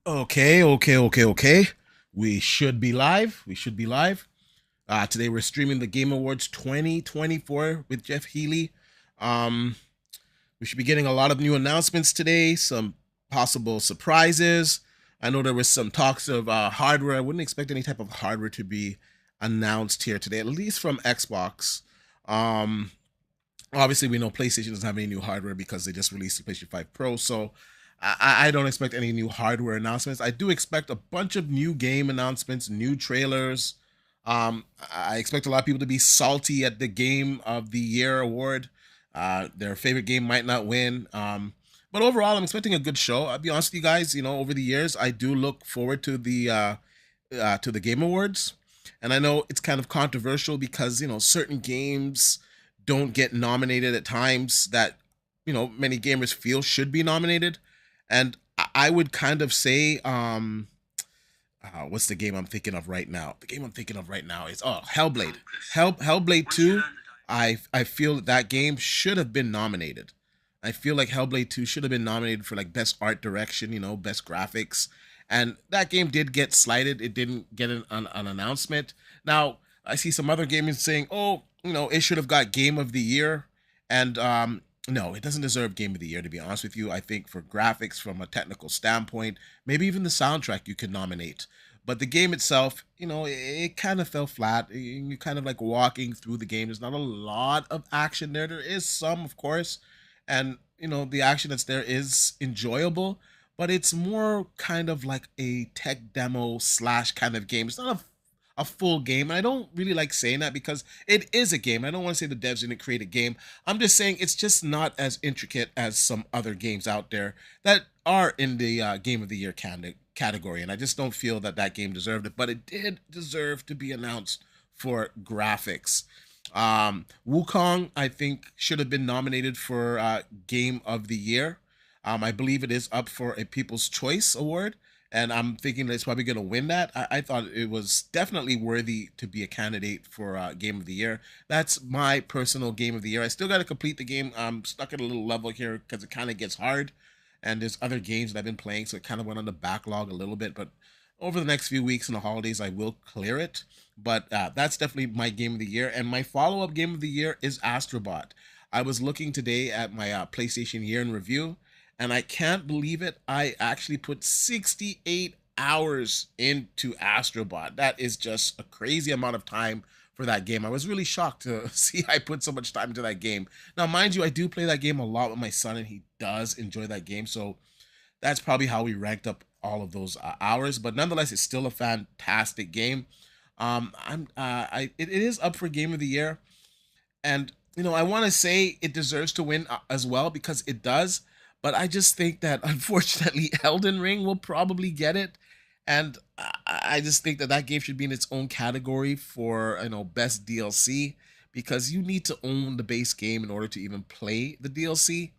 Okay. We should be live. Today we're streaming the Game Awards 2024 with Jeff Healy. Um, we should be getting a lot of new announcements today, some possible surprises. I know there was some talks of hardware. I wouldn't expect any type of hardware to be announced here today, at least from Xbox. Um, Obviously, we know PlayStation doesn't have any new hardware because they just released the PlayStation 5 Pro. So I don't expect any new hardware announcements. I do expect a bunch of new game announcements, new trailers. I expect a lot of people to be salty at the Game of the Year award. Their favorite game might not win. But overall, I'm expecting a good show. I'll be honest with you guys. Over the years, I do look forward to the Game Awards, and I know it's kind of controversial because certain games don't get nominated at times that many gamers feel should be nominated, and I would kind of say what's the game I'm thinking of right now? The game I'm thinking of right now is Hellblade. Hellblade 2. I feel that game should have been nominated. I feel like Hellblade 2 should have been nominated for like best art direction, best graphics. And that game did get slighted. It didn't get an announcement. Now, I see some other gamers saying, "Oh, it should have got Game of the Year." And no, it doesn't deserve Game of the Year, to be honest with you. I think for graphics, from a technical standpoint, maybe even the soundtrack you could nominate. But the game itself, it kind of fell flat. You kind of like walking through the game. There's not a lot of action there. There is some, of course, and the action that's there is enjoyable, but it's more kind of like a tech demo slash kind of game. It's not a full game. And I don't really like saying that because it is a game. I don't want to say the devs didn't create a game. I'm just saying it's just not as intricate as some other games out there that are in the Game of the Year category. And I just don't feel that that game deserved it, but it did deserve to be announced for graphics. Wukong, I think, should have been nominated for Game of the Year. I believe it is up for a People's Choice Award, and I'm thinking that it's probably going to win that. I thought it was definitely worthy to be a candidate for Game of the Year. That's my personal Game of the Year. I still got to complete the game. I'm stuck at a little level here because it kind of gets hard, and there's other games that I've been playing, so it kind of went on the backlog a little bit. But over the next few weeks and the holidays, I will clear it. But that's definitely my Game of the Year. And my follow-up Game of the Year is Astrobot. I was looking today at my PlayStation Year in Review, and I can't believe it. I actually put 68 hours into Astrobot. That is just a crazy amount of time for that game. I was really shocked to see I put so much time into that game. Now, mind you, I do play that game a lot with my son, and he does enjoy that game. So that's probably how we ranked up all of those hours. But nonetheless, it's still a fantastic game. It is up for Game of the Year, and I want to say it deserves to win as well because it does. But I just think that unfortunately, Elden Ring will probably get it, and I just think that that game should be in its own category for best DLC because you need to own the base game in order to even play the DLC.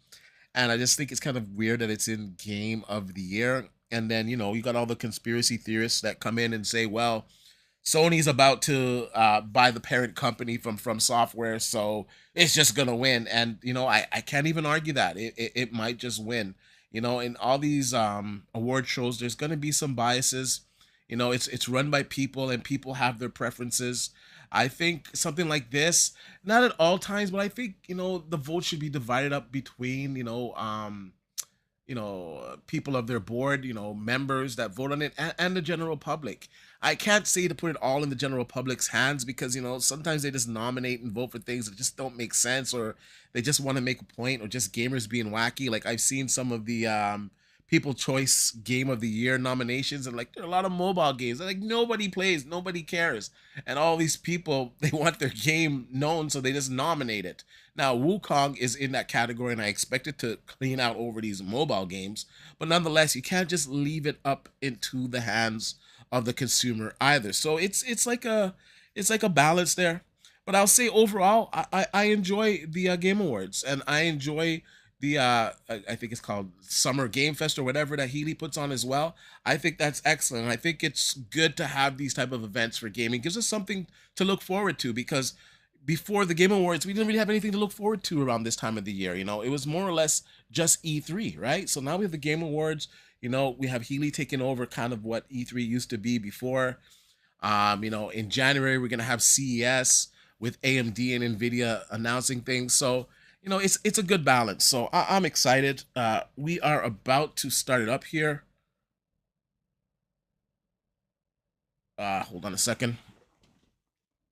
And I just think it's kind of weird that it's in Game of the Year. And then you got all the conspiracy theorists that come in and say, well, Sony's about to buy the parent company from Software, so it's just gonna win. And I can't even argue that it might just win. In all these award shows, there's gonna be some biases. It's run by people, and people have their preferences. I think something like this, not at all times, but I think the vote should be divided up between people of their board, members that vote on it, and the general public. I can't say to put it all in the general public's hands because sometimes they just nominate and vote for things that just don't make sense, or they just want to make a point, or just gamers being wacky. Like I've seen some of the people choice Game of the Year nominations, and like there are a lot of mobile games that like nobody plays, nobody cares, and all these people they want their game known, so they just nominate it. Now, Wukong is in that category, and I expect it to clean out over these mobile games. But nonetheless, you can't just leave it up into the hands of the consumer either. So it's like a balance there. But I'll say overall, I enjoy the Game Awards, and I enjoy the I think it's called Summer Game Fest or whatever that Healy puts on as well. I think that's excellent. I think it's good to have these type of events for gaming. It gives us something to look forward to because before the Game Awards, we didn't really have anything to look forward to around this time of the year. It was more or less just E3, right? So now we have the Game Awards. You know, we have Healy taking over kind of what E3 used to be before. You know, in January, we're going to have CES with AMD and NVIDIA announcing things. So, you know, it's a good balance. So I'm excited. We are about to start it up here. Hold on a second.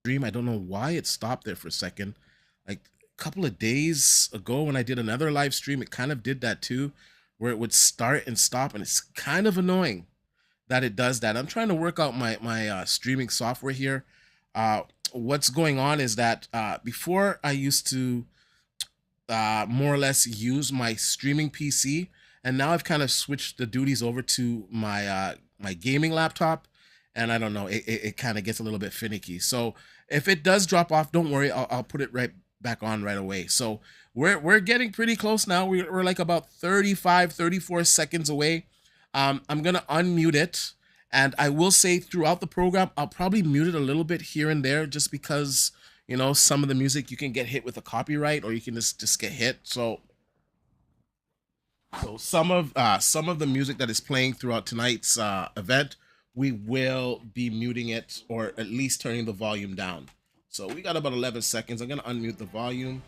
Stream, I don't know why it stopped there for a second. Like a couple of days ago when I did another live stream, it kind of did that too, where it would start and stop, and it's kind of annoying that it does that. I'm trying to work out my streaming software here. What's going on is that before I used to more or less use my streaming PC, and now I've kind of switched the duties over to my my gaming laptop, and I don't know, it kind of gets a little bit finicky. So if it does drop off, don't worry, I'll put it right back on right away. So we're getting pretty close now. We're like about 34 seconds away. I'm gonna unmute it, and I will say throughout the program I'll probably mute it a little bit here and there, just because, you know, some of the music you can get hit with a copyright, or you can just get hit. So some of the music that is playing throughout tonight's event, we will be muting it, or at least turning the volume down. So we got about 11 seconds. I'm gonna unmute the volume.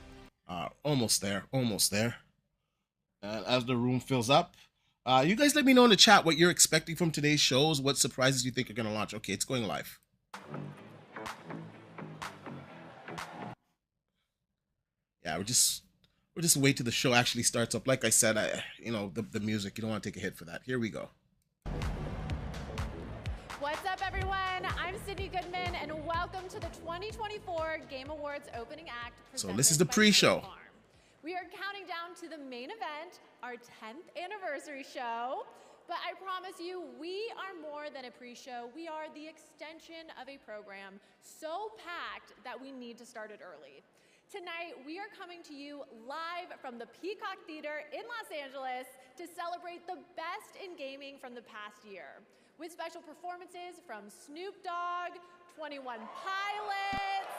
Almost there. And as the room fills up, you guys let me know in the chat what you're expecting from today's shows, what surprises you think are gonna launch. Okay, it's going live. Yeah, we're just wait till the show actually starts up. Like I said, you know, the music, you don't want to take a hit for that. Here we go. What's up, everyone? I'm Sydney Goodman, and welcome to the 2024 Game Awards opening act. So this is the pre-show. We are counting down to the main event, our 10th anniversary show. But I promise you, we are more than a pre-show. We are the extension of a program so packed that we need to start it early. Tonight, we are coming to you live from the Peacock Theater in Los Angeles to celebrate the best in gaming from the past year, with special performances from Snoop Dogg, 21 Pilots,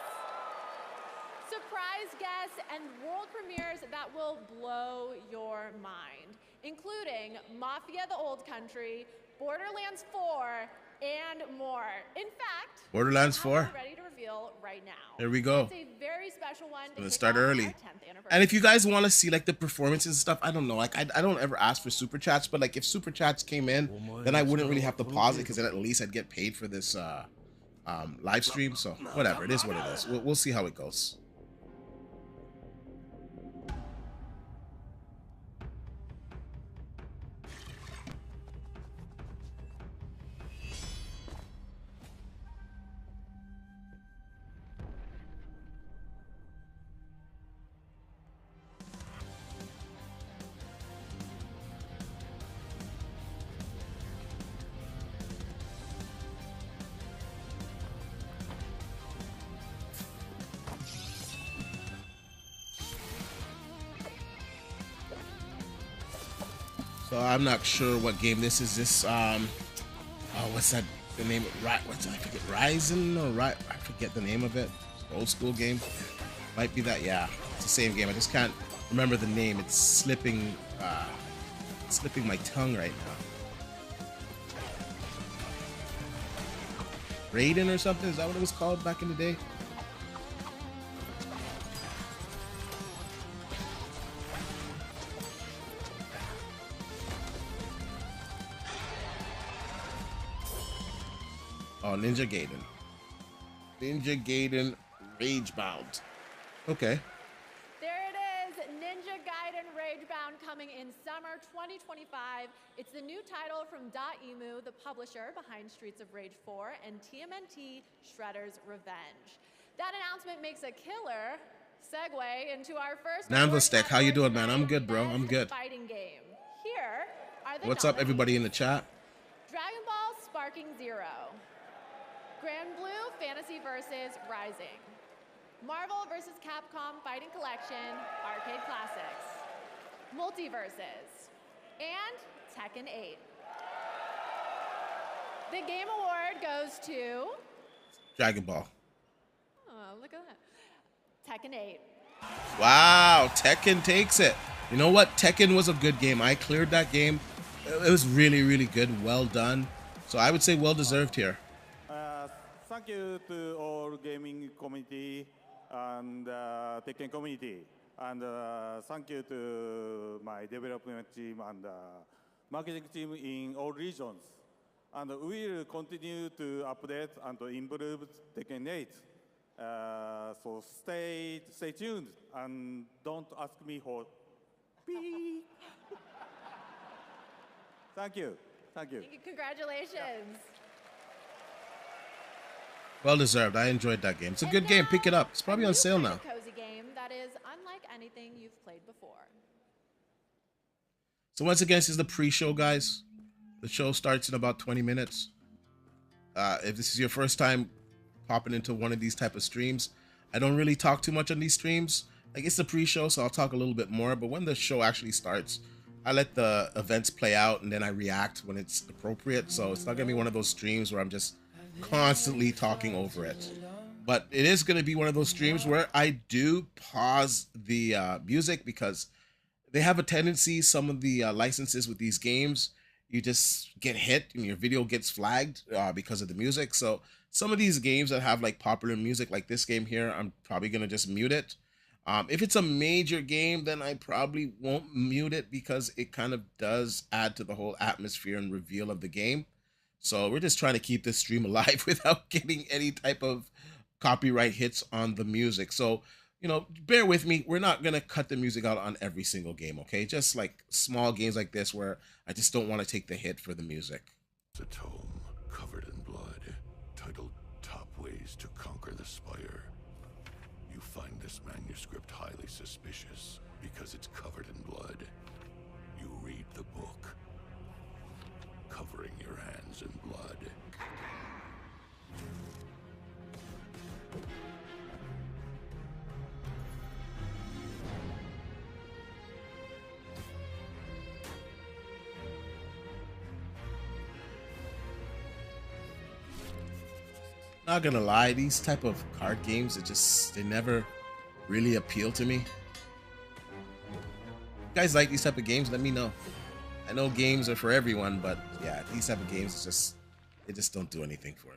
surprise guests, and world premieres that will blow your mind, including Mafia: The Old Country, Borderlands 4, and more. In fact, Borderlands 4. Ready to reveal right now. There we go. It's a very special one. Let's start early. And if you guys want to see like the performances and stuff, I don't know. Like I don't ever ask for super chats, but like if super chats came in, then I wouldn't really have to pause it, because then at least I'd get paid for this live stream. So whatever, it is what it is. We'll see how it goes. So I'm not sure what game this is. This what's that? The name? What's that? I forget. Ryzen or I forget the name of it. It's an old school game. Might be that. Yeah, it's the same game. I just can't remember the name. It's slipping my tongue right now. Raiden or something? Is that what it was called back in the day? Oh, Ninja Gaiden. Ninja Gaiden Ragebound. Okay. There it is, Ninja Gaiden Ragebound, coming in summer 2025. It's the new title from Dotemu, the publisher behind Streets of Rage 4 and TMNT Shredder's Revenge. That announcement makes a killer segue into our first Nanvostek, how you doing, man? I'm good, bro. I'm good. Fighting game. Here are the What's up, everybody in the chat? Dragon Ball Sparking Zero, Grand Blue Fantasy vs. Rising, Marvel vs. Capcom Fighting Collection Arcade Classics, Multiverses, and Tekken 8. The Game Award goes to Dragon Ball. Oh, look at that. Tekken 8. Wow, Tekken takes it. You know what? Tekken was a good game. I cleared that game It was really, really good. Well done. So I would say well deserved here. Thank you to all gaming community and Tekken community. And thank you to my development team and marketing team in all regions. And we will continue to update and to improve Tekken 8. So stay tuned and don't ask me for beep. Thank you. Thank you. Congratulations. Well deserved. I enjoyed that game. It's a good game. Pick it up. It's probably on sale now. Cozy game that is unlike anything you've played before. So once again, this is the pre-show, guys. The show starts in about 20 minutes. If this is your first time popping into one of these type of streams, I don't really talk too much on these streams. Like, it's the pre-show, so I'll talk a little bit more. But when the show actually starts, I let the events play out and then I react when it's appropriate. So it's not gonna be one of those streams where I'm just constantly talking over it. But it is gonna be one of those streams where I do pause the music, because they have a tendency, some of the licenses with these games, you just get hit and your video gets flagged because of the music. So some of these games that have like popular music, like this game here, I'm probably gonna just mute it. If it's a major game, then I probably won't mute it, because it kind of does add to the whole atmosphere and reveal of the game. So we're just trying to keep this stream alive without getting any type of copyright hits on the music. So, you know, bear with me. We're not going to cut the music out on every single game, okay? Just like small games like this where I just don't want to take the hit for the music. A tome covered in blood, titled Top Ways to Conquer the Spire. You find this manuscript highly suspicious because it's covered in blood. You read the book, covering your hands in blood. Not gonna lie, these type of card games, they never really appeal to me. You guys like these type of games? Let me know. I know games are for everyone, but yeah, these type of games they just don't do anything for me.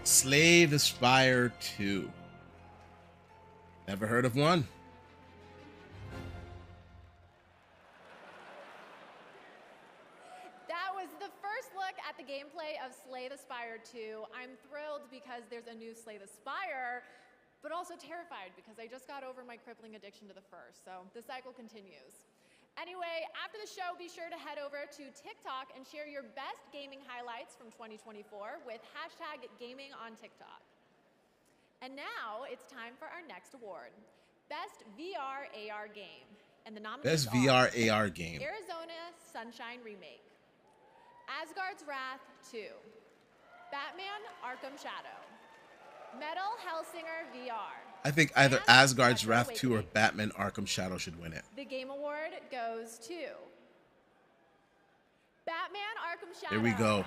Slay the Spire 2. Never heard of one. That was the first look at the gameplay of Slay the Spire 2. I'm thrilled because there's a new Slay the Spire, but also terrified because I just got over my crippling addiction to the first, so the cycle continues. Anyway, after the show, be sure to head over to TikTok and share your best gaming highlights from 2024 with #GamingOnTikTok. And now it's time for our next award, Best VR AR Game. And the nominees Best VR are AR game. Arizona Sunshine Remake, Asgard's Wrath 2, Batman Arkham Shadow, Metal Hellsinger VR. I think either and Asgard's Metro Wrath 2 or Awakening. Batman Arkham Shadow should win it. The Game Award goes to Batman Arkham Shadow. There we go.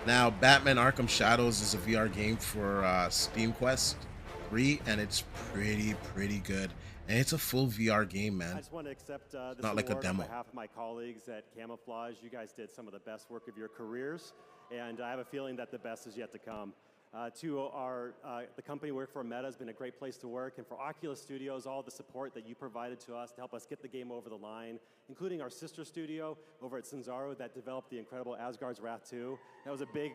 Now, Batman Arkham Shadows is a VR game for Steam Quest 3, and it's pretty good. And it's a full VR game, man. I just want to accept this not like a award demo. on behalf of my colleagues at Camouflage. You guys did some of the best work of your careers, and I have a feeling that the best is yet to come. The company we work for, Meta, has been a great place to work, and for Oculus Studios, all the support that you provided to us to help us get the game over the line, including our sister studio over at Sanzaro that developed the incredible Asgard's Wrath 2. That was a big,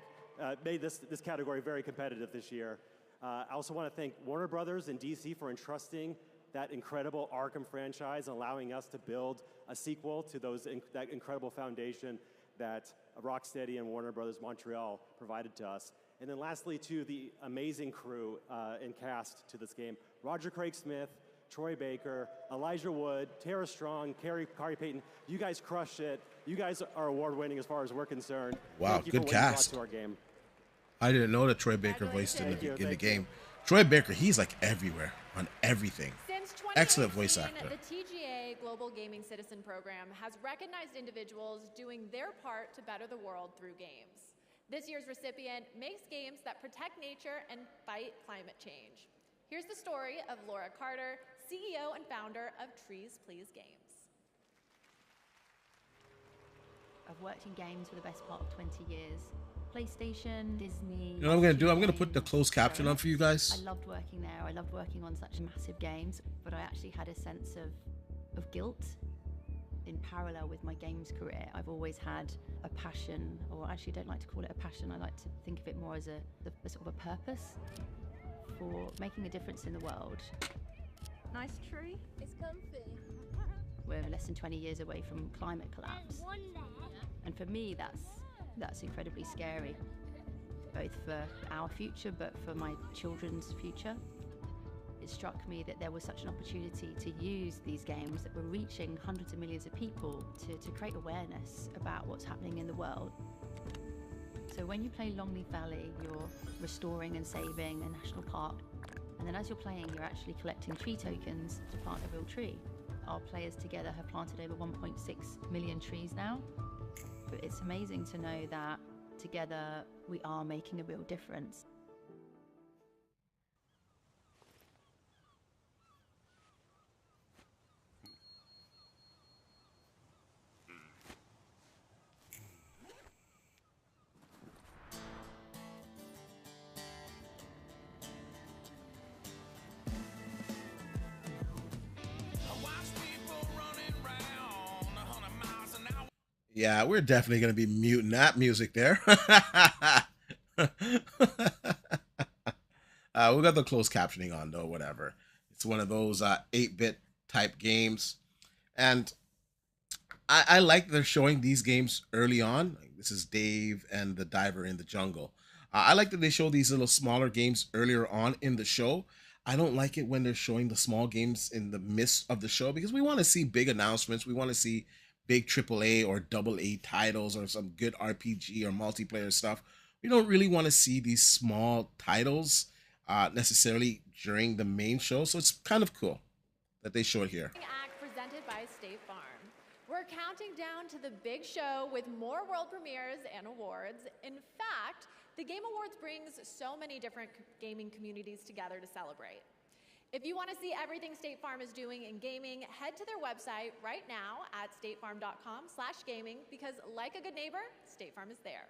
made this category very competitive this year. I also want to thank Warner Brothers and DC for entrusting that incredible Arkham franchise and allowing us to build a sequel to that incredible foundation that Rocksteady and Warner Brothers Montreal provided to us. And then lastly, to the amazing crew and cast to this game, Roger Craig Smith, Troy Baker, Elijah Wood, Tara Strong, Kari Payton. You guys crushed it. You guys are award-winning as far as we're concerned. Wow, Thank you good for what you brought cast. to our game. I didn't know that Troy Baker voiced in Thank you, the thank game. you. Troy Baker, he's like everywhere on everything. Since Excellent voice 2018, actor. the TGA Global Gaming Citizen Program has recognized individuals doing their part to better the world through games. This year's recipient makes games that protect nature and fight climate change. Here's the story of Laura Carter, CEO and founder of Trees Please Games. I've worked in games for the best part of 20 years. PlayStation, Disney. You know what I'm going to do? I'm going to put the closed caption on for you guys. I loved working there. I loved working on such massive games, but I actually had a sense of guilt in parallel with my games career. I've always had a passion, or actually don't like to call it a passion. I like to think of it more as a sort of a purpose for making a difference in the world. Nice tree. It's comfy. We're less than 20 years away from climate collapse. One there. And for me, that's incredibly scary, both for our future, but for my children's future. It struck me that there was such an opportunity to use these games that were reaching hundreds of millions of people to create awareness about what's happening in the world. So when you play Longleaf Valley, you're restoring and saving a national park. And then as you're playing, you're actually collecting tree tokens to plant a real tree. Our players together have planted over 1.6 million trees now. But it's amazing to know that together we are making a real difference. Yeah, we're definitely going to be muting that music there. We got the closed captioning on, though, whatever. It's one of those 8-bit type games. And I like they're showing these games early on. This is Dave and the Diver in the Jungle. I like that they show these little smaller games earlier on in the show. I don't like it when they're showing the small games in the midst of the show because we want to see big announcements. We want to see big AAA or AA titles or some good RPG or multiplayer stuff. We don't really want to see these small titles necessarily during the main show. So it's kind of cool that they show it here. Act presented by State Farm. We're counting down to the big show with more world premieres and awards. In fact, the Game Awards brings so many different gaming communities together to celebrate. If you want to see everything State Farm is doing in gaming, head to their website right now at statefarm.com/gaming because like a good neighbor, State Farm is there.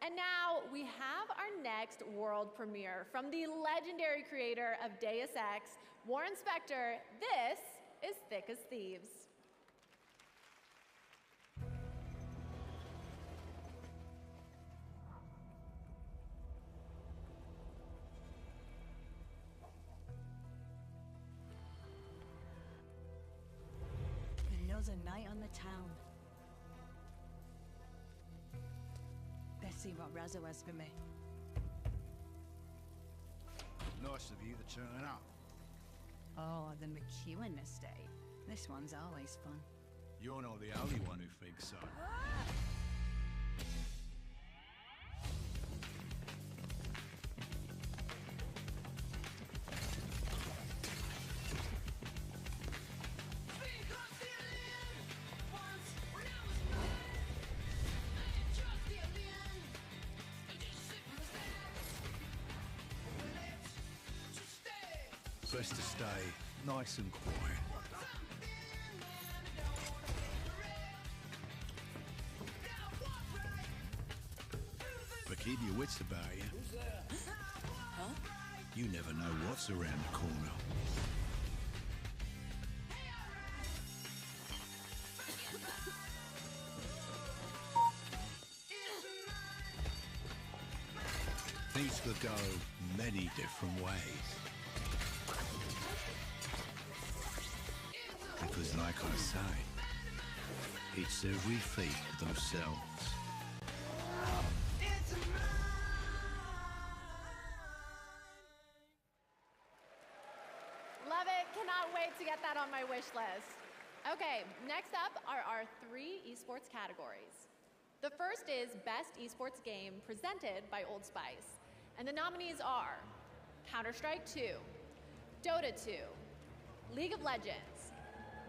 And now we have our next world premiere from the legendary creator of Deus Ex, Warren Spector. This is Thick as Thieves. Another night on the town. Let's see what Razzo has for me. Nice of you to turn up. Oh, the McEwen estate. This one's always fun. You're not the only one who thinks so. Best to stay nice and quiet. But keep your wits about you. Huh? You never know what's around the corner. Things could go many different ways. Because like I say, it's every feat themselves. Love it. Cannot my wish list. Okay, next up are our 3 esports categories. The first is Best Esports Game presented by Old Spice. And the nominees are Counter-Strike 2, Dota 2, League of Legends,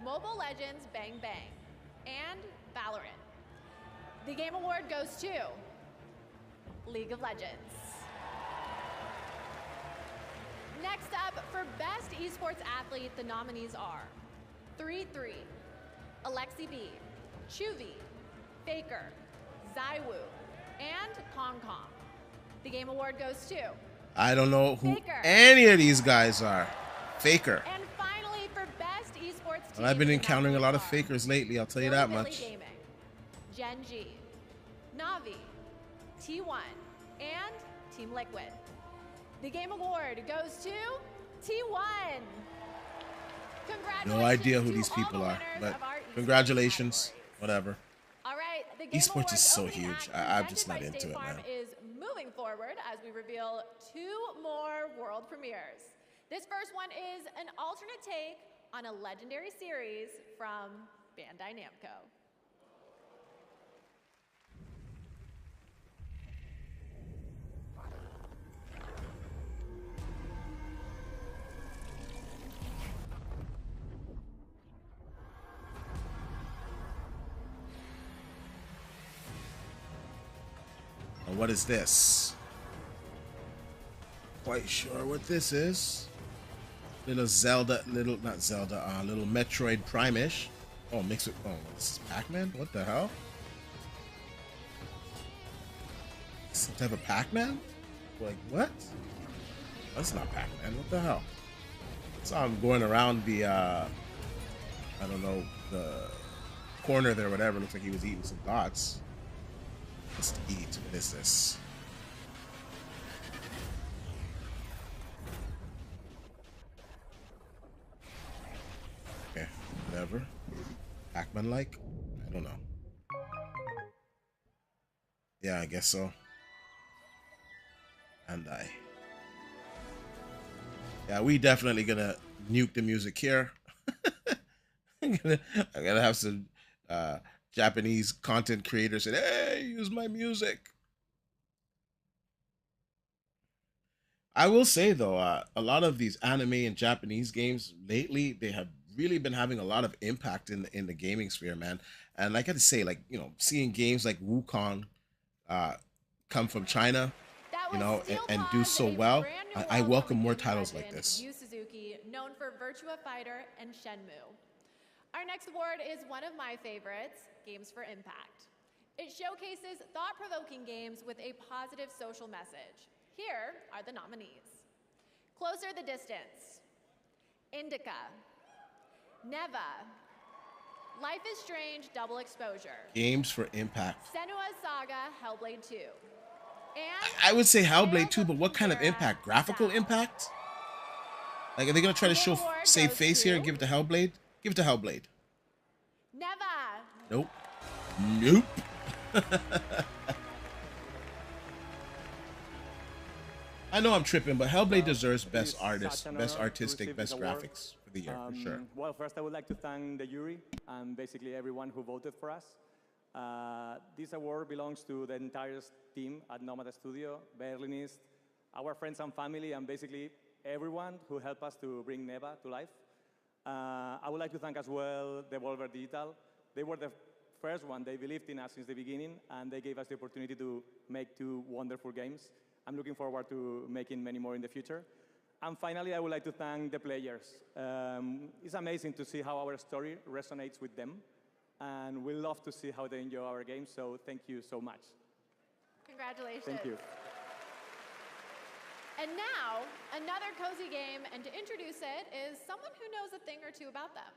Mobile Legends Bang Bang, and Valorant. The Game Award goes to League of Legends. Next up, for Best Esports Athlete, the nominees are 3-3, Alexi B, Chuvi, Faker, Zaiwu, and Kong Kong. The Game Award goes to I don't know who Faker. any of these guys are. Faker. And finally, for Best Esports Team, Well, I've been the encountering a lot of nominees are fakers lately, I'll tell you that Billy much. Gaming, Gen G, Navi, T1, and Team Liquid. The Game Award goes to T1. Congratulations No idea who to these all people the are, winners but of our esports congratulations. categories. Whatever. All right, the Game Esports Awards is so opening huge. act I'm just not presented by into State it, Farm man. is moving forward as we reveal 2 more world premieres. This first one is an alternate take on a legendary series from Bandai Namco. Now, what is this? Quite sure what this is. Little Zelda, little Metroid Prime-ish. Oh, mix it. Oh, this is Pac-Man? What the hell? Some type of Pac-Man? Like, what? That's not Pac-Man. What the hell? So I'm going around the, I don't know, the corner there, whatever. Looks like he was eating some dots. Let's eat. What is this? Okay, whatever. Pac-Man like? I don't know. Yeah, I guess so. And yeah, we definitely gonna nuke the music here. I'm gonna have some Japanese content creators say, "Hey, use my music." I will say though, a lot of these anime and Japanese games lately, they have really been having a lot of impact in the gaming sphere, man. And like I had to say, like, you know, seeing games like Wukong come from China, That you was know, Steel and do Pause, so a well, brand new I world welcome from more gaming titles like legend this. Yu Suzuki, known for Virtua Fighter and Shenmue. Our next award is one of my favorites, Games for Impact. It showcases thought-provoking games with a positive social message. Here are the nominees. Closer the Distance, Indica, Neva, Life is Strange Double Exposure, Games for impact. Senua's Saga Hellblade 2, and I would say Hellblade Tales 2, but what kind of Chimera impact? Graphical South. impact? Like, are they gonna try to The show award save goes face here and to- give it to Hellblade? Give it to Hellblade. Neva. Nope. Nope. I know I'm tripping, but Hellblade deserves It best is artist, such an best honor to artistic, receive best this award. graphics for the year, for sure. Well, first I would like to thank the jury and basically everyone who voted for us. This award belongs to the entire team at Nomad Studio, Berlinist, our friends and family, and basically everyone who helped us to bring Neva to life. I would like to thank as well Devolver Digital. They were the first one. They believed in us since the beginning, and they gave us the opportunity to make 2 wonderful games. I'm looking forward to making many more in the future. And finally, I would like to thank the players. It's amazing to see how our story resonates with them, and we love to see how they enjoy our games, so thank you so much. Congratulations. Thank you. And now, another cozy game, and to introduce it is someone who knows a thing or two about them,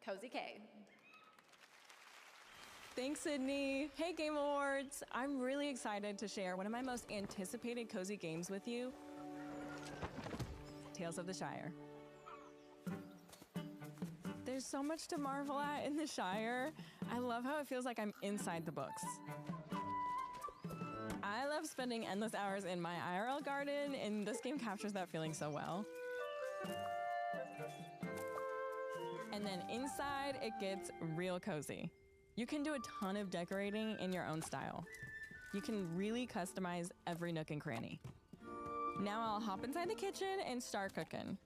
Cozy K. Thanks, Sydney. Hey, Game Awards. I'm really excited to share one of my most anticipated cozy games with you, Tales of the Shire. There's so much to marvel at in the Shire. I love how it feels like I'm inside the books. I love spending endless hours in my IRL garden, and this game captures that feeling so well. And then inside, it gets real cozy. You can do a ton of decorating in your own style. You can really customize every nook and cranny. Now I'll hop inside the kitchen and start cooking.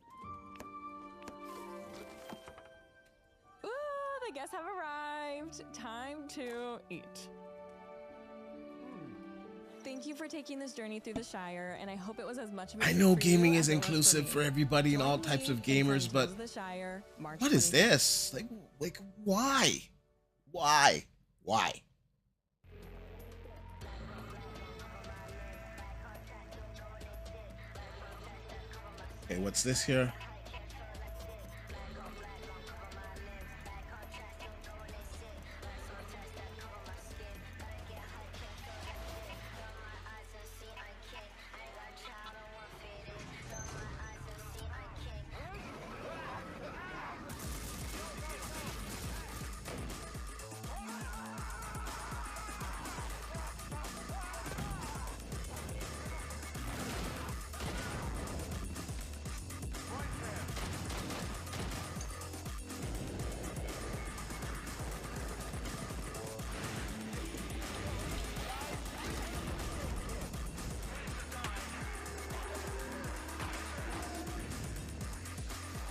Ooh, the guests have arrived. Time to eat. Thank you for taking this journey through the Shire, and I hope it was as much of a I treat know for you gaming as is it was inclusive me. for everybody and all Join types me of in gamers, playing but Tales of the Shire, March what is 25th. this? Like why? Why? Why? Okay, what's this here?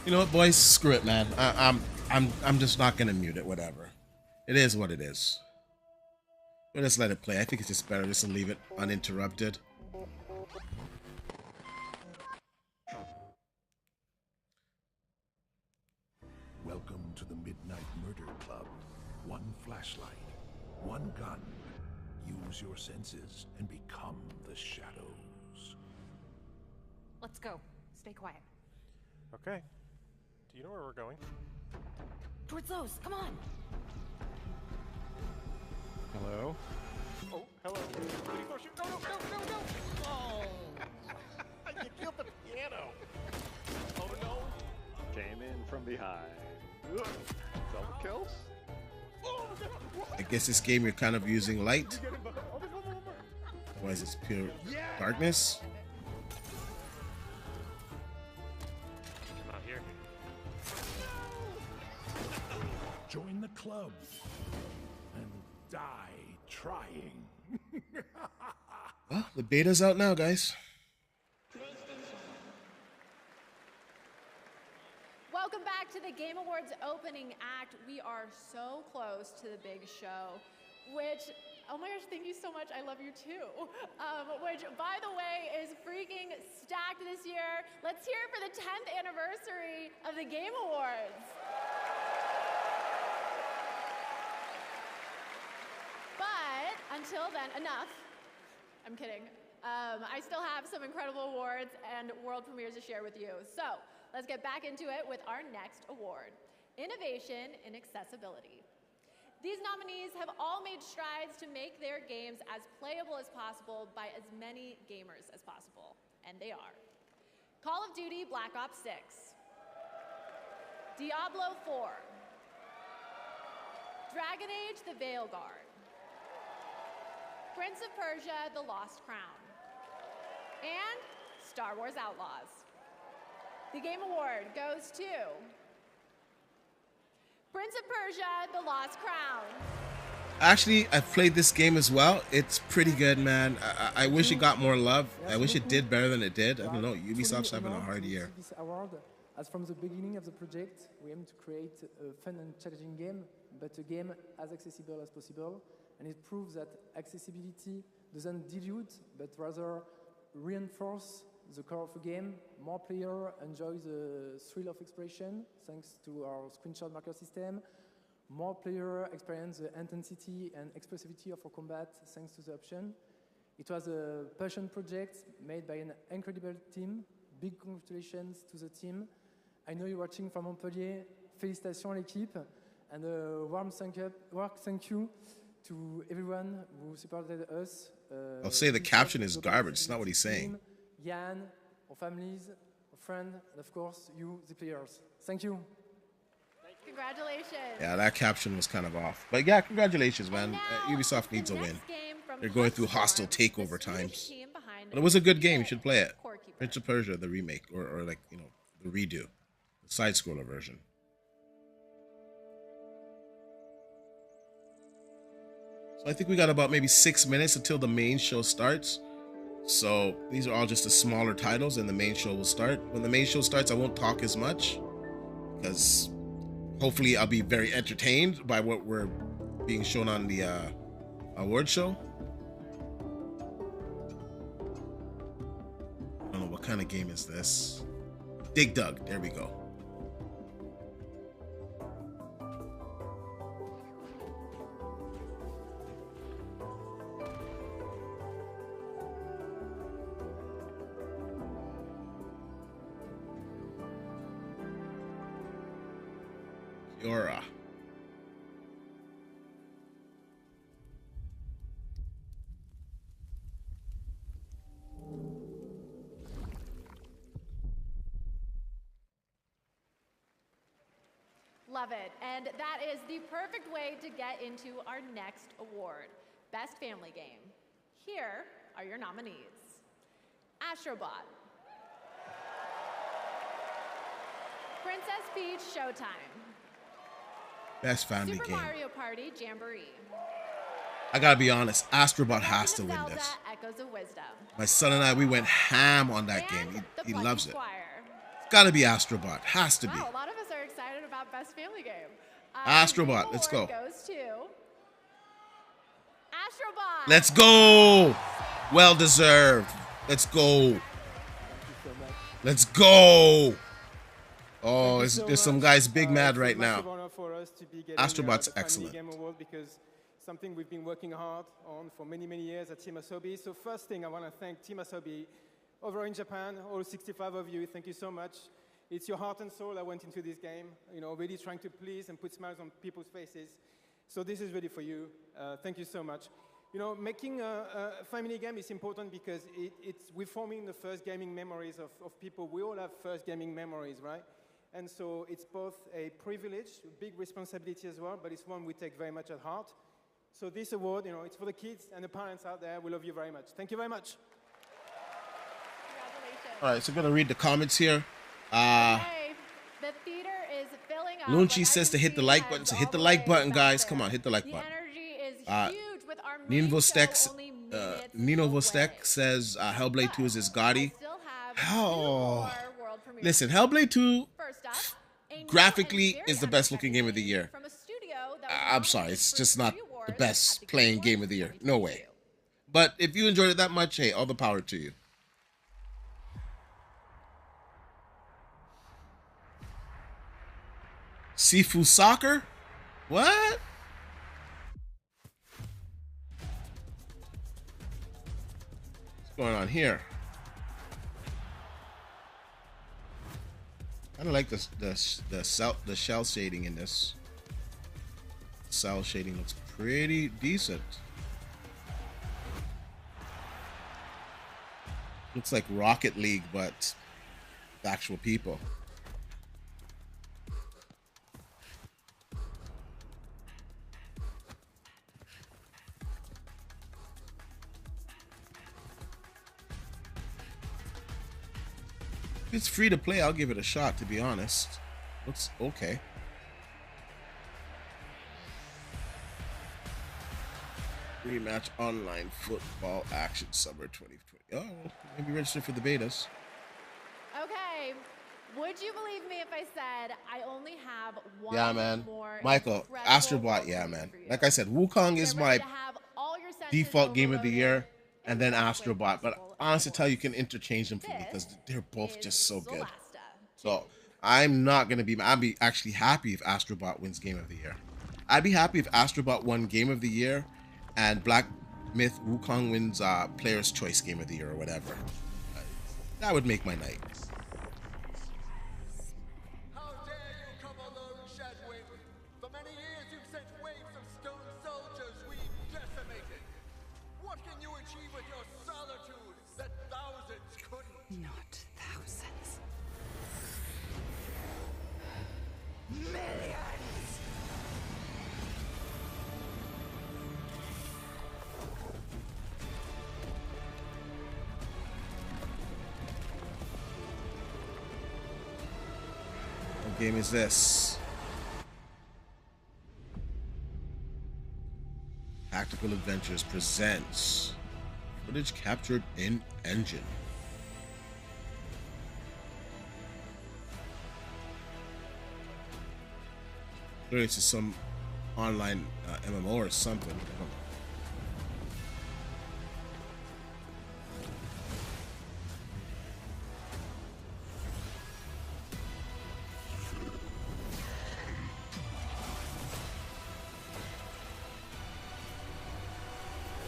You know what, boys? Screw it, man. I'm just not gonna mute it. Whatever. It is what it is. We'll just let it play. I think it's just better just to leave it uninterrupted. Welcome to the Midnight Murder Club. One flashlight, one gun. Use your senses and become the shadows. Let's go. Stay quiet. Okay. Do you know where we're going? Towards those. Come on. Hello? Oh, hello. No, no, no, no, no! Oh! You killed the piano! Oh no! Came in from behind. Double kills? I guess this game you're kind of using light. Why is it pure darkness? Come out here. Join the club and die trying. Well, the beta's out now, guys. Welcome back to the Game Awards opening act. We are so close to the big show, which, oh my gosh, thank you so much. I love you too. Which, by the way, is freaking stacked this year. Let's hear it for the 10th anniversary of the Game Awards. But until then, enough. I'm kidding. I still have some incredible awards and world premieres to share with you. So let's get back into it with our next award, Innovation in Accessibility. These nominees have all made strides to make their games as playable as possible by as many gamers as possible. And they are Call of Duty Black Ops 6, Diablo 4, Dragon Age The Veilguard, Prince of Persia The Lost Crown, and Star Wars Outlaws. The Game Award goes to Prince of Persia The Lost Crown. Actually, I've played this game as well. It's pretty good, man. I wish it got more love. I wish it did better than it did. I don't know. Ubisoft's having a hard year. This award, as from the beginning of the project, we aim to create a fun and challenging game, but a game as accessible as possible. And it proves that accessibility doesn't dilute, but rather reinforce the core of a game. More players enjoy the thrill of exploration thanks to our screenshot marker system. More players experience the intensity and expressivity of our combat thanks to the option. It was a passion project made by an incredible team. Big congratulations to the team. I know you're watching from Montpellier. Félicitations l'équipe. And a warm thank you to everyone who supported us. I'll say the caption is garbage. It's not what he's saying. Yann, our families, our friends, and of course, you, the players. Thank you. Congratulations. Yeah, that caption was kind of off. But yeah, congratulations, man. Ubisoft needs a win. They're going through hostile takeover times. But it was a good game. You should play it. Prince of Persia, the remake, or like, you know, the redo. The side-scroller version. So I think we got about maybe 6 minutes until the main show starts. So these are all just the smaller titles, and the main show will start. When the main show starts, I won't talk as much because hopefully I'll be very entertained by what we're being shown on the award show. I don't know what kind of game is this. Dig Dug. There we go. Kiora. Love it. And that is the perfect way to get into our next award, Best Family Game. Here are your nominees. Astrobot. Princess Peach Showtime. Best family Super game. Mario Party Jamboree. I gotta be honest, Astrobot has to win Zelda this. Echoes of Wisdom. My son and I, we went ham on that game. He loves it. It's gotta be Astrobot. Has to be. Wow, a lot of us are excited about Best Family Game. Astrobot, let's go. Goes to Astrobot. Let's go. Well deserved. Let's go. Let's go. Oh, there's some guys big mad right now. Astrobot's excellent. Because something we've been working hard on for many, many years at Team Asobi. So first thing, I want to thank Team Asobi over in Japan, all 65 of you. Thank you so much. It's your heart and soul I went into this game, you know, really trying to please and put smiles on people's faces. So this is really for you. Thank you so much. You know, making a family game is important because we're forming the first gaming memories of people. We all have first gaming memories, right? And so it's both a privilege, a big responsibility as well, but it's one we take very much at heart. So this award, you know, it's for the kids and the parents out there. We love you very much. Thank you very much. Congratulations. All right, so I'm gonna read the comments here. Okay, the theater is filling up. Lunchi says to hit the like button. So hit the like button, guys. Come on, hit the like button. The energy is huge with our Nino Vostek says Hellblade 2 is his Gotti. Oh, listen, Hellblade 2 graphically is the best looking game of the year. I'm sorry, it's just not the best playing game of the year. No way. But if you enjoyed it that much, hey, all the power to you. Sifu Soccer? What? What's going on here? I don't like the shell shading in this. Cell shading looks pretty decent. Looks like Rocket League, but actual people. If it's free to play, I'll give it a shot, to be honest. Looks okay. Rematch online football action summer 2020. Oh, maybe register for the betas. Okay, would you believe me if I said I only have one more Michael, Astrobot, yeah, man. Like I said, Wukong is my default game of the year, and then Astrobot. But honestly, tell you can interchange them for me because they're both just so good. So I'm not gonna be. I'd be actually happy if Astrobot wins Game of the Year. I'd be happy if Astrobot won Game of the Year, and Black Myth Wukong wins Player's Choice Game of the Year or whatever. That would make my night. Not thousands. What game is this? Tactical Adventures presents footage captured in engine. Clearly, this is some online MMO or something. I don't know.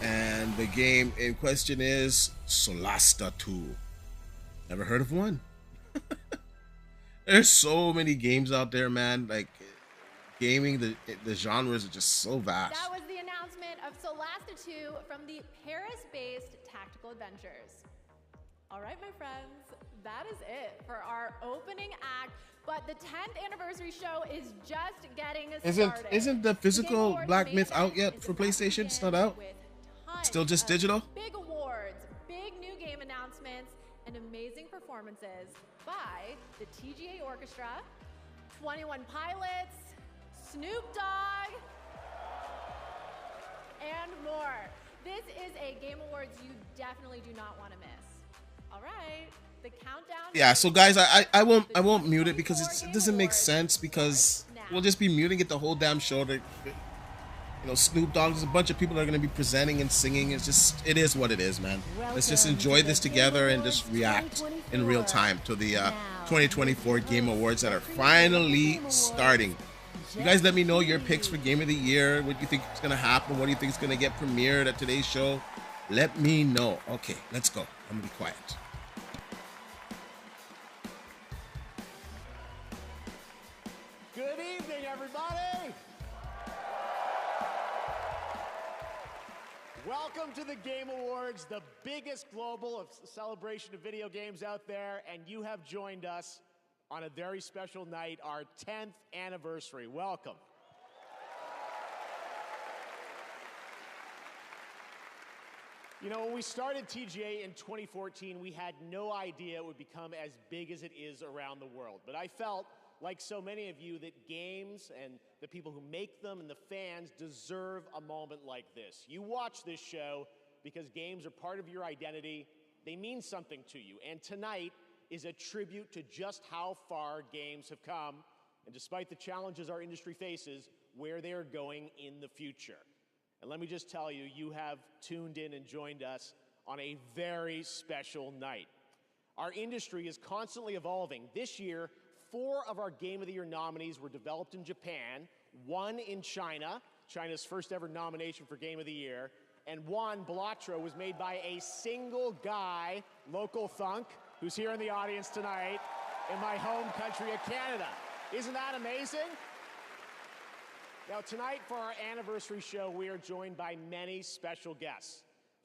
And the game in question is Solasta 2. Never heard of one? There's so many games out there, man. Like, gaming, the genres are just so vast. That was the announcement of Solasta 2 from the Paris-based Tactical Adventures. All right, my friends, that is it for our opening act. But the 10th anniversary show is just getting started. Isn't the physical Black Myth out yet for PlayStation? It's not out? Still just digital? Big awards, big new game announcements, and amazing performances by the TGA Orchestra, 21 Pilots, Snoop Dogg, and more. This is a Game Awards you definitely do not want to miss. All right, the countdown. Yeah, so guys, I won't mute it because it doesn't make sense, because we'll just be muting it the whole damn show. You know, Snoop Dogg, there's a bunch of people that are going to be presenting and singing. It is what it is, man. Let's just enjoy this together and just react in real time to the 2024 Game Awards that are finally starting. You guys let me know your picks for Game of the Year, what you think is going to happen, what do you think is going to get premiered at today's show. Let me know. Okay, let's go. I'm going to be quiet. Good evening, everybody. Welcome to the Game Awards, the biggest global celebration of video games out there, and you have joined us on a very special night, our 10th anniversary. Welcome. You know, when we started TGA in 2014, we had no idea it would become as big as it is around the world. But I felt, like so many of you, that games and the people who make them and the fans deserve a moment like this. You watch this show because games are part of your identity. They mean something to you. And tonight is a tribute to just how far games have come, and despite the challenges our industry faces, where they are going in the future. And let me just tell you, you have tuned in and joined us on a very special night. Our industry is constantly evolving. This year, 4 of our Game of the Year nominees were developed in Japan, 1 in China, China's first ever nomination for Game of the Year, and 1, Balatro, was made by a single guy, Local Thunk, who's here in the audience tonight in my home country of Canada. Isn't that amazing? Now tonight for our anniversary show, we are joined by many special guests.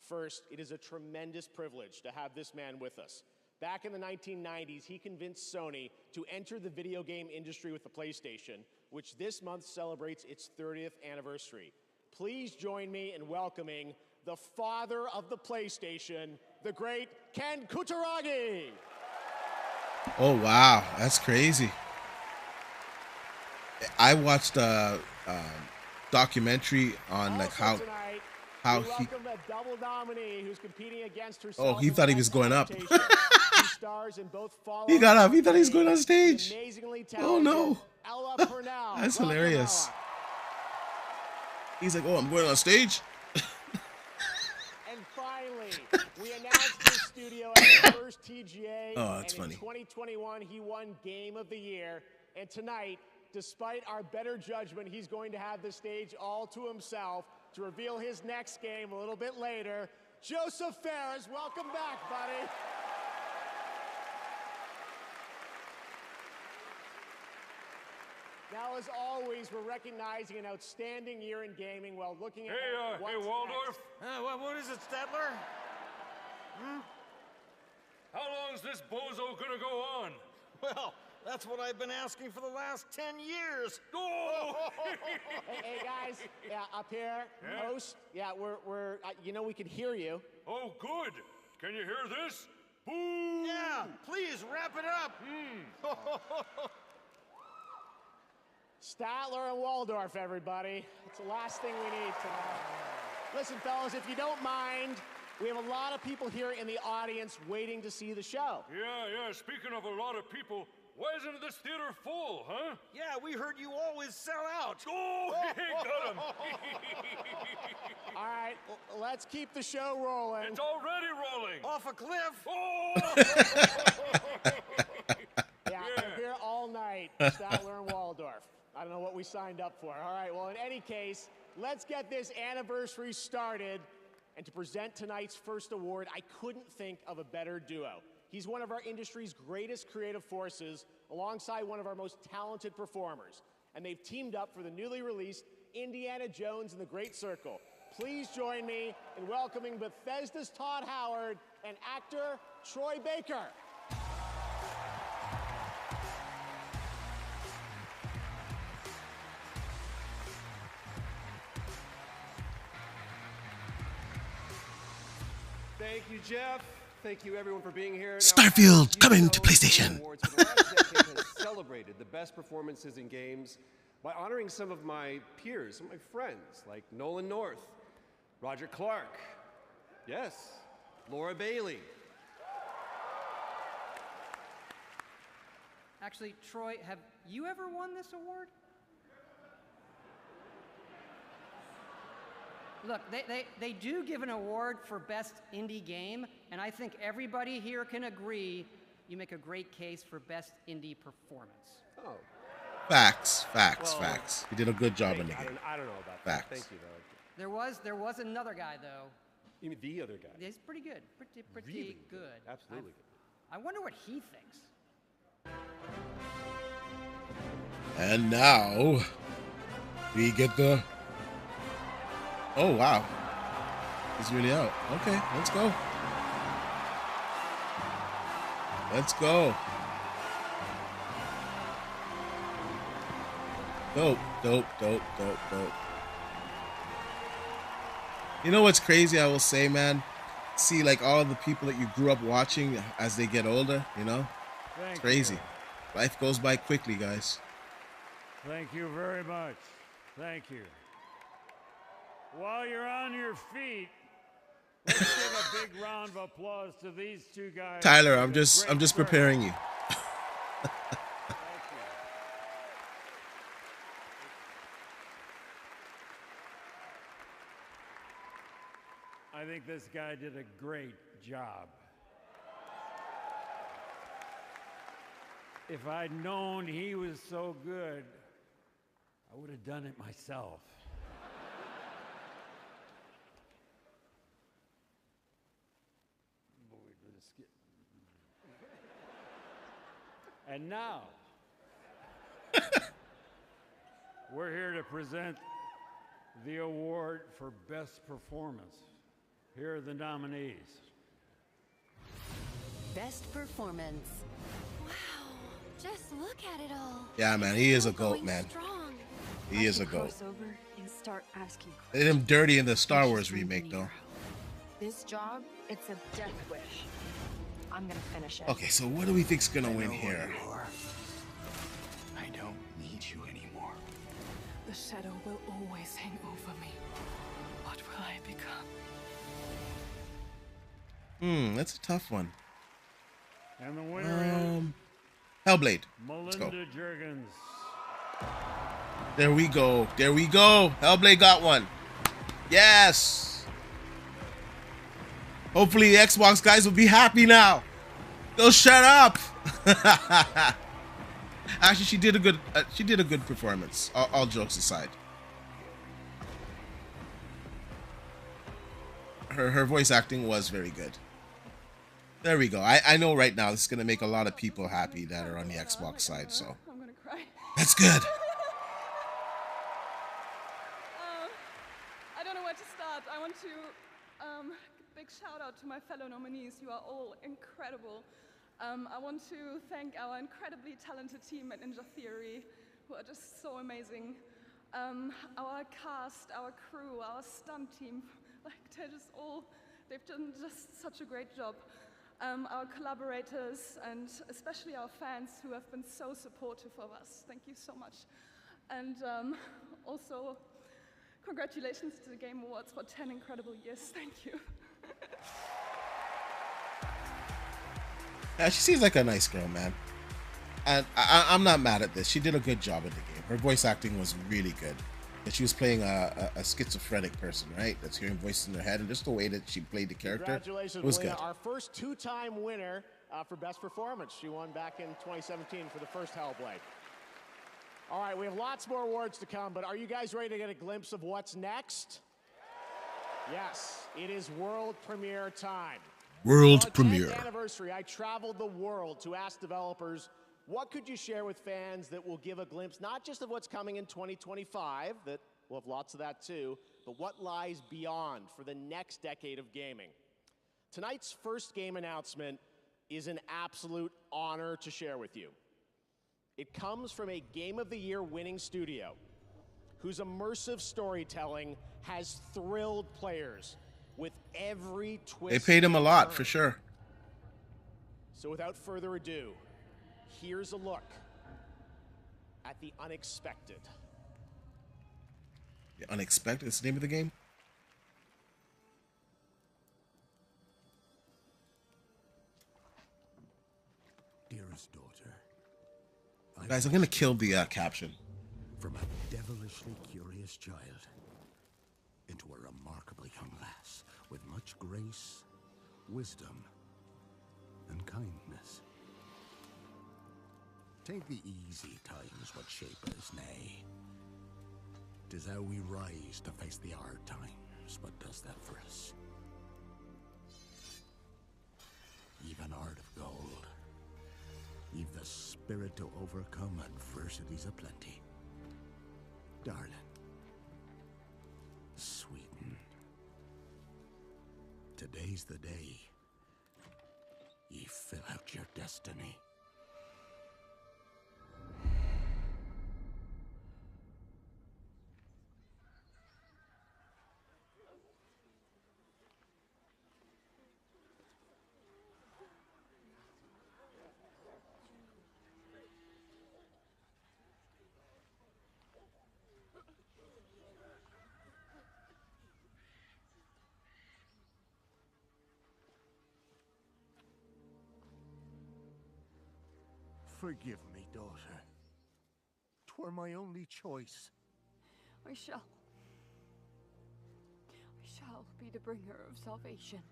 First, it is a tremendous privilege to have this man with us. Back in the 1990s, he convinced Sony to enter the video game industry with the PlayStation, which this month celebrates its 30th anniversary. Please join me in welcoming the father of the PlayStation, the great Ken Kutaragi. Oh, wow. That's crazy. I watched a documentary on like how he... double nominee who's competing against herself. Oh, he thought he was going up. He got up. He thought he was going on stage. Oh, no. That's hilarious. He's like, oh, I'm going on stage? And finally, we announced his studio at the first TGA. Oh, that's and funny. In 2021, he won Game of the Year. And tonight, despite our better judgment, he's going to have the stage all to himself to reveal his next game a little bit later. Joseph Ferris, welcome back, buddy. Now, as always, we're recognizing an outstanding year in gaming while looking at Hey, Waldorf. What is it, Statler? How long is this bozo gonna go on? Well, that's what I've been asking for the last 10 years. Oh! hey, guys, yeah, up here, Yeah? host, yeah, we're you know, we can hear you. Oh, good. Can you hear this? Boo! Yeah, please wrap it up. Statler and Waldorf, everybody. That's the last thing we need tonight. Listen, fellas, if you don't mind, we have a lot of people here in the audience waiting to see the show. Yeah. Speaking of a lot of people, why isn't this theater full, huh? Yeah, we heard you always sell out. Oh, got him. All right, let's keep the show rolling. It's already rolling. Off a cliff. Oh! Yeah, we're here all night, Statler and Waldorf. I don't know what we signed up for. All right, well, in any case, let's get this anniversary started. And to present tonight's first award, I couldn't think of a better duo. He's one of our industry's greatest creative forces, alongside one of our most talented performers. And they've teamed up for the newly released Indiana Jones and the Great Circle. Please join me in welcoming Bethesda's Todd Howard and actor Troy Baker. Thank you, Jeff. Thank you, everyone, for being here. Starfield coming to PlayStation. Awards for the last decade has celebrated the best performances in games by honoring some of my peers, some of my friends, like Nolan North, Roger Clark, yes, Laura Bailey. Actually, Troy, have you ever won this award? Look, they do give an award for best indie game, and I think everybody here can agree you make a great case for best indie performance. Oh. Facts. Well, You did a good job in the I game. don't know about Facts. that. Thank you, though. There was another guy, though. You mean the other guy? He's pretty good. Pretty Really good. Absolutely I wonder what he thinks. And now we get the. Oh wow, he's really out. Okay, let's go. Let's go. Dope. You know what's crazy? I will say, man. See, like all the people that you grew up watching as they get older. You know, it's crazy. Life goes by quickly, guys. Thank you very much. Thank you. While you're on your feet, let's give a big round of applause to these two guys. Tyler, I'm just preparing you. I think this guy did a great job. If I'd known he was so good, I would have done it myself. And now, we're here to present the award for Best Performance. Here are the nominees. Best Performance. Wow, just look at it all. Yeah, man, he is a goat, man. Strong. He is a goat. Over and start asking They did him dirty in the Star Wars remake, though. This job, it's a death wish. I'm gonna finish it. Okay, so what do we think's gonna win here? I don't need you anymore. The shadow will always hang over me. What will I become? That's a tough one. And the winner Hellblade. is Let's go. Melinda Juergens. There we go. Hellblade got one. Yes. Hopefully the Xbox guys will be happy now. They'll shut up. Actually, she did a good performance. All jokes aside. Her voice acting was very good. There we go. I know right now this is gonna make a lot of people happy that are on the Xbox side, so I'm gonna cry. that's good. I don't know where to start. I want to big shout out to my fellow nominees. You are all incredible. I want to thank our incredibly talented team at Ninja Theory, who are just so amazing. Our cast, our crew, our stunt team, like they've done just such a great job. Our collaborators and especially our fans who have been so supportive of us. Thank you so much. And also, Congratulations to the Game Awards for 10 incredible years. Thank you. Yeah, she seems like a nice girl, man. And I'm not mad at this. She did a good job at the game. Her voice acting was really good. And she was playing a schizophrenic person, right? That's hearing voices in her head, and just the way that she played the character Congratulations, was Lena, good. our first two-time winner for Best Performance. She won back in 2017 for the first Hellblade. All right, we have lots more awards to come, but are you guys ready to get a glimpse of what's next? Yes, it is world premiere time. World On premiere. 10th anniversary, I traveled the world to ask developers, what could you share with fans that will give a glimpse not just of what's coming in 2025, that we'll have lots of that too, but what lies beyond for the next decade of gaming. Tonight's first game announcement is an absolute honor to share with you. It comes from a Game of the Year winning studio whose immersive storytelling has thrilled players with every twist. They paid him a and lot, turn. for sure. So without further ado, here's a look at the unexpected. The Unexpected is the name of the game? Dearest daughter, Guys, I'm going to kill the caption. from a devilishly curious child into a remarkably young lass with much grace, wisdom, and kindness. Take the easy times what shape us, nay. 'Tis how we rise to face the hard times what does that for us. Even heart of gold, you've the spirit to overcome adversities aplenty. Darling, sweeten. Today's the day ye fill out your destiny. Forgive me, daughter. 'Twere my only choice. I shall be the bringer of salvation.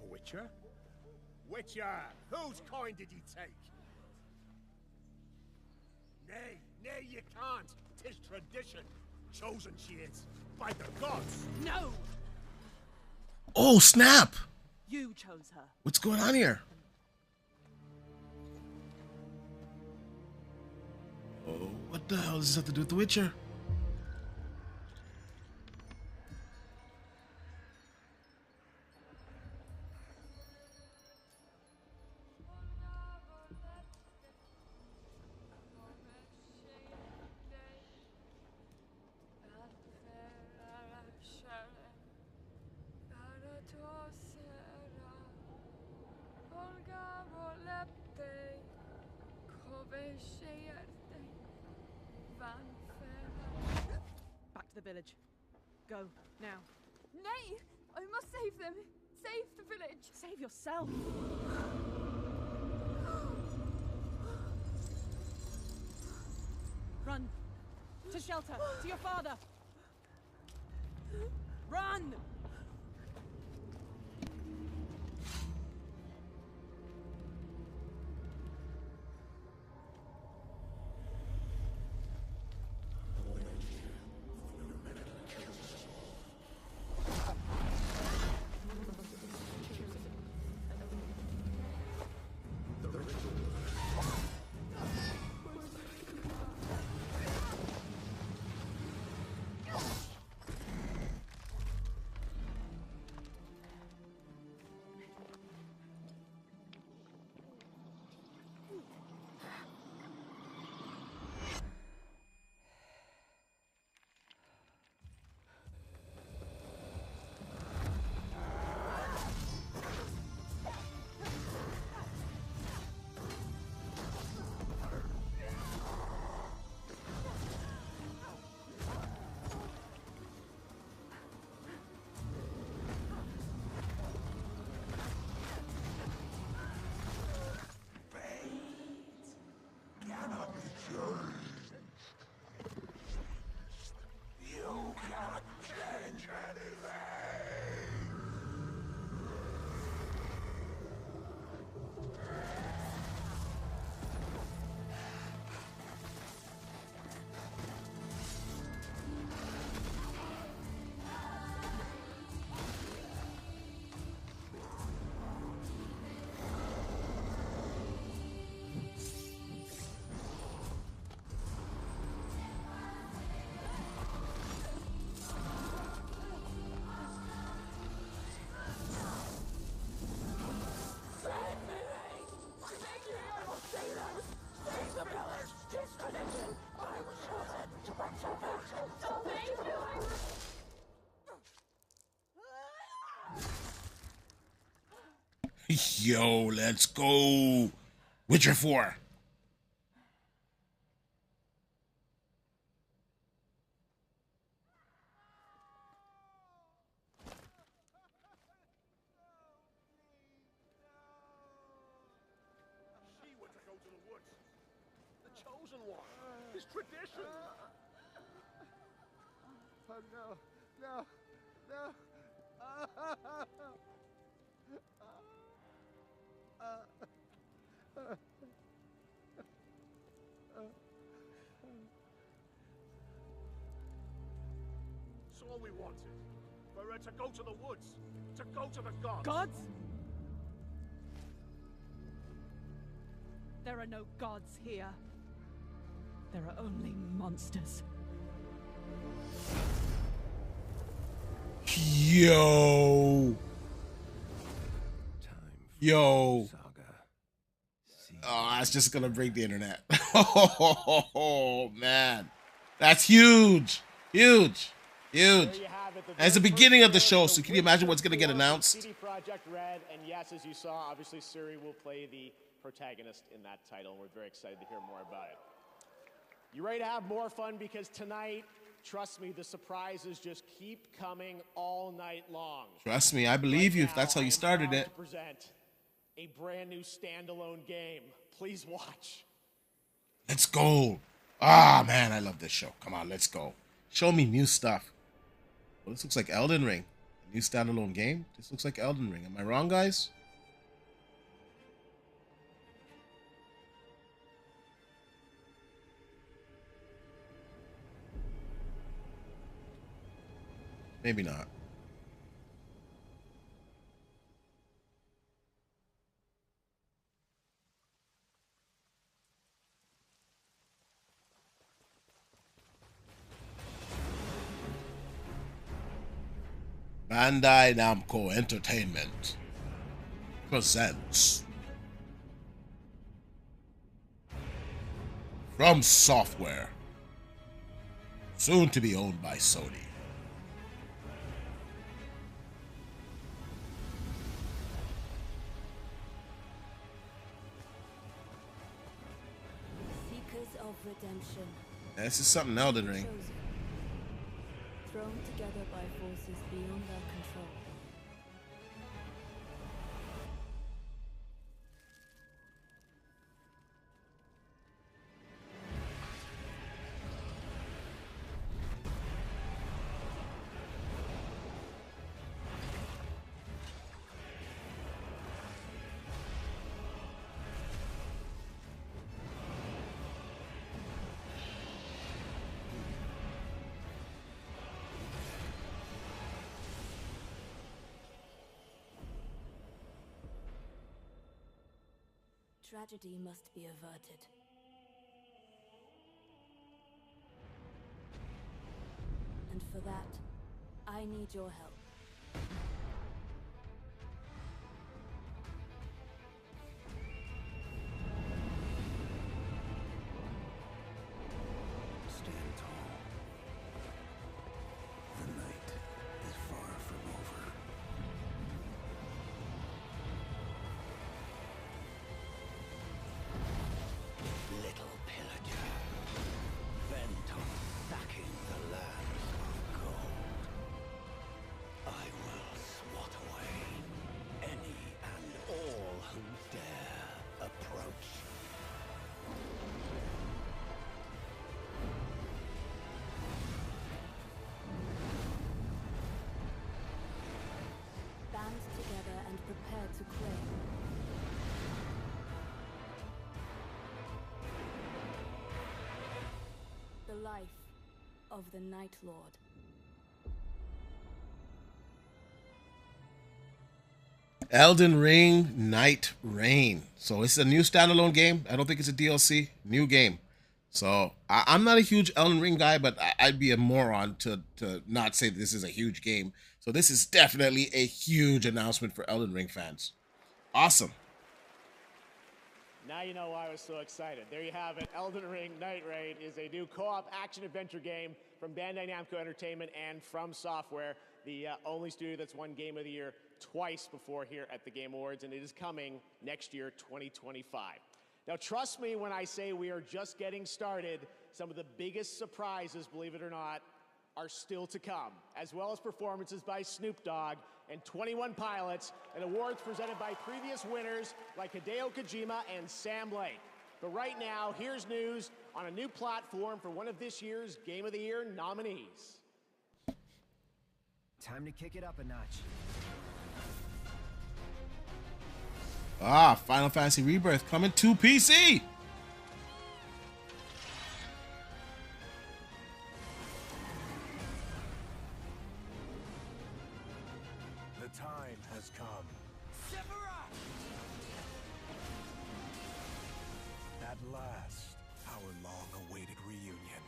A witcher? Witcher! Whose coin did ye take? Nay, ye can't. 'Tis tradition. Chosen she is, by the gods. No! Oh, snap! You chose her. What's going on here? Oh, what the hell does this have to do with The Witcher? Back to the village. Go, now. Nay! I must save them! Save the village! Save yourself! Run! To shelter! To your father! Run! Yo, let's go. Witcher 4. She were to go to the woods. The chosen one. His tradition. Oh no, no, no. It's all we wanted. For her to go to the woods. To go to the gods. Gods? There are no gods here. There are only monsters. Yo. Yo. Oh, that's just gonna break the internet. Oh man. That's huge. Huge. Huge. As the beginning of the show, so can you imagine what's gonna get announced? CD Projekt Red, and yes, as you saw, obviously Suri will play the protagonist in that title, and we're very excited to hear more about it. You ready to have more fun? Because tonight, trust me, the surprises just keep coming all night long. Trust me, I believe you if that's how you started Proud it. to present a brand new standalone game. Please watch. Let's go. Ah, man, I love this show. Come on, let's go. Show me new stuff. Well, this looks like Elden Ring. A new standalone game. This looks like Elden Ring. Am I wrong, guys? Maybe not. Bandai Namco Entertainment presents From Software, soon to be owned by Sony. Seekers of redemption. This is something Elden Ring. Thrown together by forces beyond their control. Tragedy must be averted. And for that, I need your help. Stand tall. The night is far from over. Little pillager, bent on sacking the lands of gold. I will swat away any and all who dare approach. Band together and prepare to claim. The life of the Night Lord. Elden Ring Night Reign. So it's a new standalone game. I don't think it's a DLC. New game. So I'm not a huge Elden Ring guy, but I'd be a moron to not say this is a huge game. So this is definitely a huge announcement for Elden Ring fans. Awesome. Now you know why I was so excited. There you have it. Elden Ring Night Raid is a new co-op action-adventure game from Bandai Namco Entertainment and From Software, the only studio that's won Game of the Year twice before here at the Game Awards, and it is coming next year, 2025. Now, trust me when I say we are just getting started. Some of the biggest surprises, believe it or not, are still to come, as well as performances by Snoop Dogg and 21 Pilots, and awards presented by previous winners like Hideo Kojima and Sam Lake. But right now, here's news on a new platform for one of this year's Game of the Year nominees. Time to kick it up a notch. Ah, Final Fantasy Rebirth coming to PC. The time has come. At last, our long-awaited reunion.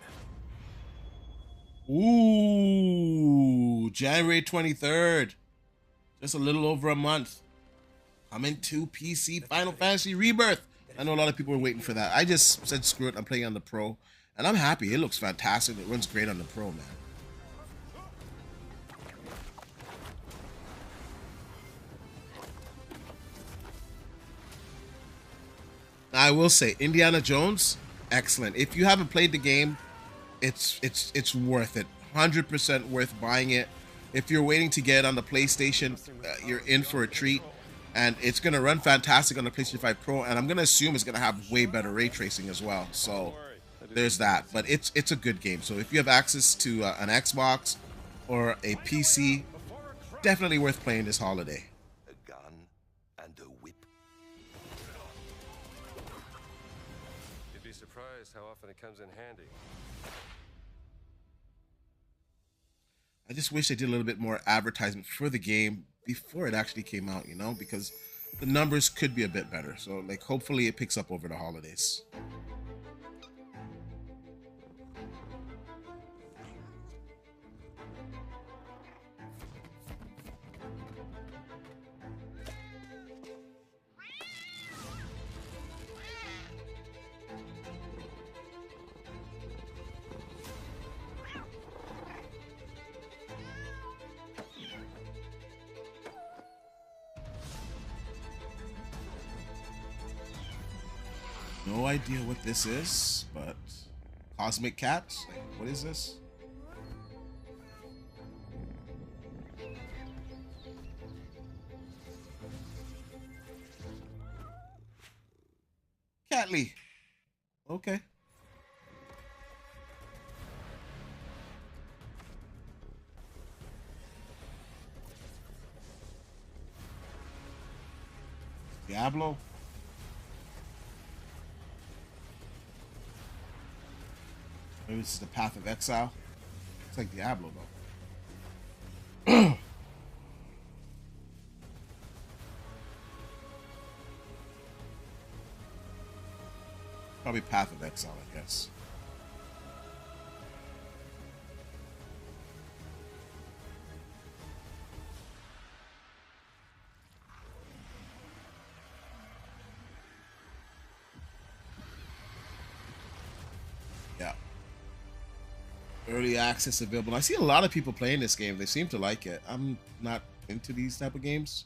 Ooh, January 23rd. Just a little over a month. Coming to PC, Final Fantasy Rebirth. I know a lot of people are waiting for that. I just said screw it, I'm playing on the Pro. And I'm happy, it looks fantastic. It runs great on the Pro, man. I will say, Indiana Jones, excellent. If you haven't played the game, it's worth it. 100% worth buying it. If you're waiting to get it on the PlayStation, you're in for a treat. And it's going to run fantastic on the PlayStation 5 Pro, and I'm going to assume it's going to have way better ray tracing as well. So there's that. But it's a good game. So if you have access to an Xbox or a PC, definitely worth playing this holiday. A gun and a whip. You'd be surprised how often it comes in handy. I just wish they did a little bit more advertisement for the game before it actually came out, you know, because the numbers could be a bit better. So, like, hopefully it picks up over the holidays. No idea what this is, but Cosmic Cats? Like, what is this? Catley. Okay. Diablo. Maybe this is the Path of Exile. It's like Diablo, though. Probably Path of Exile, I guess. Yeah. Early access available. I see a lot of people playing this game. They seem to like it. I'm not into these type of games,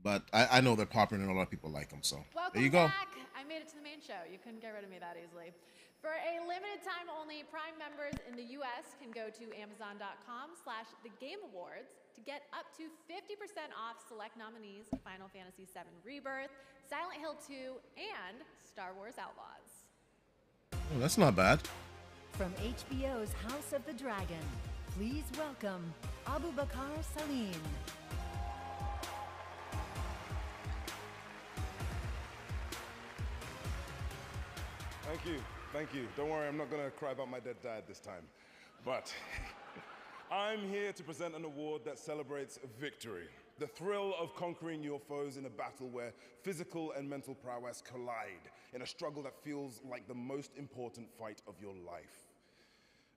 but I know they're popular and a lot of people like them. So there you go. Back. I made it to the main show. You couldn't get rid of me that easily. For a limited time only, Prime members in the US can go to Amazon.com/thegameawards to get up to 50% off select nominees: Final Fantasy VII Rebirth, Silent Hill 2, and Star Wars Outlaws. Oh, that's not bad. From HBO's House of the Dragon, please welcome Abu Bakar Salim. Thank you. Don't worry, I'm not gonna cry about my dead dad this time. But I'm here to present an award that celebrates victory. The thrill of conquering your foes in a battle where physical and mental prowess collide in a struggle that feels like the most important fight of your life.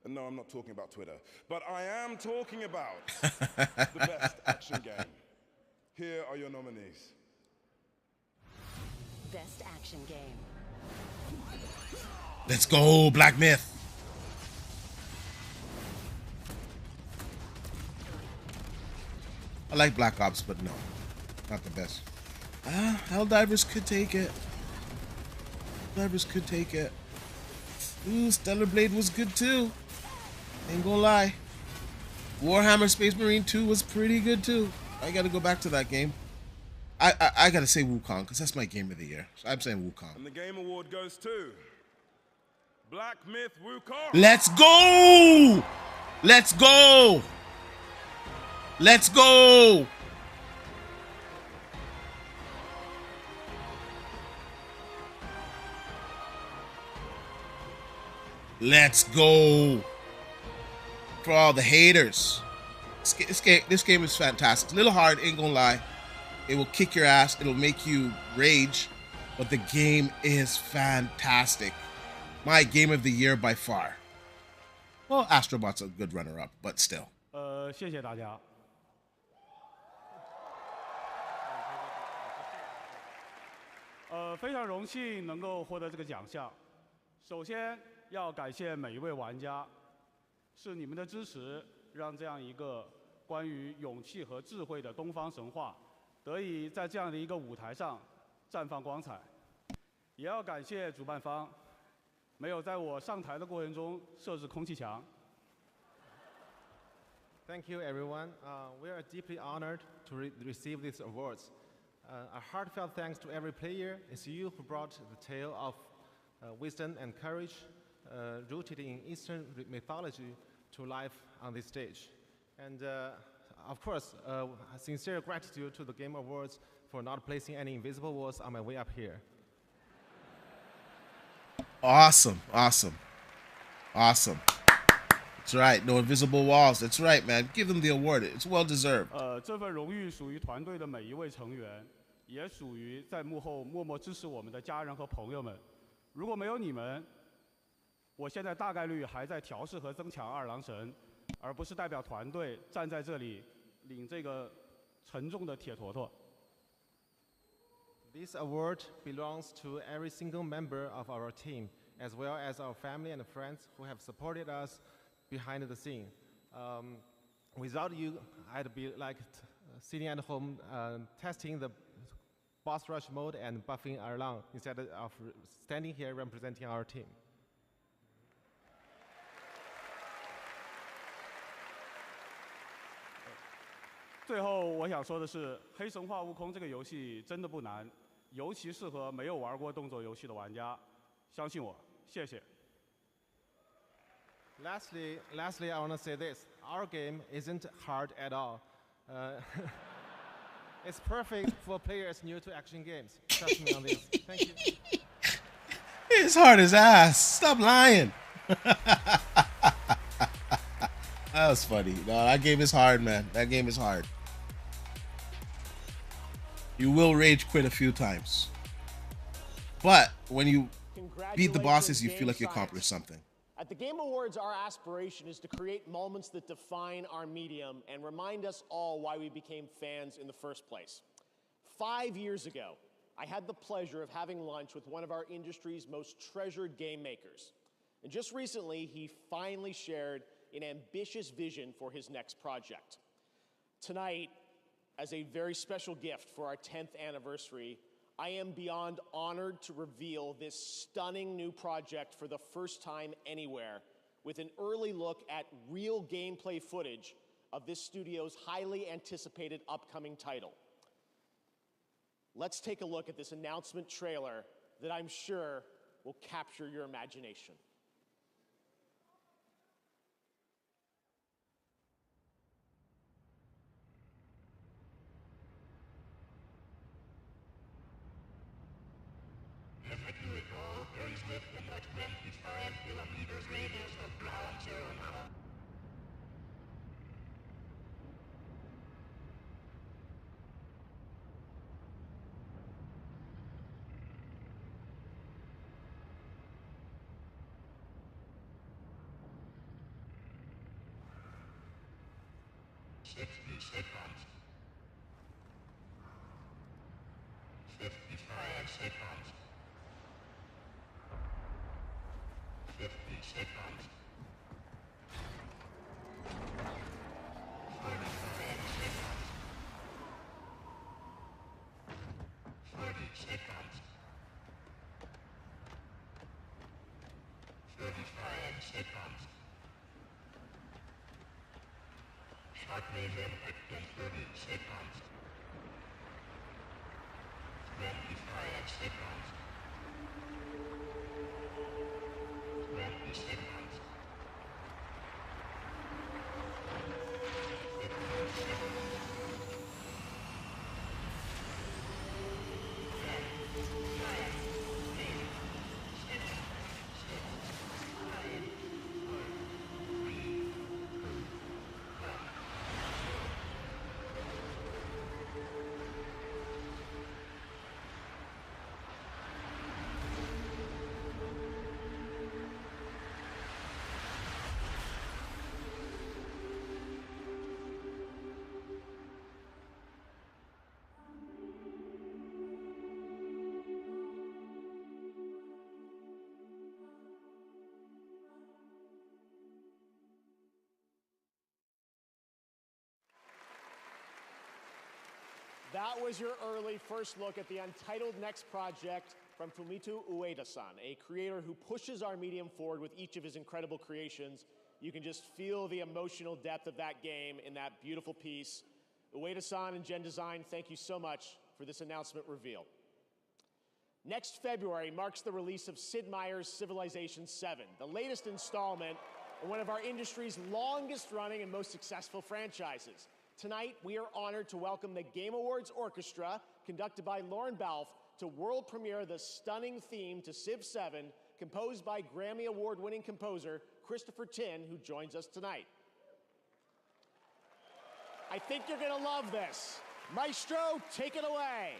And no, I'm not talking about Twitter, but I am talking about the best action game. Here are your nominees. Best action game. Let's go, Black Myth. I like Black Ops, but no, not the best. Helldivers could take it. Helldivers could take it. Ooh, Stellar Blade was good too. Ain't gonna lie. Warhammer Space Marine 2 was pretty good too. I gotta go back to that game. I gotta say Wukong, because that's my game of the year. So I'm saying Wukong. And the Game Award goes to Black Myth Wukong. Let's go! Let's go! Let's go! Let's go! For all the haters. This game is fantastic. A little hard, ain't gonna lie. It will kick your ass. It'll make you rage. But the game is fantastic. My game of the year by far. Well, Astrobot's a good runner-up, but still. 谢谢大家。非常荣幸能够获得这个奖项。首先要感谢每一位玩家，是你们的支持，让这样一个关于勇气和智慧的东方神话，得以在这样的一个舞台上绽放光彩。也要感谢主办方，没有在我上台的过程中设置空气墙。 Thank you, everyone. We are deeply honored to receive these awards. A heartfelt thanks to every player. It's you who brought the tale of wisdom and courage rooted in Eastern mythology to life on this stage. And of course, sincere gratitude to the Game Awards for not placing any invisible walls on my way up here. Awesome, awesome, awesome. That's right, no invisible walls. That's right, man. Give them the award. It's well deserved. 这份荣誉属于团队的每一位成员，也属于在幕后默默支持我们的家人和朋友们。如果没有你们，我现在大概率还在调试和增强二郎神，而不是代表团队站在这里领这个沉重的铁坨坨。 This award belongs to every single member of our team, as well as our family and friends who have supported us behind the scene. Without you, I'd be like sitting at home testing the boss rush mode and buffing Erlang instead of standing here representing our team. 最后我想说的是，《黑神话：悟空》这个游戏真的不难，尤其适合没有玩过动作游戏的玩家。相信我，谢谢。 Lastly, I want to say this. Our game isn't hard at all. It's perfect for players new to action games. Trust me on this. Thank you. It's hard as ass. Stop lying. That was funny. No, that game is hard, man. That game is hard. You will rage quit a few times. But when you beat the bosses, you feel like you accomplished something. At the Game Awards, our aspiration is to create moments that define our medium and remind us all why we became fans in the first place. 5 years ago, I had the pleasure of having lunch with one of our industry's most treasured game makers. And just recently, he finally shared an ambitious vision for his next project. Tonight, as a very special gift for our 10th anniversary, I am beyond honored to reveal this stunning new project for the first time anywhere, with an early look at real gameplay footage of this studio's highly anticipated upcoming title. Let's take a look at this announcement trailer that I'm sure will capture your imagination. That was your early first look at the untitled next project from Fumito Ueda-san, a creator who pushes our medium forward with each of his incredible creations. You can just feel the emotional depth of that game in that beautiful piece. Ueda-san and Gen Design, thank you so much for this announcement reveal. Next February marks the release of Sid Meier's Civilization VII, the latest installment in one of our industry's longest running and most successful franchises. Tonight, we are honored to welcome the Game Awards Orchestra, conducted by Lauren Balfe, to world premiere the stunning theme to Civ 7, composed by Grammy Award-winning composer Christopher Tin, who joins us tonight. I think you're gonna love this. Maestro, take it away.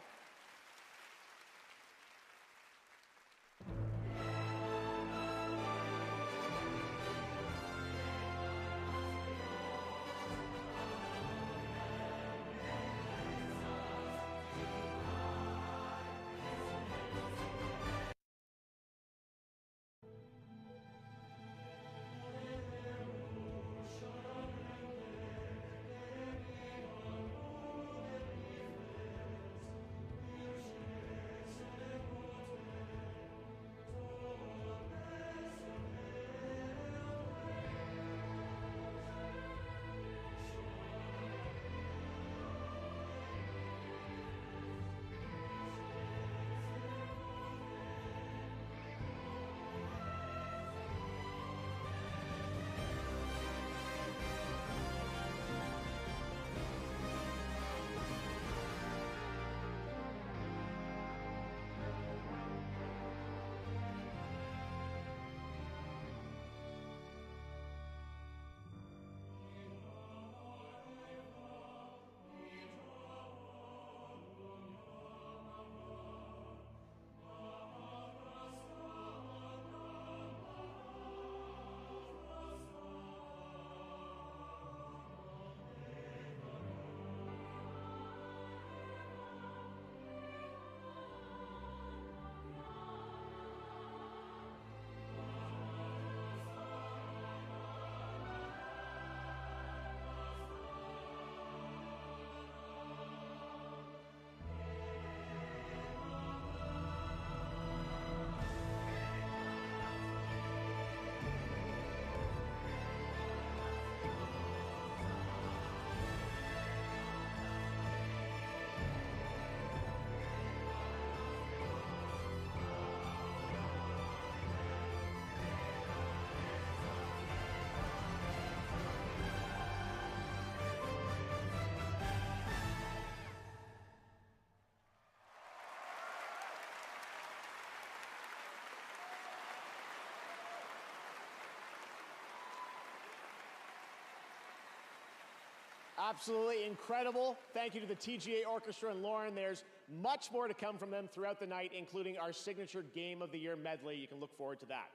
Absolutely incredible. Thank you to the TGA Orchestra and Lauren. There's much more to come from them throughout the night, including our signature Game of the Year medley. You can look forward to that.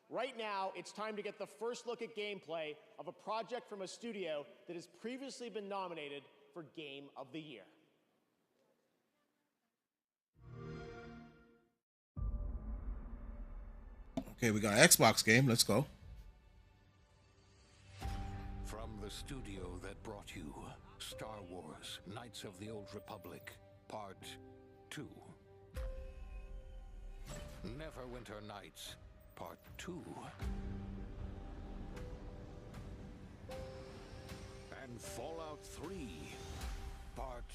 Right now, it's time to get the first look at gameplay of a project from a studio that has previously been nominated for Game of the Year. Okay, we got an Xbox game. Let's go. From the studio that brought you Star Wars Knights of the Old Republic, Part 2. Neverwinter Nights, Part 2. 3, Part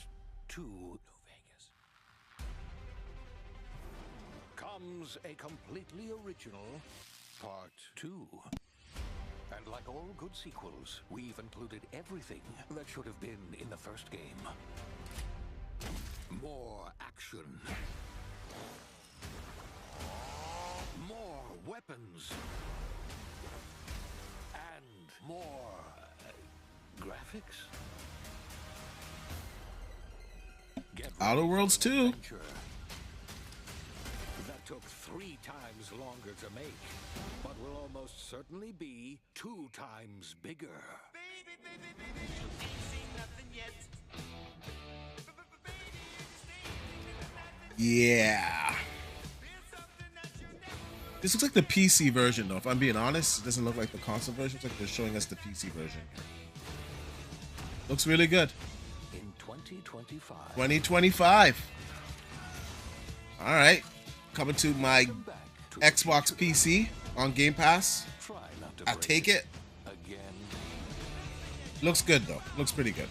2, New Vegas, comes a completely original Part 2. And like all good sequels, we've included everything that should have been in the first game. More action. More weapons. And more graphics. Outer Worlds 2. That took 3 times longer to make, but will almost certainly be 2 times bigger. Yeah. This looks like the PC version, though. If I'm being honest, it doesn't look like the console version. It's like they're showing us the PC version. Looks really good. In 2025. 2025. All right. Coming to my Xbox PC on Game Pass. I take it. Again. Looks good, though. Looks pretty good.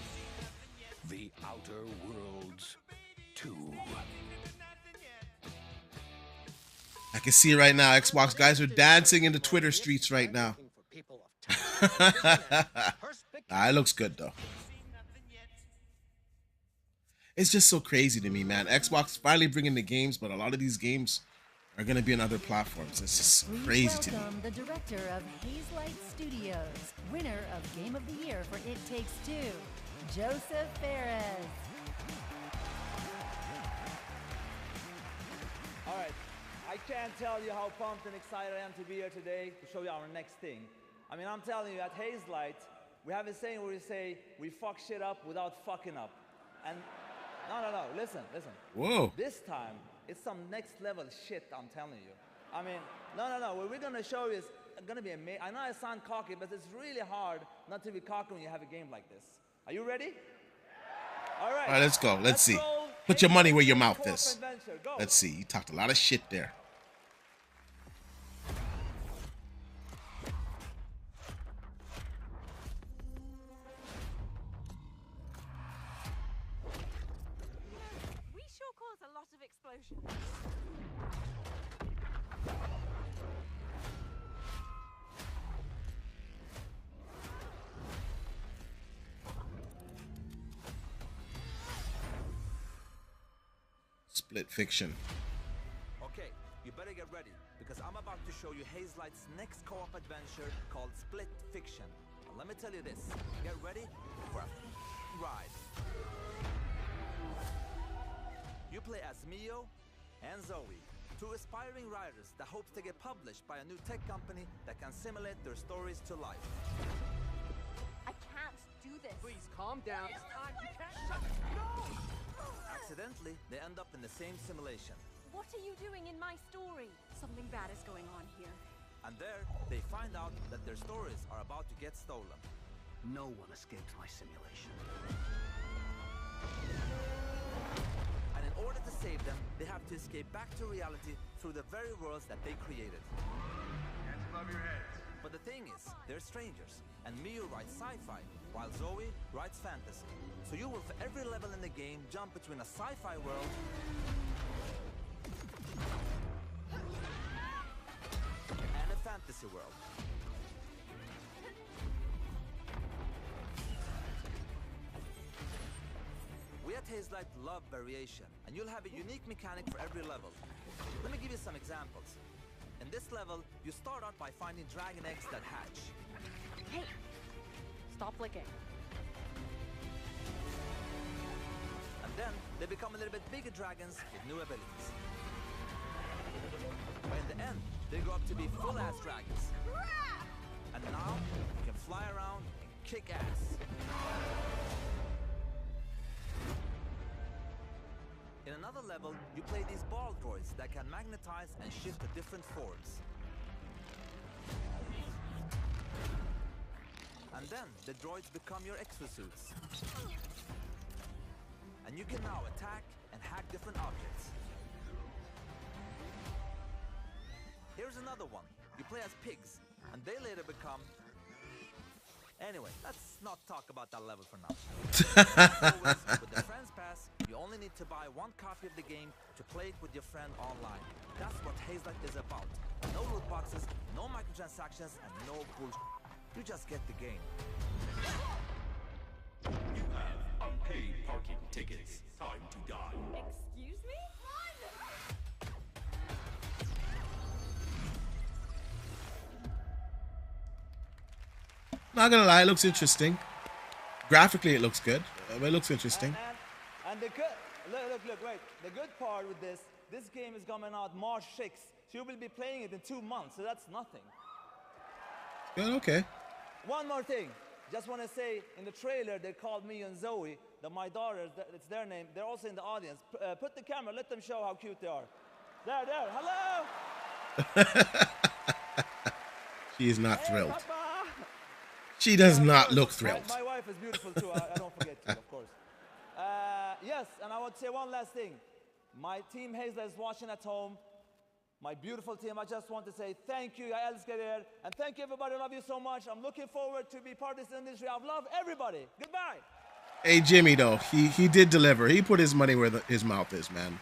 The Outer Worlds 2. I can see right now, Xbox guys are dancing in the Twitter streets right now. It looks good, though. It's just so crazy to me, man. Xbox finally bringing the games, but a lot of these games are going to be on other platforms. It's just crazy to me. Welcome the director of Hazelight Studios, winner of Game of the Year for It Takes Two, Joseph Perez. All right, I can't tell you how pumped and excited I am to be here today to show you our next thing. I mean, I'm telling you, at Hazelight, we have a saying where we say, we fuck shit up without fucking up. And no, listen. Whoa. This time, it's some next level shit, I'm telling you. I mean, no, what we're gonna show you is gonna be amazing. I know I sound cocky, but it's really hard not to be cocky when you have a game like this. Are you ready? All right. All right, let's go. Let's see. Put your money where your mouth is. Let's see. You talked a lot of shit there. We sure cause a lot of explosions. Split Fiction. Okay, you better get ready, because I'm about to show you Hazelight's next co-op adventure called Split Fiction. And let me tell you this, get ready for a ride. You play as Mio and Zoe, 2 aspiring writers that hope to get published by a new tech company that can simulate their stories to life. I can't do this. Please calm down. It's time. You can't shut it. No! Accidentally, they end up in the same simulation. What are you doing in my story? Something bad is going on here. And there, they find out that their stories are about to get stolen. No one escapes my simulation. And in order to save them, they have to escape back to reality through the very worlds that they created. Hands above your heads. But the thing is, they're strangers, and Mio writes sci-fi, while Zoe writes fantasy. So you will, for every level in the game, jump between a sci-fi world and a fantasy world. We at Hazelight love variation, and you'll have a unique mechanic for every level. Let me give you some examples. In this level, you start out by finding dragon eggs that hatch. Hey, stop licking. And then, they become a little bit bigger dragons with new abilities. But in the end, they grow up to be full-ass dragons. And now, you can fly around and kick ass. In another level, you play these ball droids that can magnetize and shift to different forms. And then, the droids become your exosuits. And you can now attack and hack different objects. Here's another one. You play as pigs, and they later become Anyway, let's not talk about that level for now. As always, with the Friends Pass, you only need to buy one copy of the game to play it with your friend online. That's what Hazelight is about. No loot boxes, no microtransactions, and no bullshit. You just get the game. You have unpaid parking tickets. Time to die. Excuse me? Not gonna lie, it looks interesting. Graphically, it looks good. It looks interesting. And the good, look, wait. The good part with this game is coming out March 6th. So you will be playing it in 2 months, so that's nothing. Good, okay. One more thing. Just want to say, in the trailer, they called me and Zoe, my daughters, it's their name. They're also in the audience. Put the camera, let them show how cute they are. There, hello! She is not thrilled. Papa. She does not look thrilled. My wife is beautiful too, I don't forget you, of course. Yes, and I want to say one last thing. My team Hazelight is watching at home. My beautiful team, I just want to say thank you, I älskar er. And thank you everybody, I love you so much. I'm looking forward to be part of this industry. I love everybody. Goodbye. Hey, Jimmy, though, he did deliver. He put his money where his mouth is, man.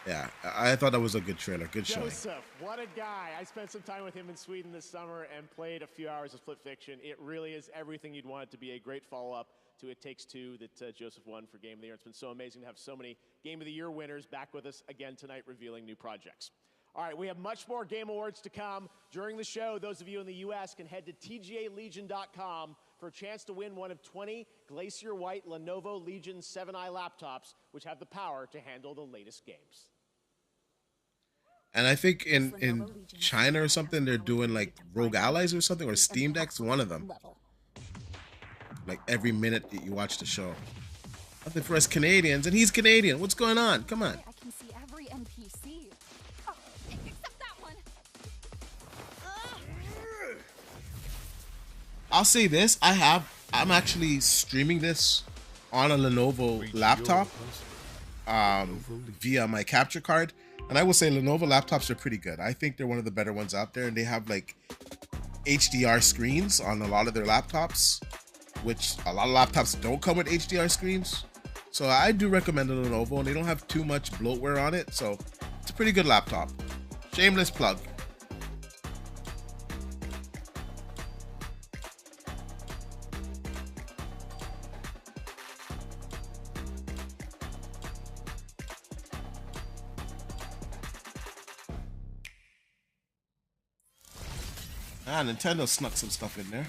Yeah, I thought that was a good trailer. Good showing. Joseph, what a guy. I spent some time with him in Sweden this summer and played a few hours of Split Fiction. It really is everything you'd want it to be. A great follow-up to It Takes Two that Joseph won for Game of the Year. It's been so amazing to have so many Game of the Year winners back with us again tonight revealing new projects. All right, we have much more Game Awards to come. During the show, those of you in the U.S. can head to tgalegion.com for a chance to win one of 20 Glacier White Lenovo Legion 7i laptops, which have the power to handle the latest games. And I think in China or something, they're doing like Rogue Allies or something, or Steam Deck's one of them. Like every minute that you watch the show. Nothing for us Canadians, and he's Canadian. What's going on? Come on. I can see every NPC. Oh, except that one. I'll say this: I'm actually streaming this on a Lenovo laptop via my capture card. And I will say Lenovo laptops are pretty good. I think they're one of the better ones out there. And they have like HDR screens on a lot of their laptops, which a lot of laptops don't come with HDR screens. So I do recommend a Lenovo, and they don't have too much bloatware on it. So it's a pretty good laptop. Shameless plug. Ah, Nintendo snuck some stuff in there.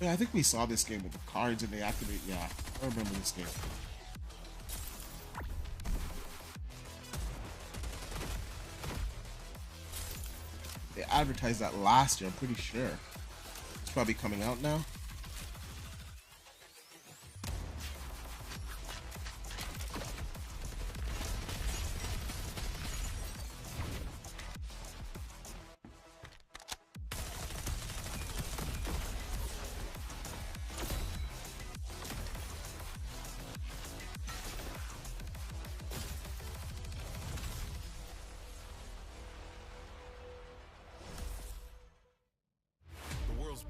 Yeah, I think we saw this game with the cards and they activate. Yeah, I remember this game. They advertised that last year, I'm pretty sure. It's probably coming out now.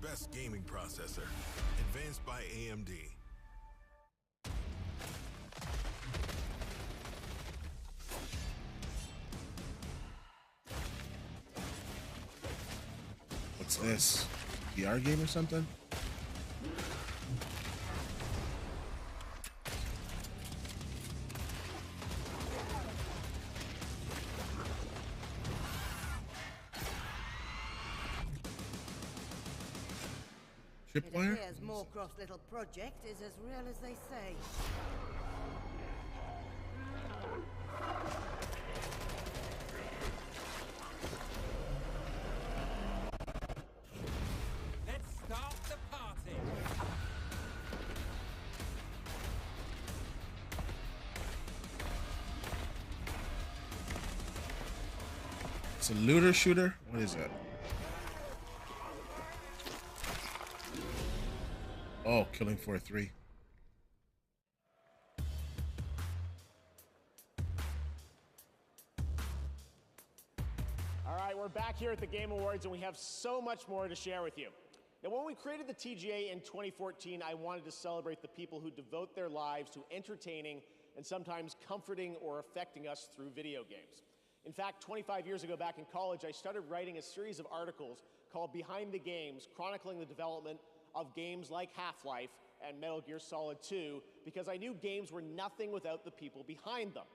Best gaming processor, advanced by AMD. What's this? VR game or something? It appears Moorcroft's little project is as real as they say. Let's start the party. It's a looter shooter? What is that? Oh, Killing Floor 3. All right, we're back here at the Game Awards, and we have so much more to share with you. Now, when we created the TGA in 2014, I wanted to celebrate the people who devote their lives to entertaining and sometimes comforting or affecting us through video games. In fact, 25 years ago back in college, I started writing a series of articles called Behind the Games, chronicling the development of games like Half-Life and Metal Gear Solid 2, because I knew games were nothing without the people behind them.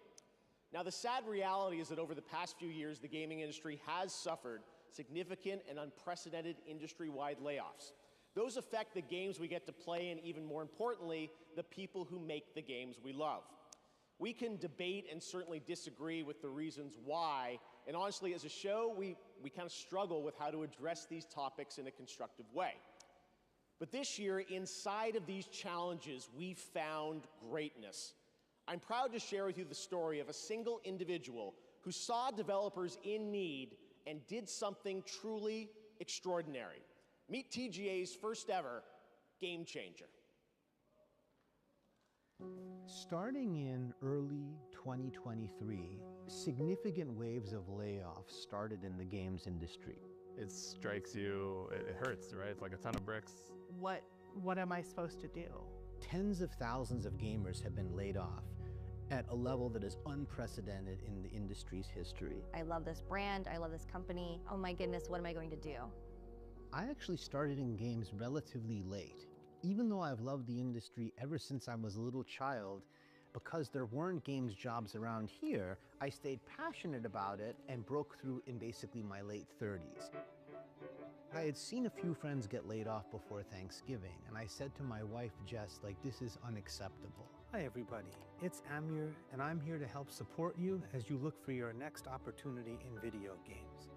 Now, the sad reality is that over the past few years, the gaming industry has suffered significant and unprecedented industry-wide layoffs. Those affect the games we get to play and, even more importantly, the people who make the games we love. We can debate and certainly disagree with the reasons why, and honestly, as a show, we kind of struggle with how to address these topics in a constructive way. But this year, inside of these challenges, we found greatness. I'm proud to share with you the story of a single individual who saw developers in need and did something truly extraordinary. Meet TGA's first ever game changer. Starting in early 2023, significant waves of layoffs started in the games industry. It strikes you, it hurts, right? It's like a ton of bricks. What am I supposed to do? Tens of thousands of gamers have been laid off at a level that is unprecedented in the industry's history. I love this brand, I love this company. Oh my goodness, what am I going to do? I actually started in games relatively late. Even though I've loved the industry ever since I was a little child, because there weren't games jobs around here, I stayed passionate about it and broke through in basically my late 30s. I had seen a few friends get laid off before Thanksgiving, and I said to my wife, Jess, like, this is unacceptable. Hi everybody, it's Amir, and I'm here to help support you as you look for your next opportunity in video games.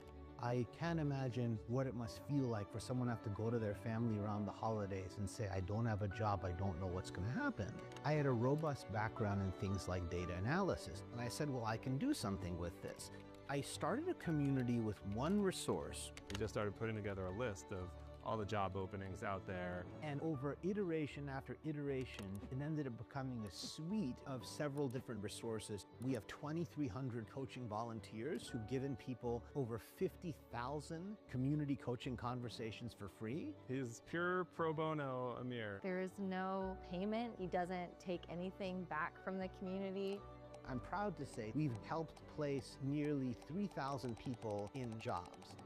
I can't imagine what it must feel like for someone to have to go to their family around the holidays and say, I don't have a job, I don't know what's going to happen. I had a robust background in things like data analysis, and I said, well, I can do something with this. I started a community with one resource. We just started putting together a list of all the job openings out there. And over iteration after iteration, it ended up becoming a suite of several different resources. We have 2,300 coaching volunteers who've given people over 50,000 community coaching conversations for free. He's pure pro bono, Amir. There is no payment. He doesn't take anything back from the community. I'm proud to say we've helped place nearly 3,000 people in jobs.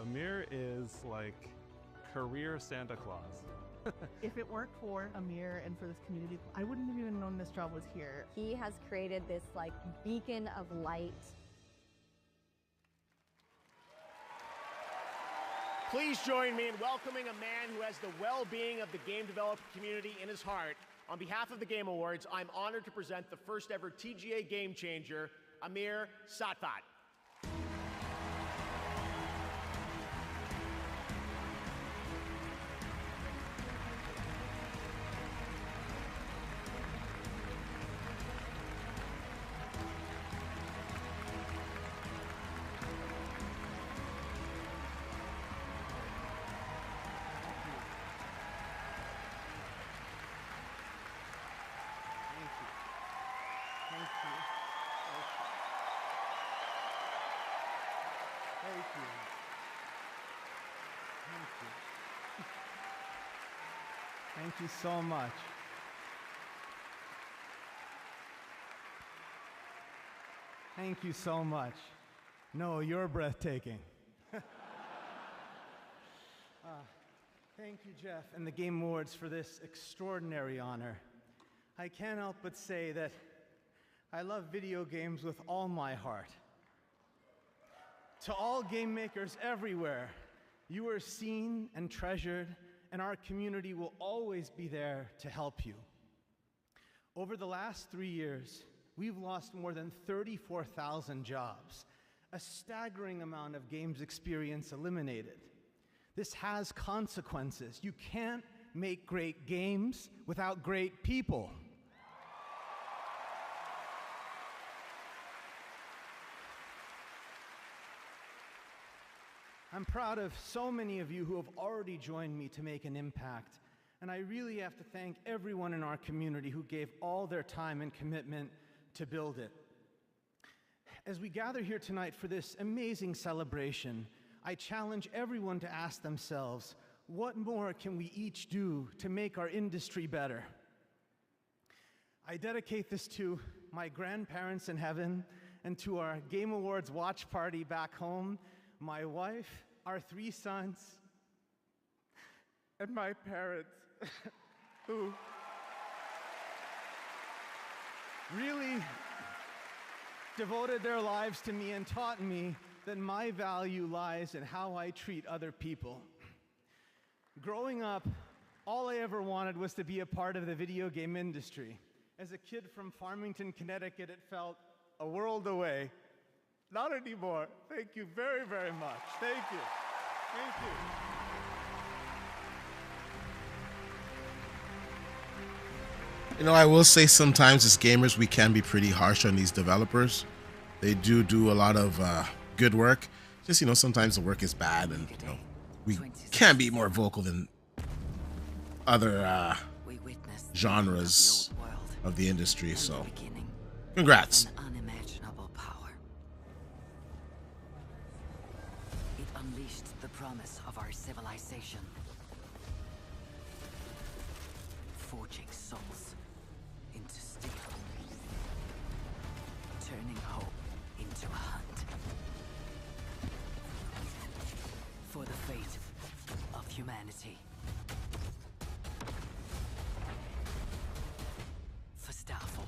Amir is like career Santa Claus. If it weren't for Amir and for this community, I wouldn't have even known this job was here. He has created this like beacon of light. Please join me in welcoming a man who has the well-being of the game developer community in his heart. On behalf of the Game Awards, I'm honored to present the first ever TGA Game Changer, Amir Satvat. Thank you so much. Thank you so much. No, you're breathtaking. Thank you, Jeff, and the Game Awards for this extraordinary honor. I can't help but say that I love video games with all my heart. To all game makers everywhere, you are seen and treasured, and our community will always be there to help you. Over the last 3 years, we've lost more than 34,000 jobs, a staggering amount of games experience eliminated. This has consequences. You can't make great games without great people. I'm proud of so many of you who have already joined me to make an impact, And I really have to thank everyone in our community who gave all their time and commitment to build it. As we gather here tonight for this amazing celebration, I challenge everyone to ask themselves, what more can we each do to make our industry better? I dedicate this to my grandparents in heaven and to our Game Awards watch party back home, my wife, our 3 sons, and my parents, who really devoted their lives to me and taught me that my value lies in how I treat other people. Growing up, all I ever wanted was to be a part of the video game industry. As a kid from Farmington, Connecticut, it felt a world away. Not anymore. Thank you very, very much. Thank you. Thank you. You know, I will say sometimes as gamers, we can be pretty harsh on these developers. They do a lot of good work. Just, you know, sometimes the work is bad and, you know, we can be more vocal than other genres of the industry. So, congrats. Unimaginable power. It unleashed the promise of our civilization, forging souls into steel, turning hope into a hunt for the fate of humanity. For Starfall.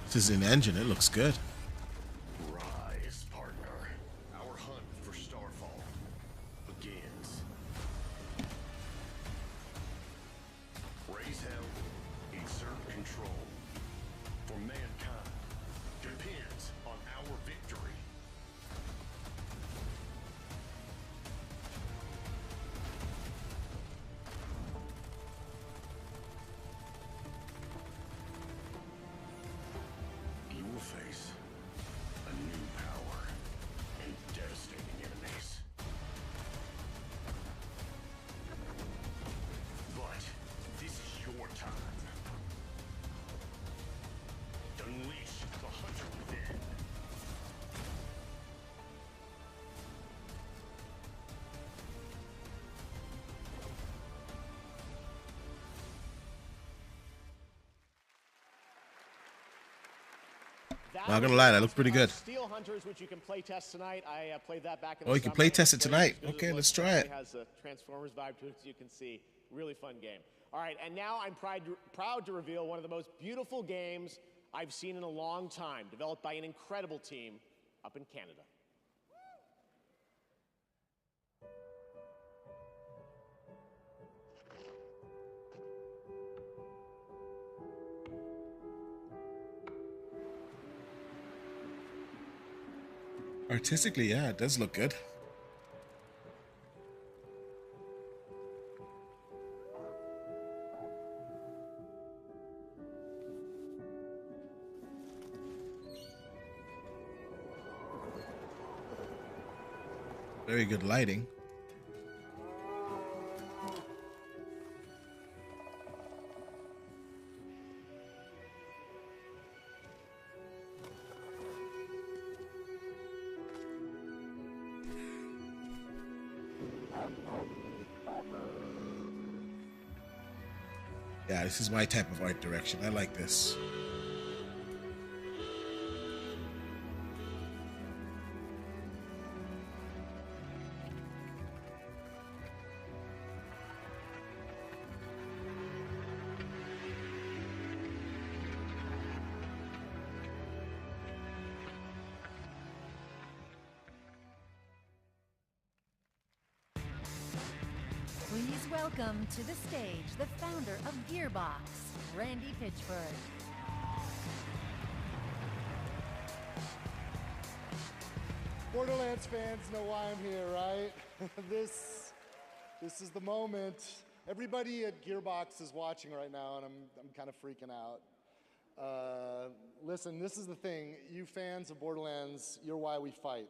This is an engine. It looks good. Rise, partner. Our hunt for Starfall begins. Raise hell, exert control. For mankind depends on our victory. You will face a new power and devastating enemies. But this is your time. Unleash the hunter within. Not gonna lie, that looks pretty good. Steel Hunters, which you can play test tonight. I played that back in Oh, the you can summer. play test it It's tonight. great. Okay, It let's try it. has a Transformers vibe to it, as you can see. Really fun game. All right, and now I'm proud to reveal one of the most beautiful games I've seen in a long time, developed by an incredible team up in Canada. Artistically, yeah, it does look good. Very good lighting. Yeah, this is my type of art direction. I like this. Please welcome to the stage the founder of Gearbox, Randy Pitchford. Borderlands fans know why I'm here, right? This is the moment. Everybody at Gearbox is watching right now, and I'm kind of freaking out. Listen, this is the thing. You fans of Borderlands, you're why we fight.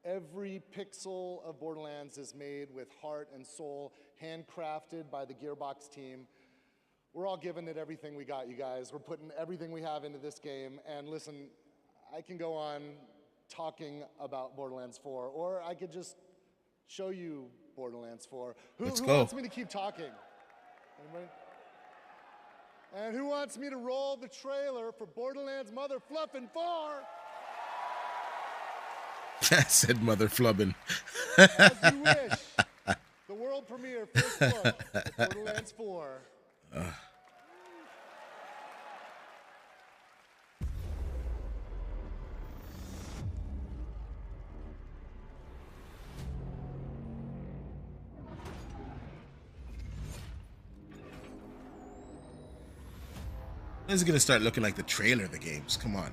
Every pixel of Borderlands is made with heart and soul, handcrafted by the Gearbox team. We're all giving it everything we got, you guys. We're putting everything we have into this game. And listen, I can go on talking about Borderlands 4, or I could just show you Borderlands 4. Who wants me to keep talking? Anybody? And who wants me to roll the trailer for Borderlands Mother Fluffin' 4? I said mother flubbin'. As you wish. The world premiere, first look at Borderlands 4. When is it gonna start looking like the trailer of the games? Come on.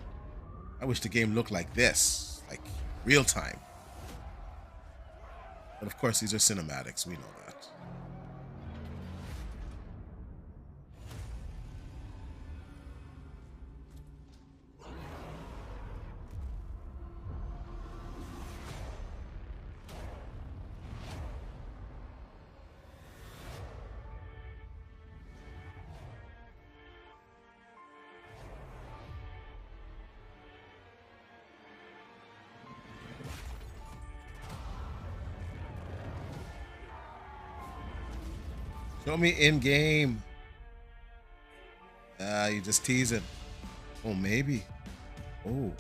I wish the game looked like this, like real time. But of course, these are cinematics. We know that. Show me in game. You just tease it. Oh, maybe. Oh.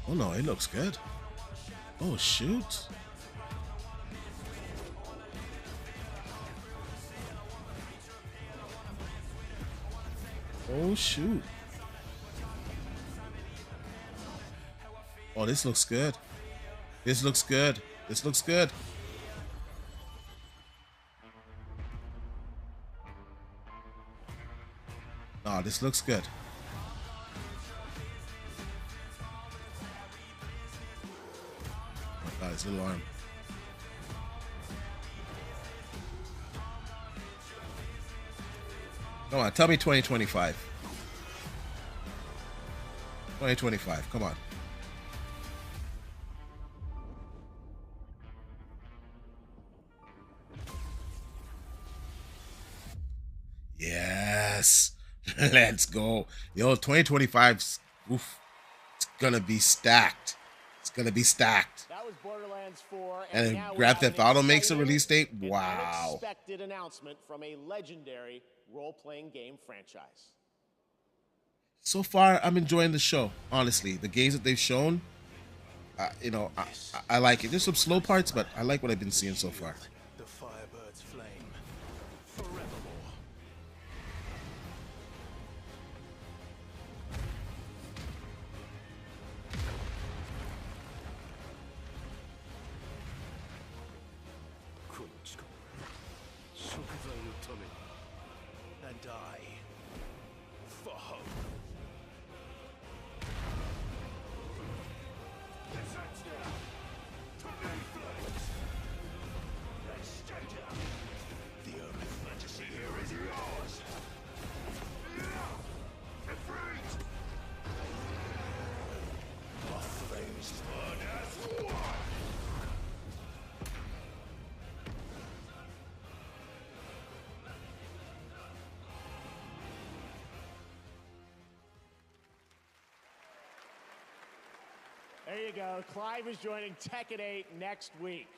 Oh no, it looks good. Oh shoot. Oh shoot. Oh, this looks good. This looks good. This looks good. Oh, this looks good. Oh my God, his little arm. Come on, tell me 2025. 2025, come on. Yes. Let's go. Yo, 2025's oof. It's gonna be stacked. It's gonna be stacked. That was Borderlands 4, And now if we Grand have Theft an Auto makes a exciting release date, and wow. unexpected announcement from a legendary role-playing game franchise. So far, I'm enjoying the show. Honestly, the games that they've shown, you know, I like it. There's some slow parts, but I like what I've been seeing so far. The Firebird's flame forevermore. And I for hope. The only fantasy here is yours. Our flames burn as one. There you go. Clive is joining Tekken 8 next week.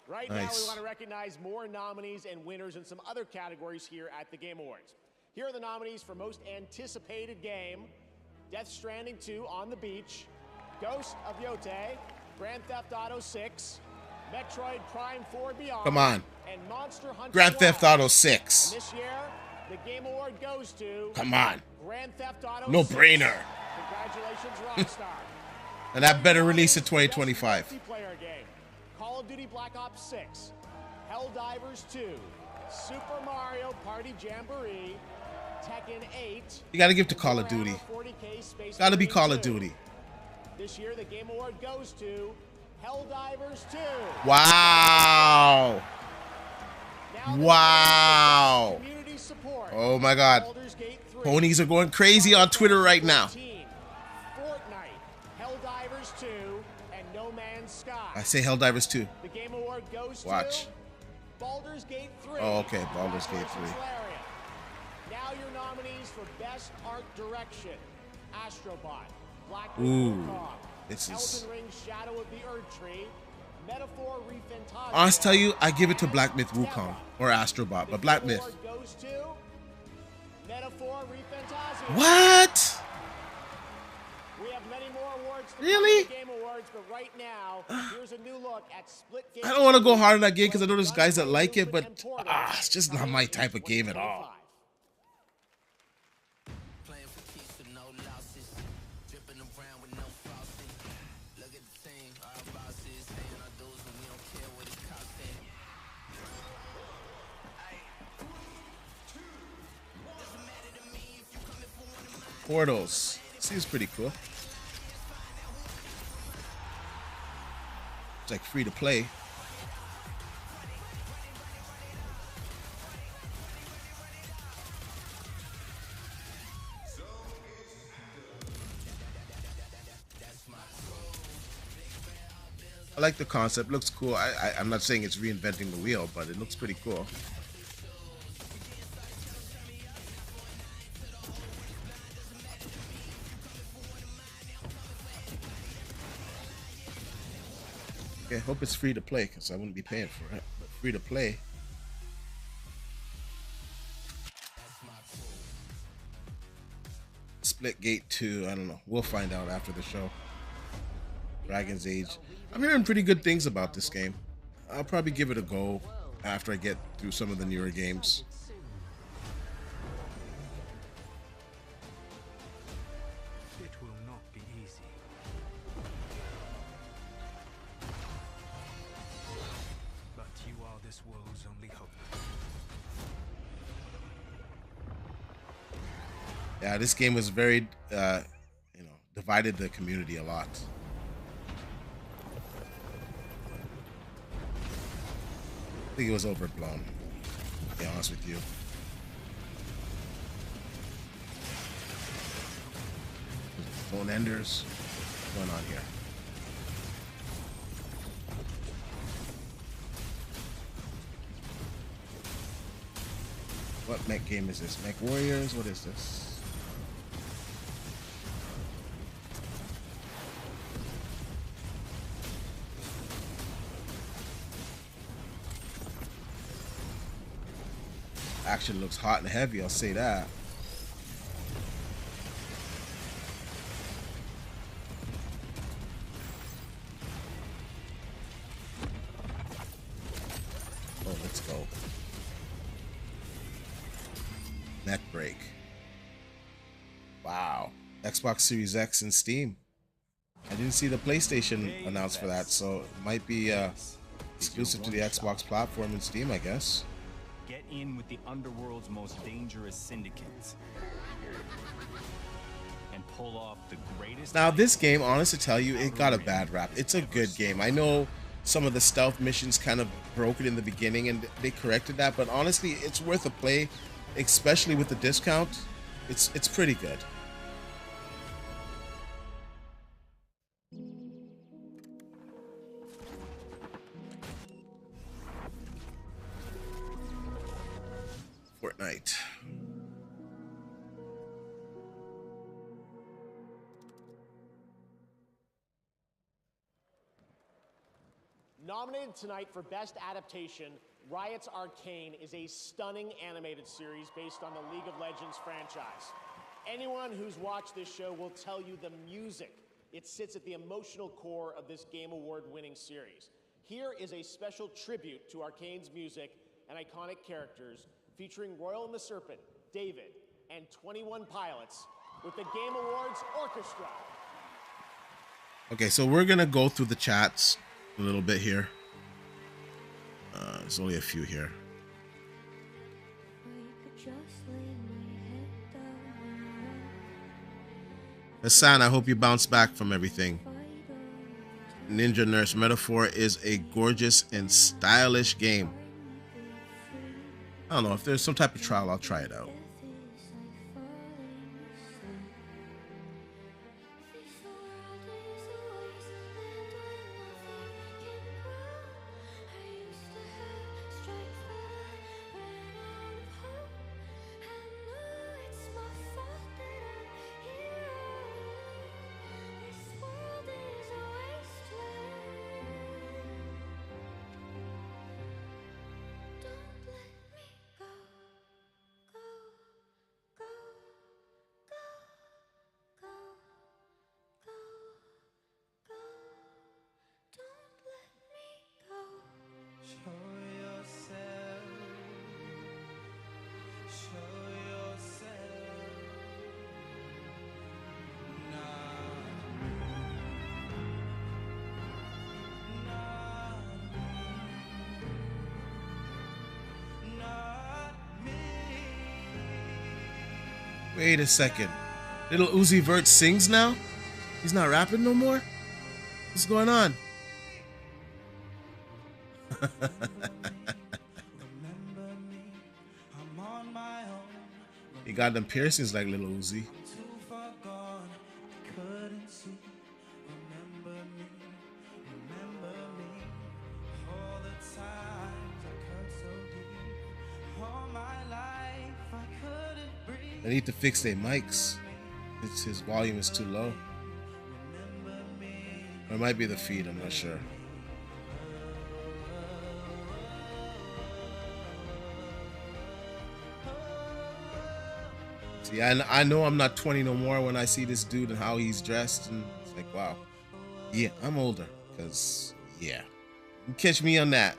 Right now, we Nice. want to recognize more nominees and winners in some other categories here at the Game Awards. Here are the nominees for Most Anticipated Game: Death Stranding 2 On the Beach, Ghost of Yote, Grand Theft Auto 6, Metroid Prime 4 Beyond, Come on. and Monster Hunter Grand Theft Wilds. Auto 6. And this year, the Game Award goes to Come on. Grand Theft Auto No 6. brainer. Congratulations, Rockstar. And that better release in 2025. Multiplayer game: Call of Duty Black Ops 6, Helldivers 2, Super Mario Party Jamboree, Tekken 8. You gotta give to Call of Duty. 40K Space Gotta be Marine Call of 2. Duty. This year, the Game Award goes to Helldivers 2. Wow. Wow. Oh my God. Ponies are going crazy on Twitter right now. Fortnite, Helldivers 2, and No Man's Sky. I say Helldivers 2. The Game Award goes Watch. to Baldur's Gate 3. Oh, okay. Baldur's Gate 3. Now your nominees for Best Art Direction: Astrobot, Black Ooh, Wukong, this is. Elden Ring: Shadow of the Erdtree, Metaphor Refantasia. Honest tell you, I give it to Black Myth Wukong or Astrobot, but Black Myth. Goes to Metaphor Refantasia. What? We have many more awards to Really? the Game Awards, but right now, here's a new look at Split Game. I don't want to go hard on that game because I know there's guys that like it, but it's just not my type of game at all. Portals. Seems pretty cool. It's like free to play. I like the concept. Looks cool. I'm not saying it's reinventing the wheel, but it looks pretty cool. Okay, hope it's free to play because I wouldn't be paying for it. But free to play. Splitgate 2, I don't know. We'll find out after the show. Dragon's Age. I'm hearing pretty good things about this game. I'll probably give it a go after I get through some of the newer games. It will not be easy. But you are this world's only hope. Yeah, this game was very, divided the community a lot. I think it was overblown, to be honest with you. Bone Enders. What's going on here? What mech game is this? Mech Warriors? What is this? Action looks hot and heavy, I'll say that. Oh, let's go. Neck break. Wow. Xbox Series X and Steam. I didn't see the PlayStation announced for that, so it might be exclusive to the Xbox platform and Steam, I guess. Get in with the underworld's most dangerous syndicates and pull off the greatest. Now this game, honest to tell you, it got a bad rap. It's a good game. I know some of the stealth missions kind of broke it in the beginning and they corrected that, but honestly, it's worth a play, especially with the discount. It's pretty good. Fortnite. Nominated tonight for Best Adaptation, Riot's Arcane is a stunning animated series based on the League of Legends franchise. Anyone who's watched this show will tell you the music. It sits at the emotional core of this Game Award-winning series. Here is a special tribute to Arcane's music and iconic characters, featuring Royal and the Serpent, David, and 21 Pilots with the Game Awards Orchestra. Okay, so we're gonna go through the chats a little bit here. There's only a few here. Hassan, I hope you bounce back from everything. Ninja Nurse, Metaphor is a gorgeous and stylish game. I don't know, if there's some type of trial, I'll try it out. Wait a second. Little Uzi Vert sings now? He's not rapping no more? What's going on? He got them piercings like Little Uzi. I need to fix their mics. His volume is too low. Or it might be the feed, I'm not sure. See, I know I'm not 20 no more when I see this dude and how he's dressed, and it's like, wow. Yeah, I'm older, because, yeah. You catch me on that.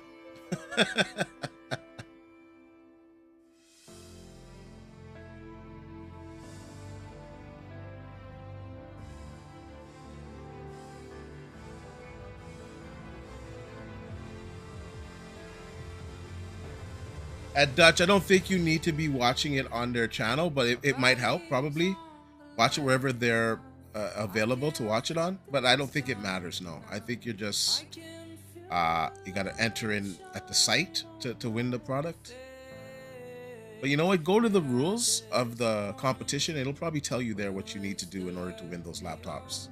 At Dutch, I don't think you need to be watching it on their channel, but it might help, probably. Watch it wherever they're available to watch it on, but I don't think it matters, no. I think you're just, you gotta enter in at the site to win the product. But you know what? Go to the rules of the competition. It'll probably tell you there what you need to do in order to win those laptops.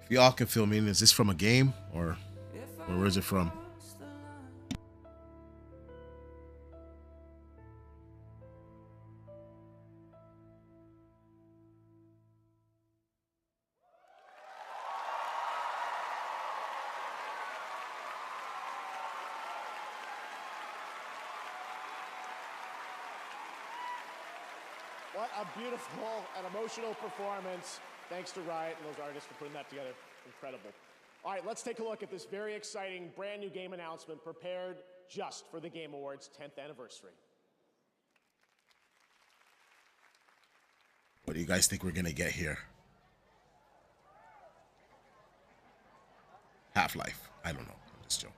If y'all can fill me in, is this from a game or where is it from? What a beautiful and emotional performance. Thanks to Riot and those artists for putting that together. Incredible. All right, let's take a look at this very exciting brand new game announcement prepared just for the Game Awards 10th anniversary. What do you guys think we're going to get here? Half-Life. I don't know. I'm just joking.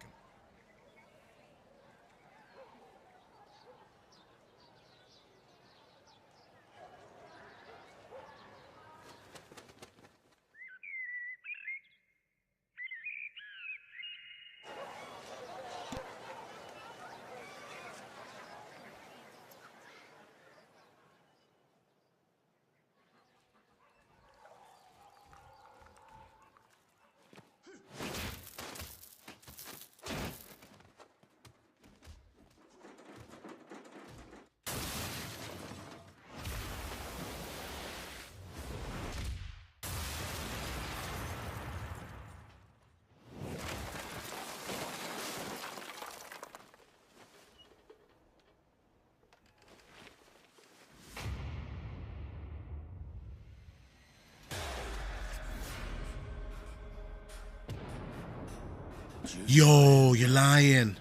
Yo, you're lying.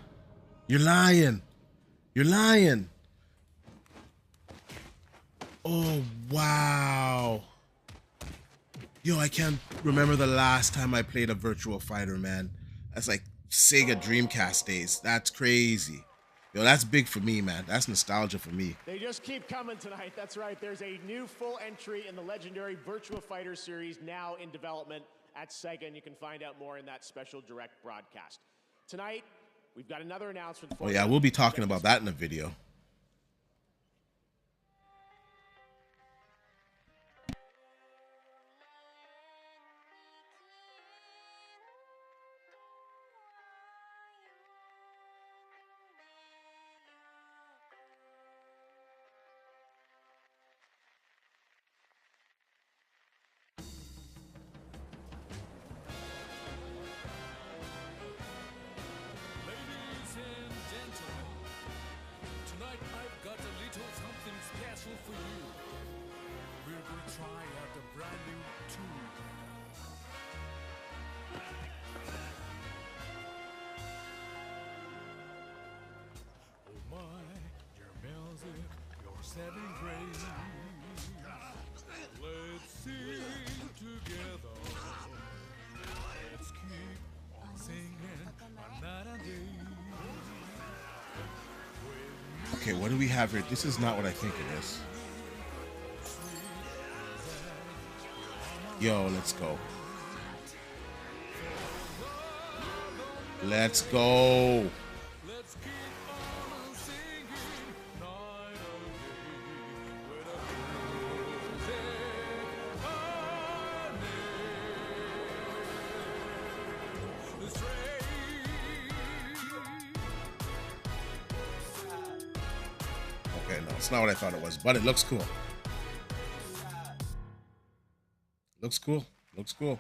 You're lying. You're lying. Oh, wow. Yo, I can't remember the last time I played a Virtual Fighter, man. That's like Sega Dreamcast days. That's crazy. Yo, that's big for me, man. That's nostalgia for me. They just keep coming tonight. That's right. There's a new full entry in the legendary Virtua Fighter series now in development at Sega, and you can find out more in that special direct broadcast. Tonight, we've got another announcement for you. Oh, yeah, we'll be talking about that in a video. Okay, what do we have here? This is not what I think it is. Yo, let's go. Let's go. Okay, no, it's not what I thought it was, but it looks cool. Looks cool. Looks cool.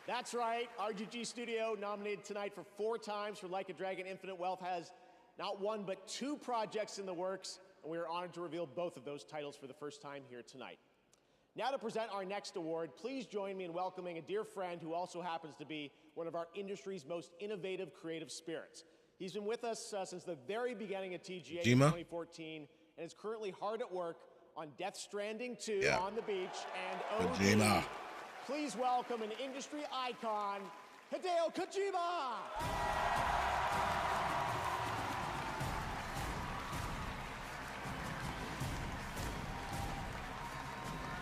That's right. RGG Studio, nominated tonight for 4 times for Like a Dragon Infinite Wealth, has not 1 but 2 projects in the works, and we are honored to reveal both of those titles for the first time here tonight. Now to present our next award, please join me in welcoming a dear friend who also happens to be one of our industry's most innovative creative spirits. He's been with us since the very beginning of TGA in 2014 and is currently hard at work on Death Stranding 2 on the beach and OD. Please welcome an industry icon, Hideo Kojima!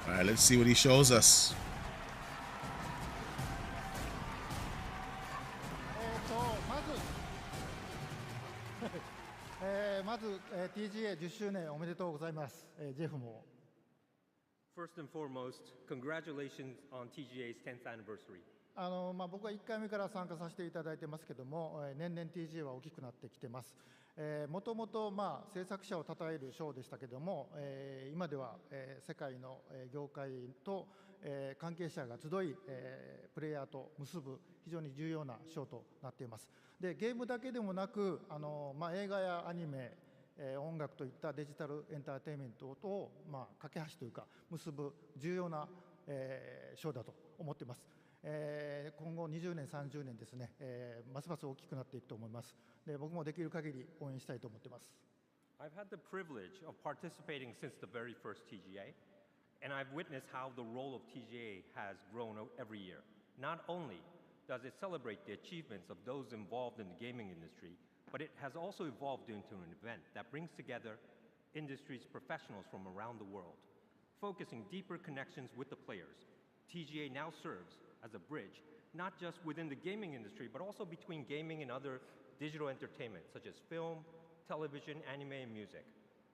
All right, let's see what he shows us. まず TGA 10周年おめでとうございます。ジェフも。First and foremost, congratulations on TGA's 10th anniversary. 僕は1回目から参加させていただいてますけども、年々 TGA は大きくなってきてます。もともと制作者を称える賞でしたけども、今では世界の業界と関係者が集い、プレイヤーと結ぶ非常に重要な賞となっています。で、ゲームだけでもなく映画やアニメ、音楽といったデジタルエンターテインメントと架け橋というか結ぶ重要な賞だと思っています。今後20年30年ですね、ますます大きくなっていくと思います。で、僕もできる限り応援したいと思っています。I've had the privilege of participating since the very first TGA, And I've witnessed how the role of TGA has grown every year. Not only does it celebrate the achievements of those involved in the gaming industry, but it has also evolved into an event that brings together industry's professionals from around the world, focusing deeper connections with the players. TGA now serves as a bridge, not just within the gaming industry, but also between gaming and other digital entertainment, such as film, television, anime, and music.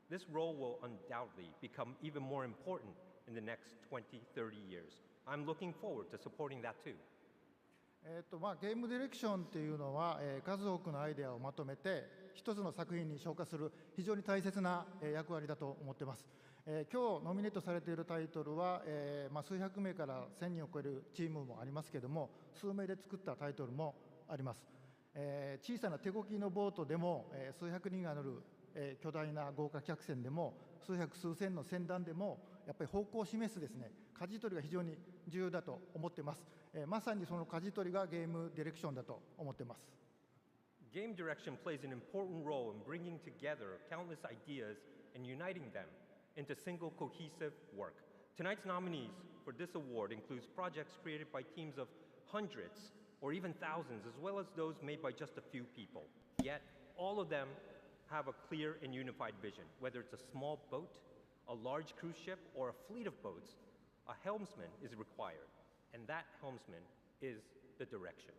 This role will undoubtedly become even more important in the next 20, 30 years. I'm looking forward to supporting that too. ゲームディレクションっていうのは、数多くのアイデアをまとめて一つの作品に昇華する非常に大切な、役割だと思っています。今日ノミネートされているタイトルは、数百名から1000人を超えるチームもありますけれども、数名で作ったタイトルもあります。小さな手漕ぎのボートでも、数百人が乗る、巨大な豪華客船でも数百数千の船団でもやっぱり方向を示すですね、舵取りが非常に重要だと思っています。まさにその舵取りがゲームディレクションだと思っています。Game direction plays an important role in bringing together countless ideas and uniting them into single cohesive work. Tonight's nominees for this award includes projects created by teams of hundreds or even thousands, as well as those made by just a few people. Yet, all of them have a clear and unified vision. Whether it's a small boat, a large cruise ship, or a fleet of boats, a helmsman is required, and that helmsman is the direction.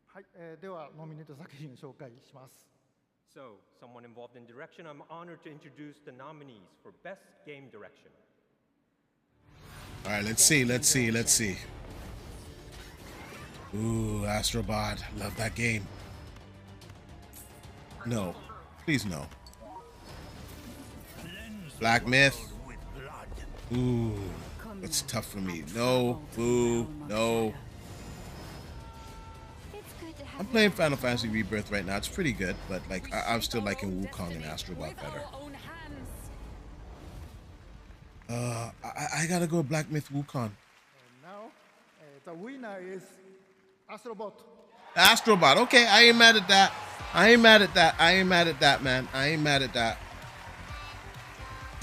はい、ではノミネート作品を紹介します。So, someone involved in direction, I'm honored to introduce the nominees for Best Game Direction. All right, let's see. Ooh, Astrobot. Love that game. No. Please no. Black Myth. Ooh, that's tough for me. No, boo, no. I'm playing Final Fantasy Rebirth right now. It's pretty good, but like I'm still liking Wukong and Astrobot better. I gotta go Black Myth Wukong. Now, the winner is Astrobot. Astrobot. Okay, I ain't mad at that. Man. I ain't mad at that.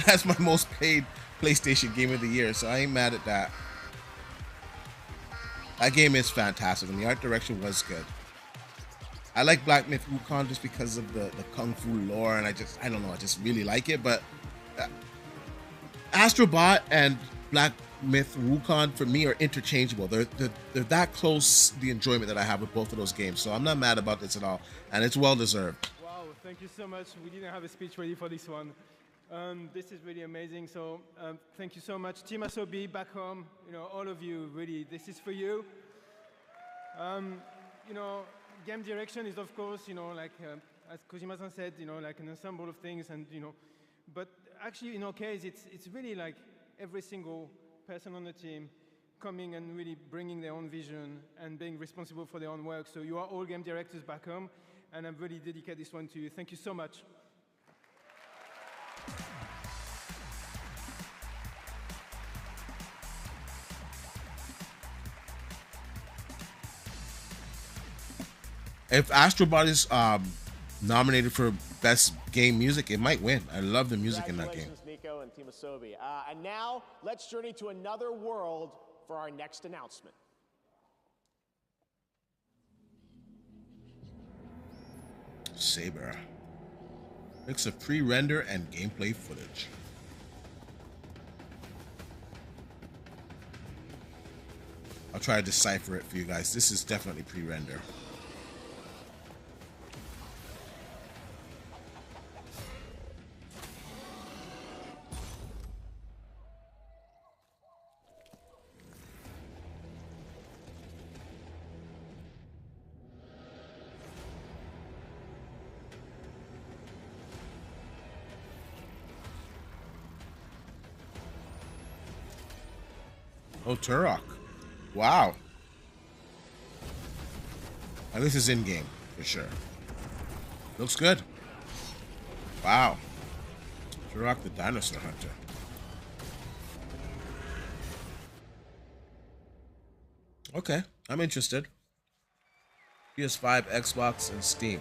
That's my most played PlayStation game of the year, so I ain't mad at that. That game is fantastic, and the art direction was good. I like Black Myth Wukong just because of the Kung Fu lore, and I don't know, I just really like it, but Astrobot and Black Myth Wukong for me are interchangeable. They're that close, the enjoyment that I have with both of those games, so I'm not mad about this at all, and it's well deserved. Wow, thank you so much. We didn't have a speech ready for this one. This is really amazing, so thank you so much. Team Asobi back home, all of you, really, this is for you. Game direction is, of course, like as Kojima-san said, like an ensemble of things, and but actually in our case, it's really like every single person on the team coming and really bringing their own vision and being responsible for their own work. So you are all game directors back home, and I'm really dedicate this one to you. Thank you so much. If Astrobot is nominated for Best Game Music, it might win. I love the music in that game. Congratulations, Nico and Team Asobi. And now, let's journey to another world for our next announcement. Saber. Mix of pre-render and gameplay footage. I'll try to decipher it for you guys. This is definitely pre-render. Oh, Turok. Wow. Now, this is in-game, for sure. Looks good. Wow. Turok the Dinosaur Hunter. Okay, I'm interested. PS5, Xbox, and Steam.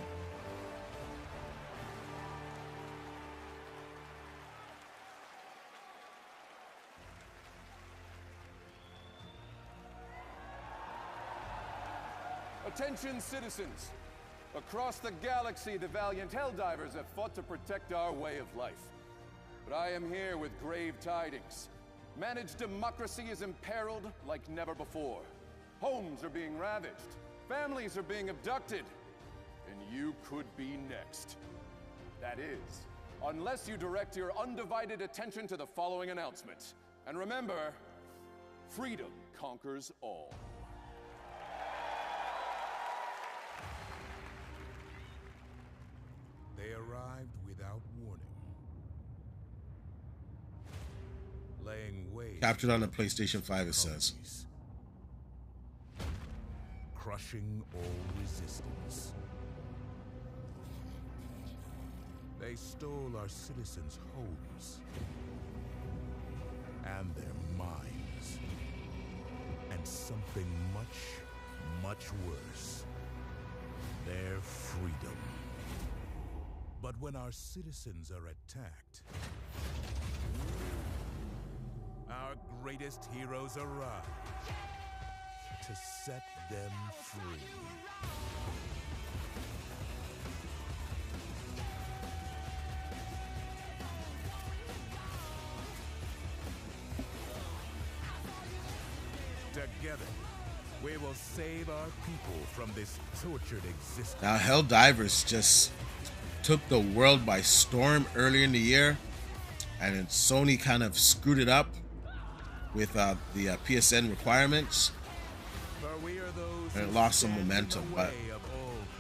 Attention, citizens. Across the galaxy, the valiant Helldivers have fought to protect our way of life. But I am here with grave tidings. Managed democracy is imperiled like never before. Homes are being ravaged. Families are being abducted. And you could be next. That is, unless you direct your undivided attention to the following announcement. And remember, freedom conquers all. They arrived without warning. Laying waste. Captured on the PlayStation 5, it says. Crushing all resistance. They stole our citizens' homes and their minds. And something much, much worse. Their freedom. But when our citizens are attacked, our greatest heroes arrive to set them free. Together, we will save our people from this tortured existence. Now, Helldivers just took the world by storm earlier in the year, and then Sony kind of screwed it up with the PSN requirements, and it lost some momentum. But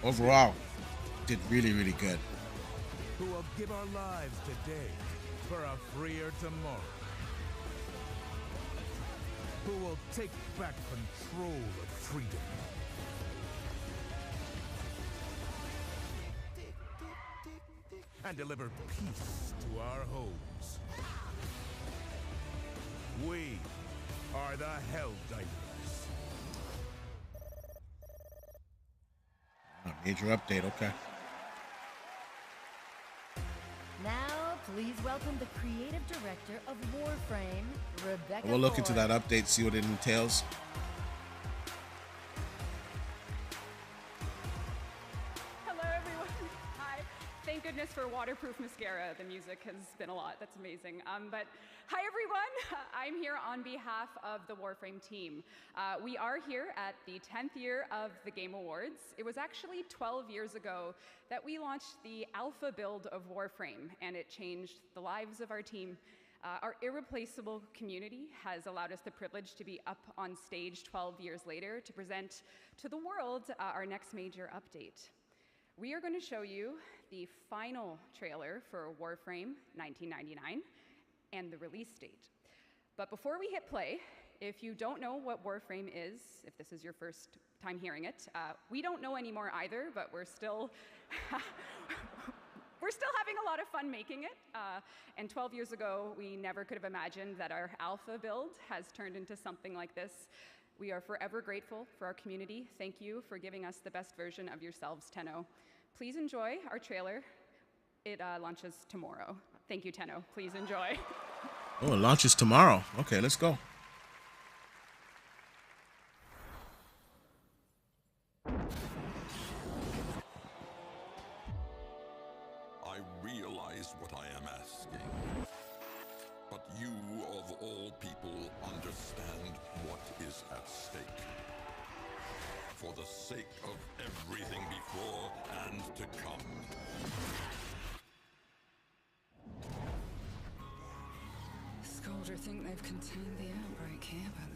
overall, did really, really good. Who will give our lives today for a freer tomorrow? Who will take back control of freedom? And deliver peace to our homes. We are the Helldivers. Major update, okay. Now, please welcome the creative director of Warframe, Rebecca. We'll look Ford. into that update, see what it entails. Hello, everyone. Hi. Thank goodness for waterproof mascara. The music has been a lot. That's amazing. But hi, everyone. I'm here on behalf of the Warframe team. We are here at the 10th year of the Game Awards. It was actually 12 years ago that we launched the alpha build of Warframe, and it changed the lives of our team. Our irreplaceable community has allowed us the privilege to be up on stage 12 years later to present to the world our next major update. We are going to show you the final trailer for Warframe 1999 and the release date. But before we hit play, if you don't know what Warframe is, if this is your first time hearing it, we don't know anymore either, but we're still we're still having a lot of fun making it. And 12 years ago, we never could have imagined that our alpha build has turned into something like this. We are forever grateful for our community. Thank you for giving us the best version of yourselves, Tenno. Please enjoy our trailer. It launches tomorrow. Thank you, Tenno. Please enjoy. Oh, it launches tomorrow. Okay, let's go. I realize what I am asking. But you, of all people, understand what is at stake. For the sake of everything before and to come. Scoldra think they've contained the outbreak here, but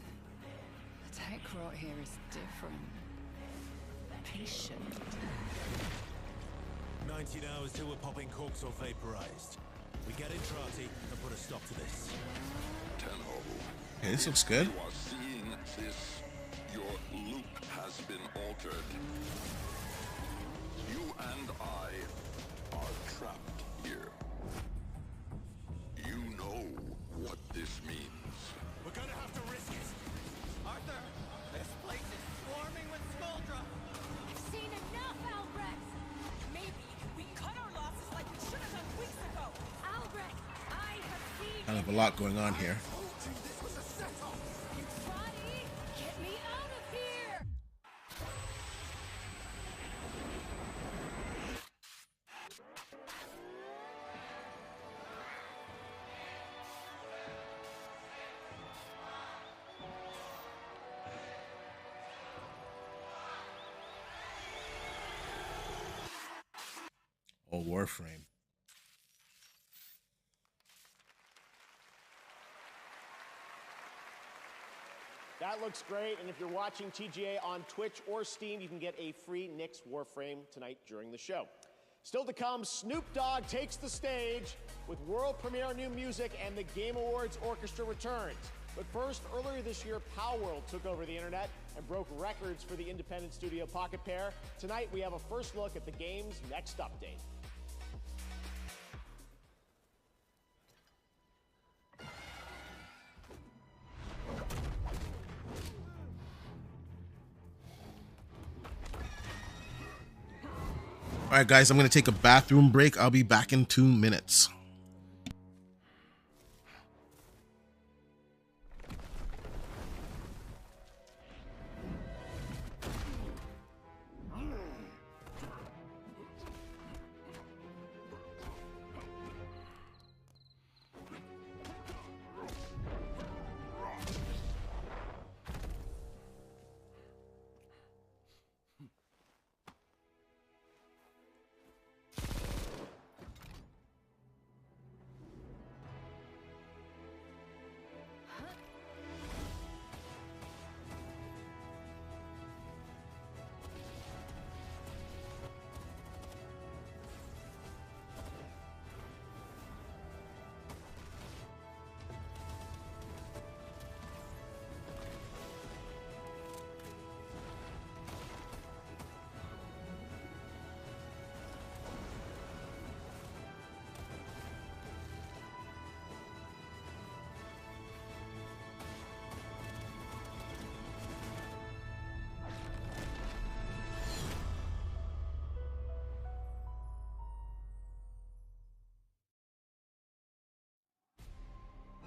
the tech rot here is different. Patient. 19 hours till we're popping corks or vaporized. We get Intrati and put a stop to this. Tenho. Okay, this looks good. You are seeing this. Your loop has been altered. You and I are trapped here. You know what this means. We're gonna have to risk it. Arthur, this place is swarming with Scoldra. I've seen enough, Albrecht! Maybe we cut our losses like we should have done weeks ago. Albrecht, I have seen Kind of a lot going on here. Get me out of here! Oh, Warframe. That looks great, and if you're watching TGA on Twitch or Steam, you can get a free Nyx Warframe tonight during the show. Still to come, Snoop Dogg takes the stage with world premiere new music and the Game Awards Orchestra returns. But first, earlier this year, Palworld took over the internet and broke records for the independent studio Pocket Pair. Tonight, we have a first look at the game's next update. All right, guys, I'm going to take a bathroom break. I'll be back in 2 minutes.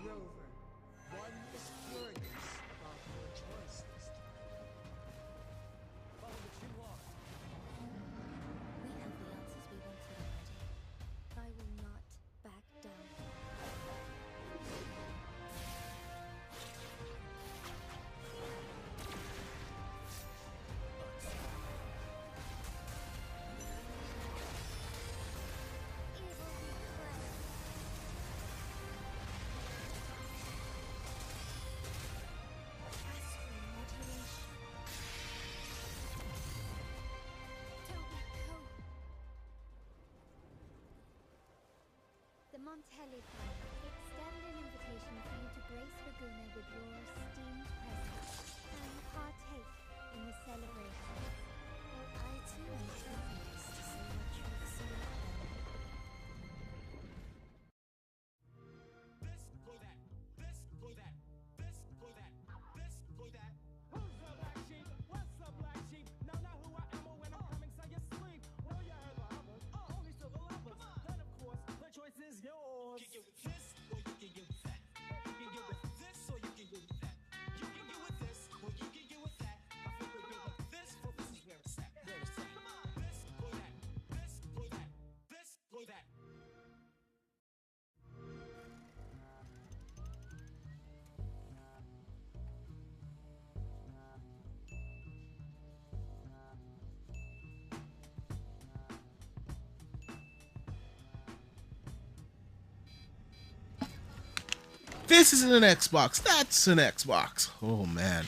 Rover, one is furious about your choices. Follow the two on. We have the answers we wanted already. I will not back down. The Montelli family extend an invitation for you to grace Laguna with your esteemed presence and partake in the celebration. I too am curious to see what truths you have them. This for that. This for that. This for that. This for that. Who's the black sheep? What's the black sheep? Now know who I am or when I'm coming, so you sleep. Well, you heard the others. Oh, only still the lovers. Then of course, the choice is yours. You can get with this or you can get with that. You can get with this or you can get with that. You can get with this or you can get with that. I feel good with this, for this is where it's at. Where it's at. This for that. This for that. This for that. This is an Xbox. That's an Xbox. Oh, man.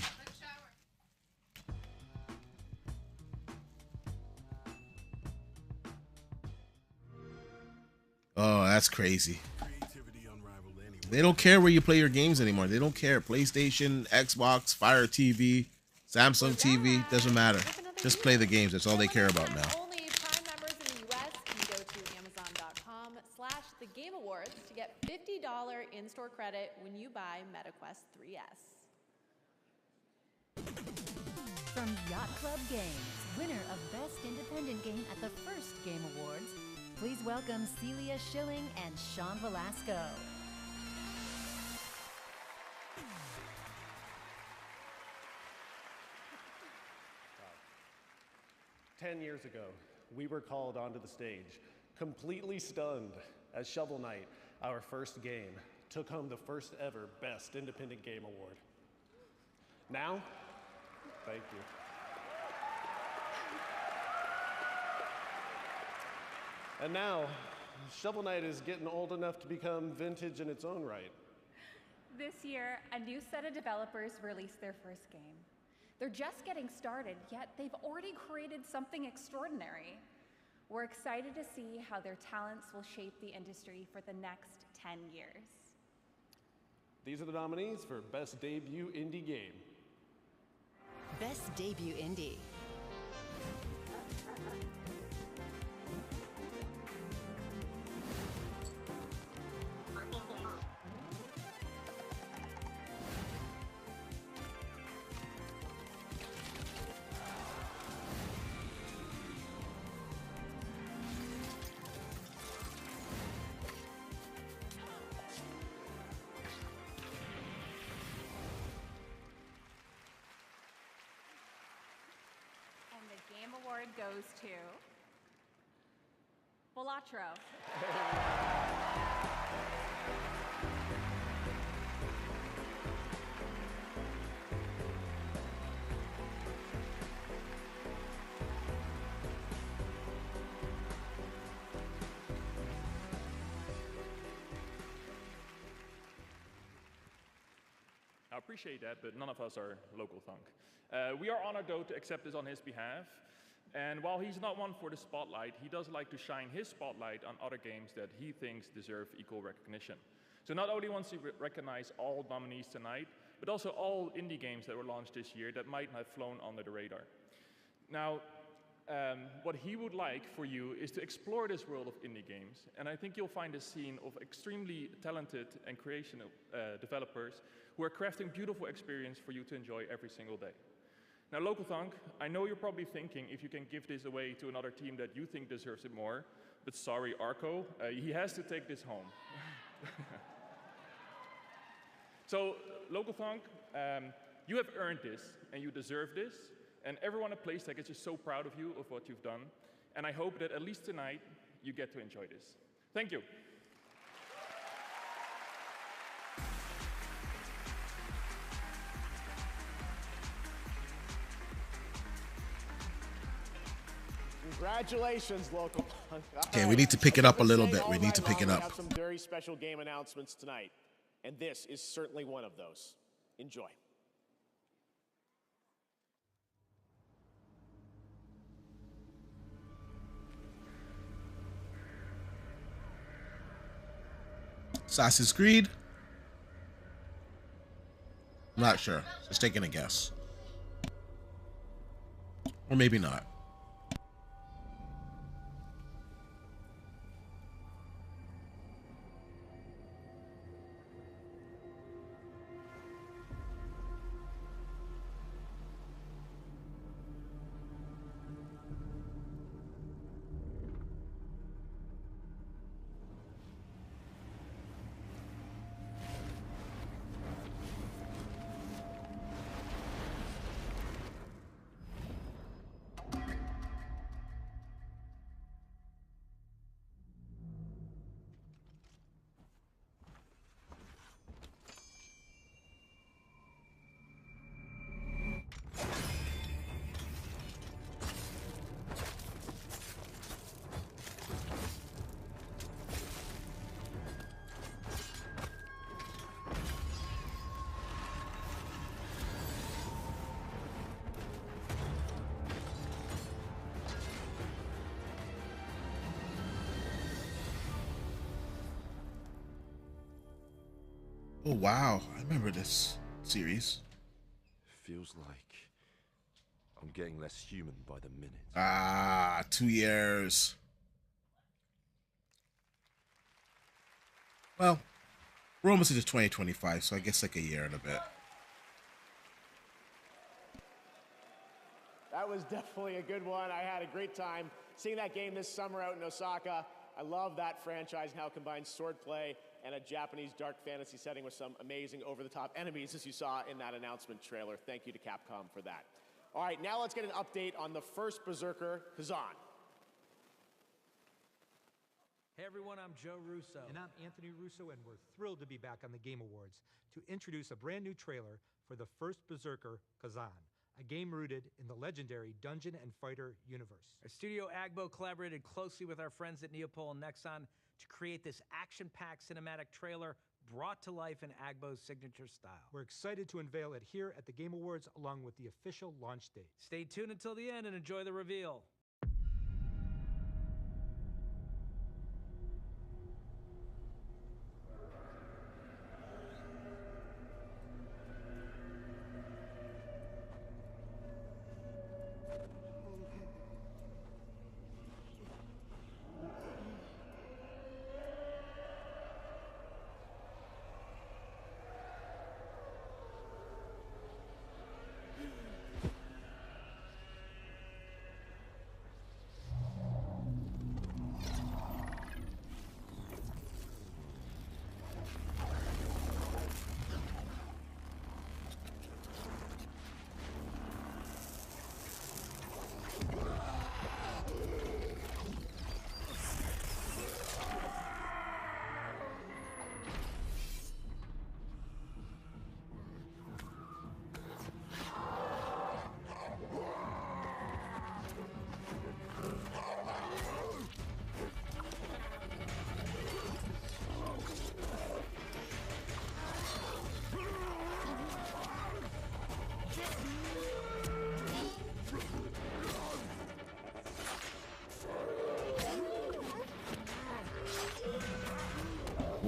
Oh, that's crazy. They don't care where you play your games anymore. They don't care. PlayStation, Xbox, Fire TV, Samsung TV, doesn't matter. Just play the games. That's all they care about now. Only Prime members in the US can go to Amazon.com/thegameawards to get $50 in-store credit when you buy MetaQuest 3S. From Yacht Club Games, winner of Best Independent Game at the first Game Awards, please welcome Celia Schilling and Sean Velasco. 10 years ago, we were called onto the stage, completely stunned, as Shovel Knight, our first game, took home the first ever Best Independent Game Award. Now, thank you. And now, Shovel Knight is getting old enough to become vintage in its own right. This year, a new set of developers released their first game. They're just getting started, yet they've already created something extraordinary. We're excited to see how their talents will shape the industry for the next 10 years. These are the nominees for Best Debut Indie Game. Best Debut Indie. Game award goes to Volatro. I appreciate that, but none of us are local thunk. We are honored, though, to accept this on his behalf. And while he's not one for the spotlight, he does like to shine his spotlight on other games that he thinks deserve equal recognition. So not only wants to recognize all nominees tonight, but also all indie games that were launched this year that might have flown under the radar. Now, what he would like for you is to explore this world of indie games, and I think you'll find a scene of extremely talented and creative developers who are crafting beautiful experience for you to enjoy every single day. Now, Local Thunk, I know you're probably thinking if you can give this away to another team that you think deserves it more, but sorry, Arco, he has to take this home. So, Local Thunk, you have earned this, and you deserve this, and everyone at PlayStack is just so proud of you, of what you've done, and I hope that at least tonight, you get to enjoy this. Thank you. Congratulations, Local Punk. Okay, we need to pick it up a little bit. We need to pick it We up. have some very special game announcements tonight, and this is certainly one of those. Enjoy. Assassin's Creed? Not sure. Just taking a guess. Or maybe not. Oh wow, I remember this series. Feels like I'm getting less human by the minute. Ah, 2 years. Well, we're almost into 2025, so I guess like a year and a bit. That was definitely a good one. I had a great time seeing that game this summer out in Osaka. I love that franchise and how it combines swordplay and a Japanese dark fantasy setting with some amazing over-the-top enemies, as you saw in that announcement trailer. Thank you to Capcom for that. All right, now let's get an update on the first Berserker, Kazan. Hey everyone, I'm Joe Russo. And I'm Anthony Russo, and we're thrilled to be back on the Game Awards to introduce a brand new trailer for the first Berserker, Kazan, a game rooted in the legendary Dungeon and Fighter universe. Our studio Agbo collaborated closely with our friends at Neopol and Nexon to create this action-packed cinematic trailer brought to life in Agbo's signature style. We're excited to unveil it here at the Game Awards along with the official launch date. Stay tuned until the end and enjoy the reveal.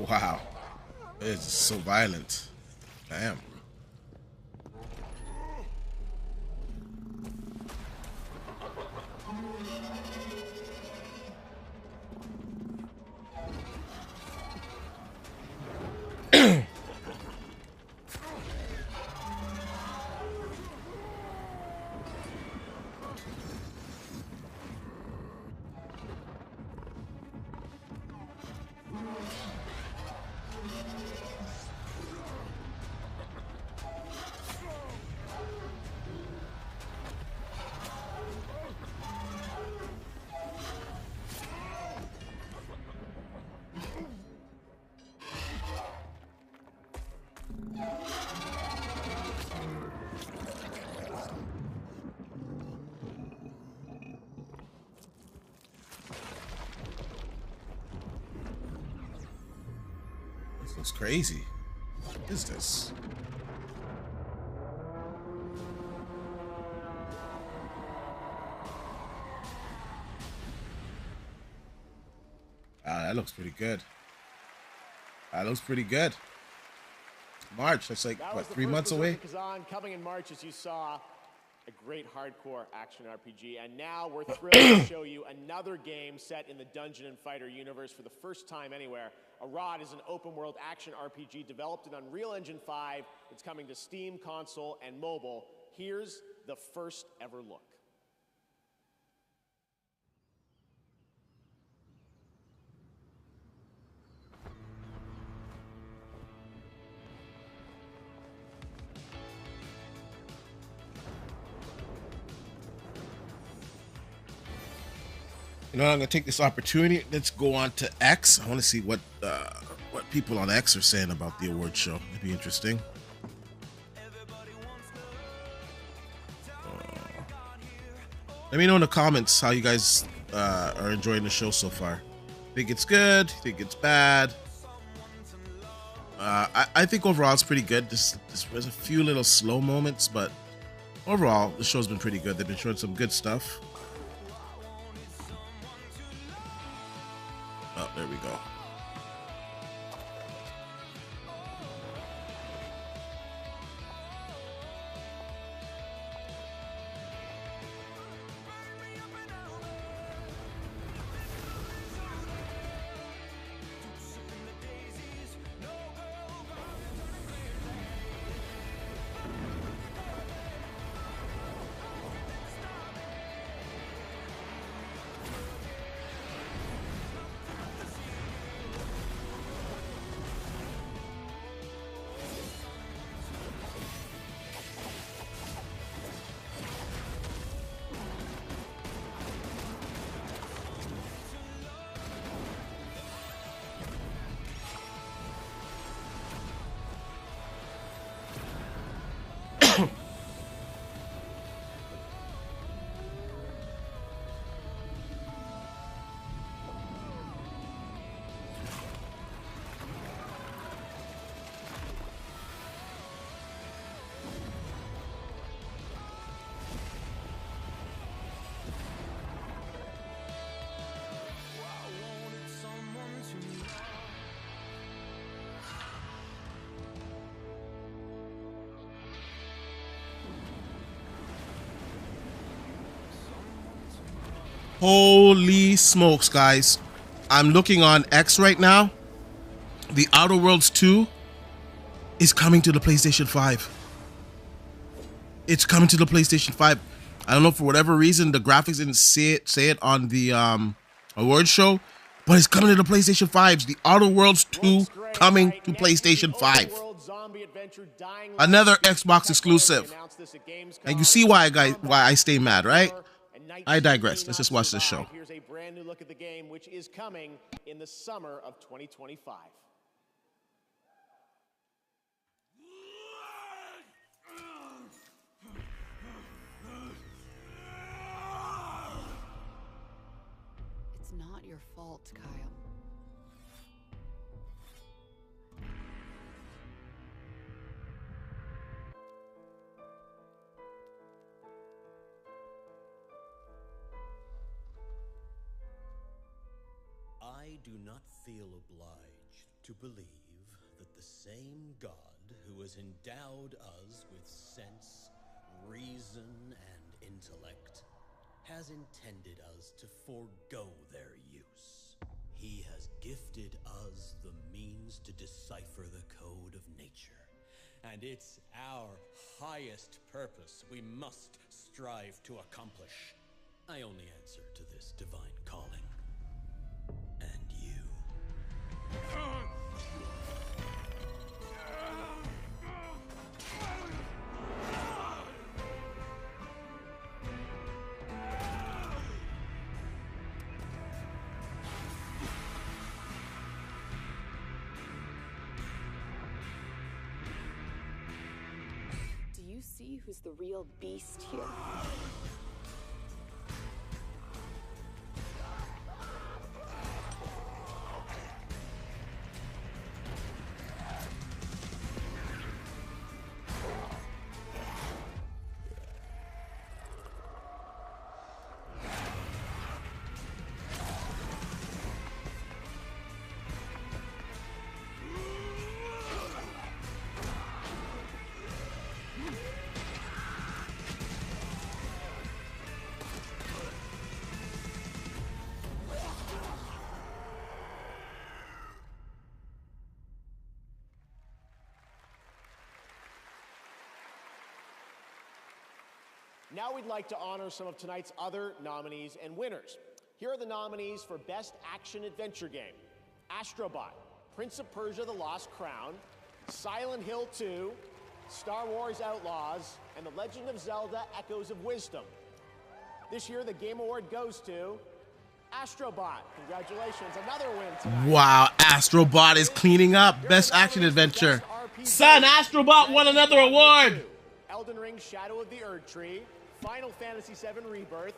Wow. It's so violent. Damn. This looks crazy. What is this? Ah, that looks pretty good. That looks pretty good. March, that's like, what, 3 months away? Kazan coming in March, as you saw, a great hardcore action RPG. And now we're thrilled to show you another game set in the Dungeon and Fighter universe for the first time anywhere. Arad is an open-world action RPG developed in Unreal Engine 5. It's coming to Steam, console, and mobile. Here's the first ever look. You know, I'm gonna take this opportunity. Let's go on to X. I want to see what people on X are saying about the award show. It'd be interesting. Let me know in the comments how you guys are enjoying the show so far. Think it's good? Think it's bad? I think overall it's pretty good. There's a few little slow moments, but overall the show's been pretty good. They've been showing some good stuff. Oh, there we go. Holy smokes, guys. I'm looking on X right now. The Outer Worlds 2 is coming to the PlayStation 5. It's coming to the PlayStation 5. I don't know, for whatever reason, the graphics didn't say it on the award show, but it's coming to the PlayStation 5s. The Outer Worlds 2 coming to PlayStation 5. Another Xbox exclusive. And you see why I stay mad, right? I digress. Let's just watch this show. Here's a brand new look at the game, which is coming in the summer of 2025. It's not your fault, Kyle. I do not feel obliged to believe that the same God who has endowed us with sense, reason, and intellect has intended us to forego their use. He has gifted us the means to decipher the code of nature, and it's our highest purpose we must strive to accomplish. I only answer to this divine calling. Do you see who's the real beast here? Now we'd like to honor some of tonight's other nominees and winners. Here are the nominees for Best Action Adventure Game: Astrobot, Prince of Persia: The Lost Crown, Silent Hill 2, Star Wars Outlaws, and The Legend of Zelda: Echoes of Wisdom. This year, the Game Award goes to Astrobot. Congratulations, another win tonight. Wow, Astrobot is cleaning up. Best Action Adventure. Son, Astrobot won another award. Elden Ring: Shadow of the Erdtree, Final Fantasy VII Rebirth,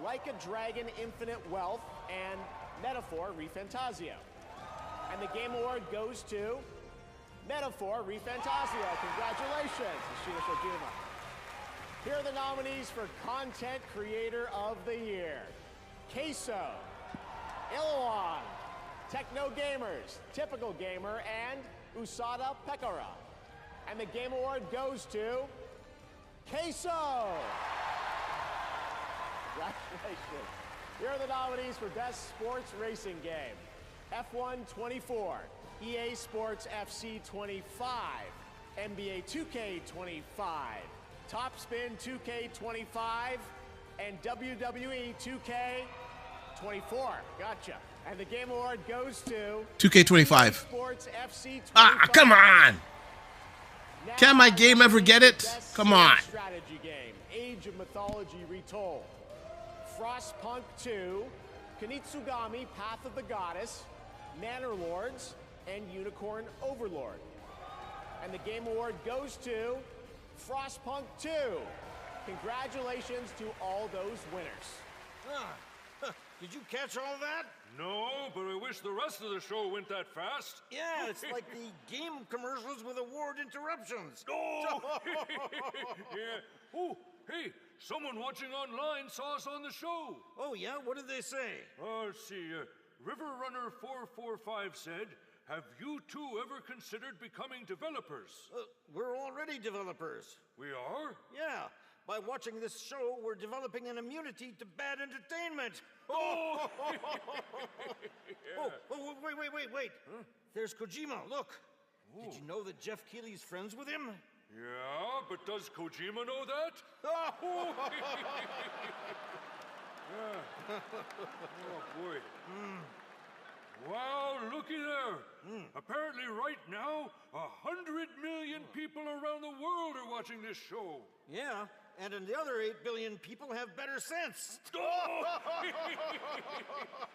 Like a Dragon: Infinite Wealth, and Metaphor: ReFantazio. And the Game Award goes to Metaphor: ReFantazio. Congratulations, Ashina Shojima. Here are the nominees for Content Creator of the Year: Queso, Iluan, Techno Gamers, Typical Gamer, and Usada Pekara. And the Game Award goes to Queso! Congratulations. Here are the nominees for Best Sports Racing Game: F1 24, EA Sports FC 25, NBA 2K 25, Top Spin 2K 25, and WWE 2K 24. Gotcha. And the Game Award goes to 2K25. Sports FC 25. Ah, come on! Can my game ever get it? Come on. Strategy game: Age of Mythology Retold, Frostpunk 2, Kunitsugami: Path of the Goddess, Manor Lords, and Unicorn Overlord. And the Game Award goes to Frostpunk 2. Congratulations to all those winners. Did you catch all that? No, but I wish the rest of the show went that fast. Yeah, it's like the game commercials with award interruptions. Oh! Yeah. Oh, hey, someone watching online saw us on the show. Oh, yeah? What did they say? Let's see. Riverrunner445 said, "Have you two ever considered becoming developers?" We're already developers. We are? Yeah. By watching this show, we're developing an immunity to bad entertainment. Oh! Oh, wait. Huh? There's Kojima, look. Ooh. Did you know that Jeff Keighley's friends with him? Yeah, but does Kojima know that? Oh, yeah. Oh, boy. Wow, looky there. Apparently right now, 100 million people around the world are watching this show. Yeah, and the other 8 billion people have better sense. Oh!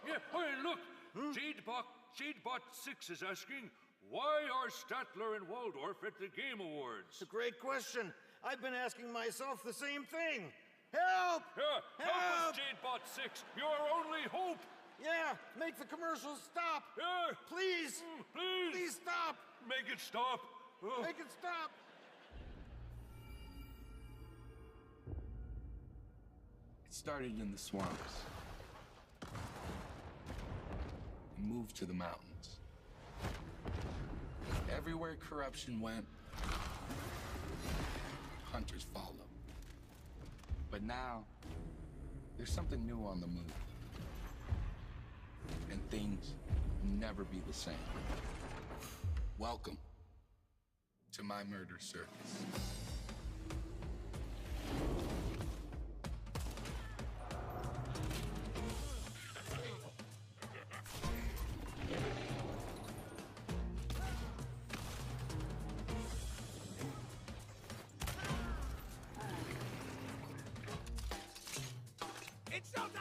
Yeah, hey, look. Jadebot 6 is asking, why are Statler and Waldorf at the Game Awards? It's a great question. I've been asking myself the same thing. Help! Yeah, help us, Jadebot 6. You're our only hope. Yeah, make the commercials stop. Yeah. Please. Please stop. Make it stop. Oh. Make it stop. It started in the swamps. And moved to the mountains. Everywhere corruption went, hunters followed. But now, there's something new on the move. And things will never be the same. Welcome to my murder circus. It's showtime!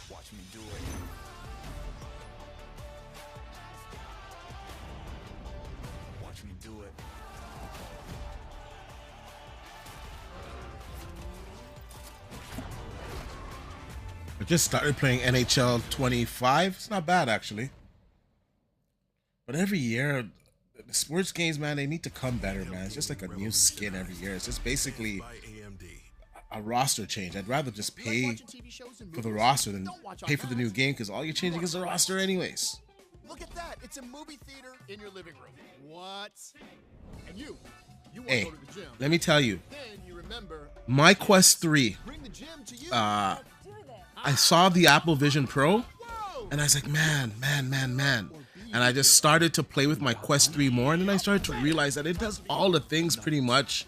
Watch me do it. Watch me do it. I just started playing NHL 25. It's not bad, actually. But every year, the sports games, man, they need to come better, man. It's just like a new skin every year. It's just basically a roster change. I'd rather just pay for the roster than pay for the new game, because all you're changing is the roster anyways. Look at that. It's a movie theater in your living room. What? And you want Hey, to go to the gym. let me tell you, Then you remember, my Quest 3, bring the gym to you. I saw the Apple Vision Pro, and I was like, man. And I just started to play with my Quest 3 more, and then I started to realize that it does all the things pretty much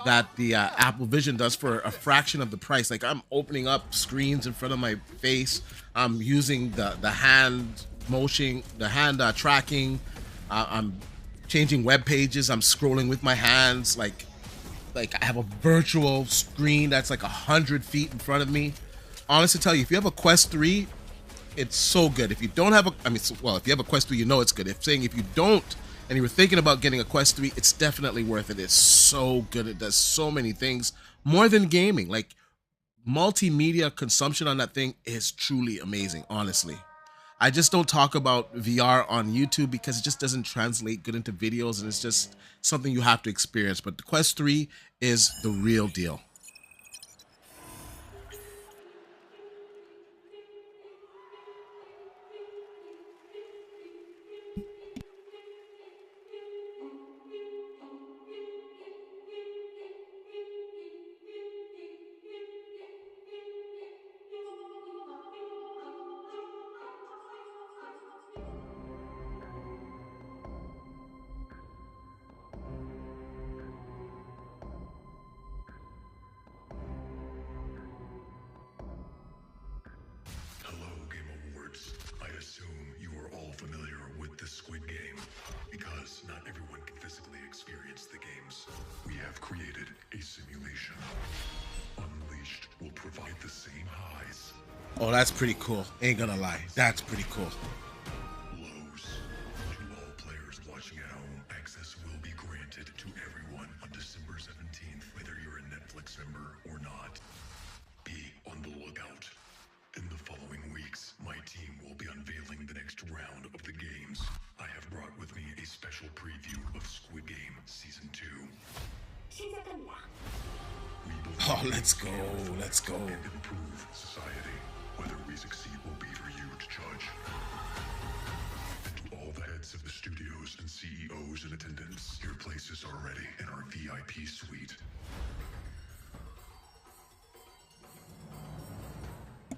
that the Apple Vision does for a fraction of the price. Like, I'm opening up screens in front of my face. I'm using the hand motion, the hand tracking. I'm changing web pages. I'm scrolling with my hands. Like I have a virtual screen that's like 100 feet in front of me. Honestly, tell you, if you have a Quest 3, it's so good. If you don't have if you have a Quest 3, you know it's good. If you don't, and you were thinking about getting a Quest 3, it's definitely worth it. It's so good. It does so many things, more than gaming. Like, multimedia consumption on that thing is truly amazing, honestly. I just don't talk about VR on YouTube because it just doesn't translate good into videos, and it's just something you have to experience. But the Quest 3 is the real deal. Hello, Game Awards. I assume you are all familiar with the Squid Game, because not everyone can physically experience the games. We have created a simulation. Unleashed will provide the same highs. Oh, that's pretty cool. Ain't gonna lie. That's pretty cool. Lows. To all players watching at home, access will be granted to everyone on December 17th, whether you're a Netflix member or not. Be on the lookout. In the following weeks, my team will be unveiling the next round of the games. I have brought with me a special preview of Squid Game Season 2. let's go. Let's go. And improve society. Whether we succeed will be for you to judge. And to all the heads of the studios and CEOs in attendance, your places are ready in our VIP suite.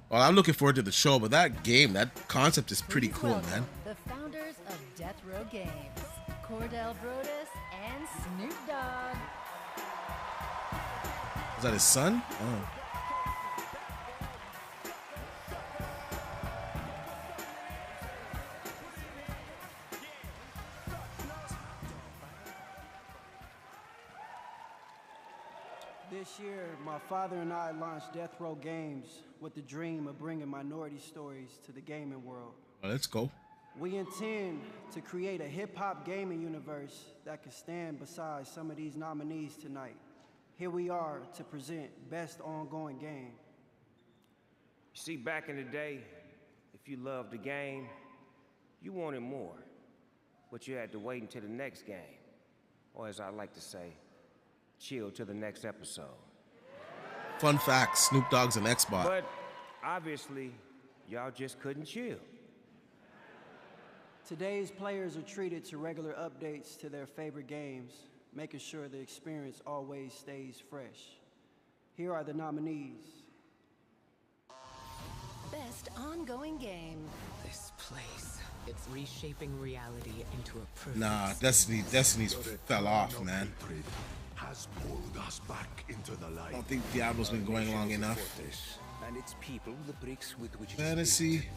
Well, I'm looking forward to the show, but that game, that concept is pretty cool, man. The founders of Death Row Games, Cordell Brodus and Snoop Dogg. Is that his son? Oh. This year, my father and I launched Death Row Games with the dream of bringing minority stories to the gaming world. Well, let's go. We intend to create a hip-hop gaming universe that can stand beside some of these nominees tonight. Here we are to present Best Ongoing Game. You see, back in the day, if you loved the game, you wanted more. But you had to wait until the next game. Or as I like to say, chill till the next episode. Fun fact, Snoop Dogg's an Xbox. But obviously, y'all just couldn't chill. Today's players are treated to regular updates to their favorite games, making sure the experience always stays fresh. Here are the nominees. Best Ongoing Game. This place, it's reshaping reality into a perfect Nah, Destiny's fell off, man. Has pulled us back into the light. I don't think Diablo's been going long enough. And its people, the bricks with which it is Fantasy.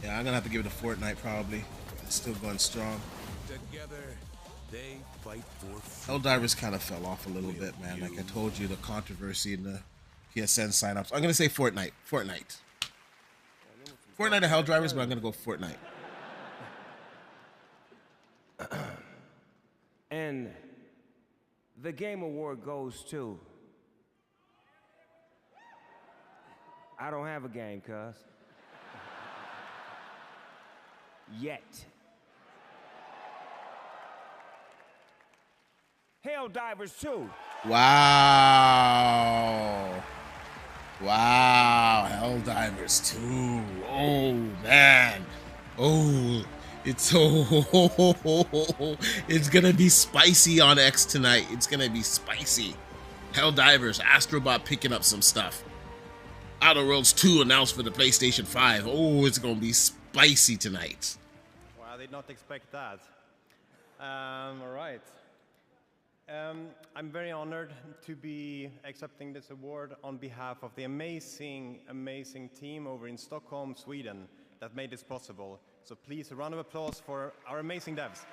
Yeah, I'm gonna have to give it to Fortnite probably. It's still going strong. Together, they fight for Helldivers kind of fell off a little bit, man. Like I told you, the controversy in the PSN signups. I'm gonna say Fortnite. Fortnite or Helldivers, but I'm gonna go Fortnite. And the Game Award goes to... I don't have a game, cuz. Yet. Helldivers 2. Wow. Wow. Helldivers 2. Oh, man. Oh, it's it's gonna be spicy on X tonight. It's gonna be spicy. Helldivers, Astrobot picking up some stuff. Outer Worlds 2 announced for the PlayStation 5. Oh, it's gonna be spicy tonight. Well, I did not expect that. All right. I'm very honored to be accepting this award on behalf of the amazing, amazing team over in Stockholm, Sweden that made this possible. So please, a round of applause for our amazing devs.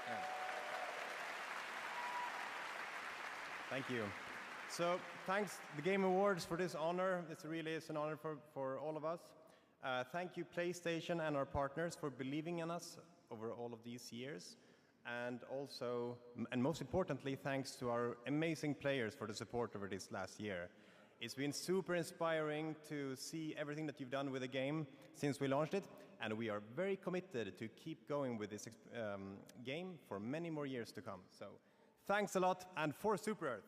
Yeah. Thank you. So thanks the Game Awards for this honor. This really is an honor for all of us. Thank you PlayStation and our partners for believing in us over all of these years. And also, and most importantly, thanks to our amazing players for the support over this last year. It's been super inspiring to see everything that you've done with the game since we launched it, and we are very committed to keep going with this game for many more years to come. So thanks a lot, and for Super Earth.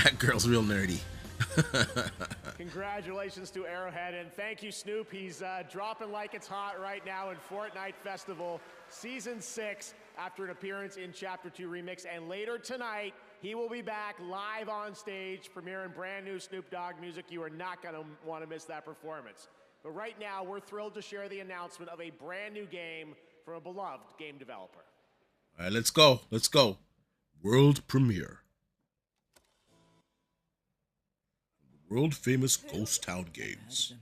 That girl's real nerdy. Congratulations to Arrowhead, and thank you, Snoop. He's dropping like it's hot right now in Fortnite Festival Season 6 after an appearance in Chapter 2 Remix. And later tonight, he will be back live on stage, premiering brand new Snoop Dogg music. You are not going to want to miss that performance. But right now, we're thrilled to share the announcement of a brand new game from a beloved game developer. All right, let's go. Let's go. World premiere. World famous Ghost Town games.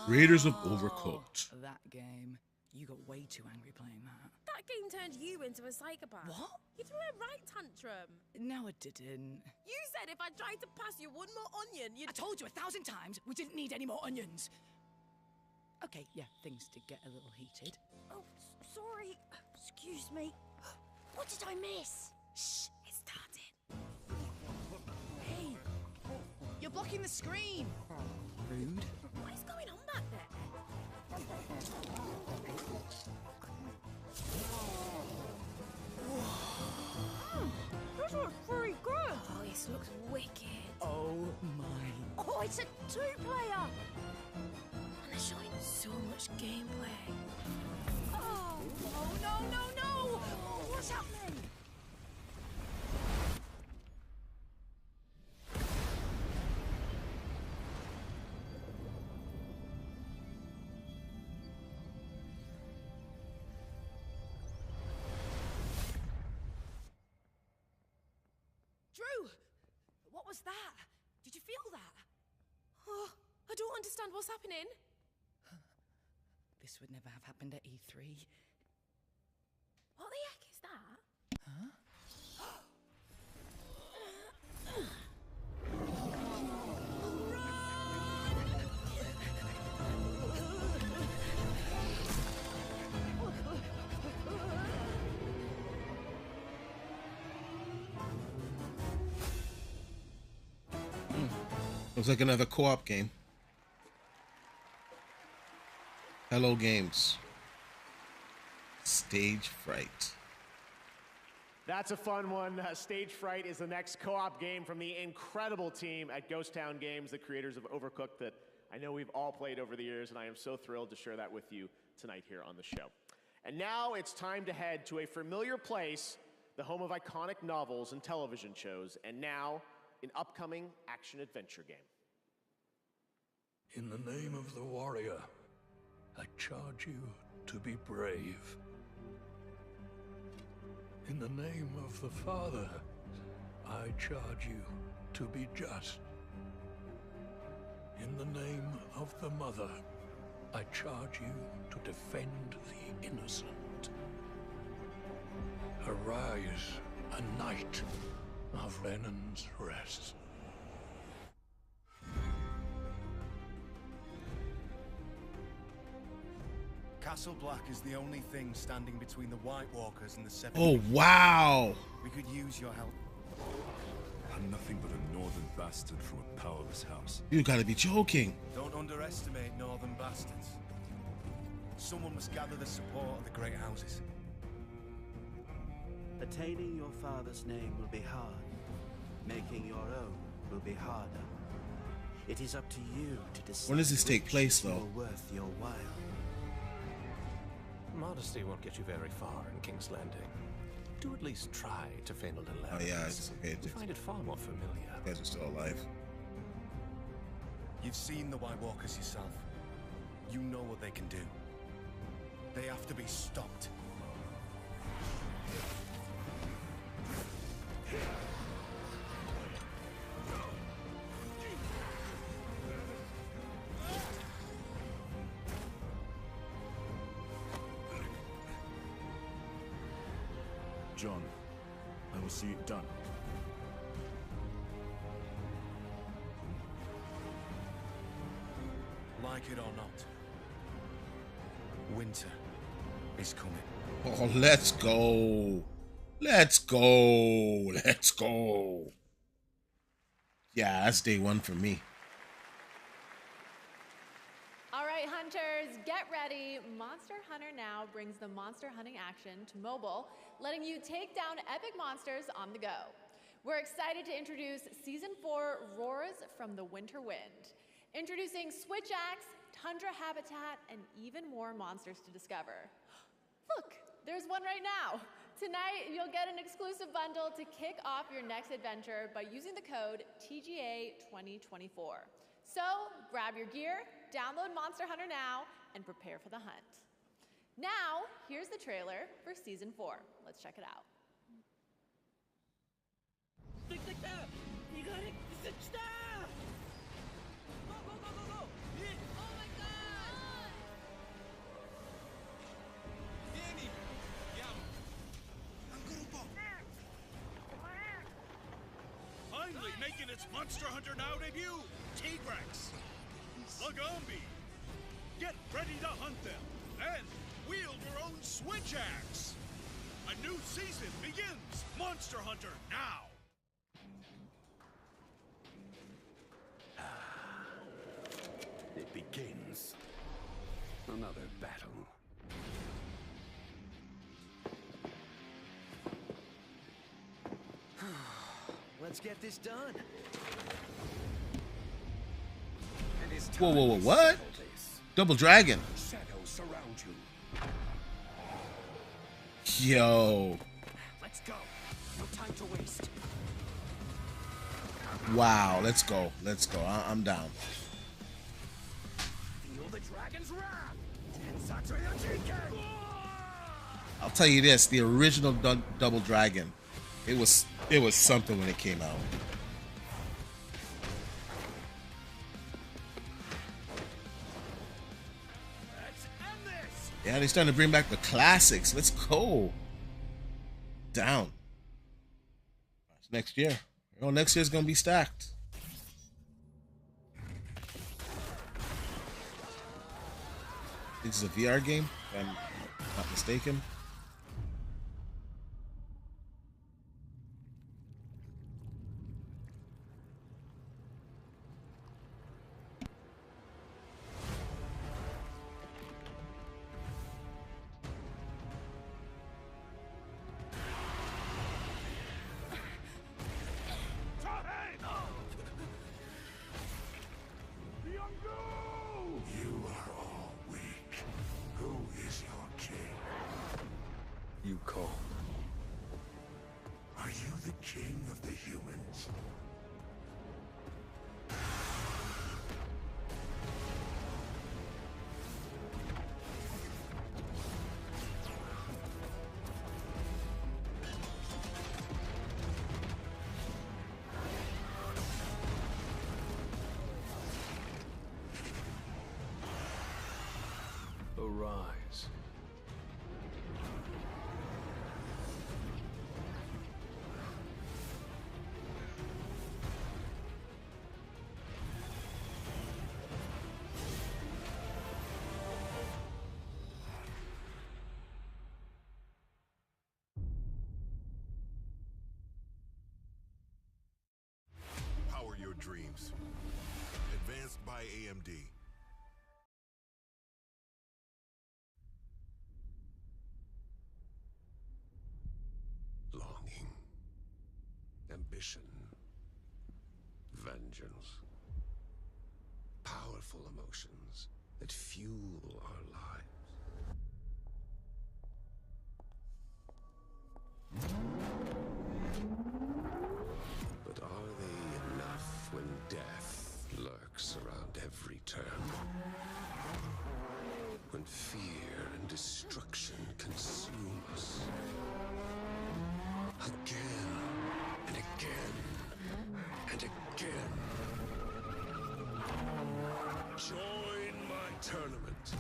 Creators of Overcooked. That game. You got way too angry playing that. That game turned you into a psychopath. What? You threw a right tantrum. No, it didn't. You said if I tried to pass you one more onion, you'd... I told you 1,000 times we didn't need any more onions. Okay, yeah, things did get a little heated. Oh, sorry. Excuse me. What did I miss? Shh, it started. blocking the screen. Rude. What is going on back there? This looks pretty good. Oh, this looks wicked. Oh my. Oh, it's a two-player. And they're showing so much gameplay. Oh, no. What's happening? Drew, what was that? Did you feel that? Oh, I don't understand what's happening. This would never have happened at E3. What the heck is that? Huh? Looks like another co-op game. Hello Games. Stage Fright. That's a fun one. Stage Fright is the next co-op game from the incredible team at Ghost Town Games, the creators of Overcooked, that I know we've all played over the years, and I am so thrilled to share that with you tonight here on the show. And now it's time to head to a familiar place, the home of iconic novels and television shows, and now an upcoming action-adventure game. In the name of the warrior, I charge you to be brave. In the name of the Father, I charge you to be just. In the name of the Mother, I charge you to defend the innocent. Arise, a knight of Lennon's Rest. Castle Black is the only thing standing between the White Walkers and the Seven. Oh, wow. We could use your help. I'm nothing but a northern bastard from a powerless house. You gotta be joking. Don't underestimate northern bastards. Someone must gather the support of the great houses. Attaining your father's name will be hard. Making your own will be harder. It is up to you to decide. When does this take place, though? More worth your while. Modesty won't get you very far in King's Landing. Do at least try to feign a little Oh yeah, arrogance. it's okay. You find it far more familiar. You guys are still alive. You've seen the White Walkers yourself. You know what they can do. They have to be stopped. John, I will see it done. Like it or not, winter is coming. Oh, let's go. Let's go. Let's go. Yeah, that's day one for me. All right, hunters, get ready. Monster Hunter Now brings the monster hunting action to mobile, letting you take down epic monsters on the go. We're excited to introduce Season 4 Roars from the Winter Wind. Introducing Switch Axe, Tundra Habitat, and even more monsters to discover. Look, there's one right now. Tonight, you'll get an exclusive bundle to kick off your next adventure by using the code TGA2024. So, grab your gear, download Monster Hunter Now, and prepare for the hunt. Now, here's the trailer for Season 4. Let's check it out. Stick there! You got it! Stick there! Go, go, go, go, go! Hit! Oh my god! Vieni! Andiamo! Ancora un po'! Finally making its Monster Hunter Now debut! Tigrex! Okami! Get ready to hunt them and wield your own Switch Axe! A new season begins! Monster Hunter Now! Another battle. Let's get this done. Whoa, whoa, whoa, what? Double Dragon. Shadows surround you. Yo. Let's go. No time to waste. Wow, let's go. Let's go. I'm down. Feel the dragon's wrath. Tensatsu Yoshiki. I'll tell you this, the original Double Dragon, it was something when it came out. Yeah, they're starting to bring back the classics. Let's go. Down. That's next year. You know, next year's gonna be stacked. This is a VR game, if I'm not mistaken. You are all weak. Who is your king? You call. Are you the king of the humans? Arise. Power your dreams. Advanced by AMD. Longing. Ambition. Vengeance. Powerful emotions that fuel our lives. But are they enough when death lurks around every turn? When fear and destruction consume us? Again and again and again. Join my tournament.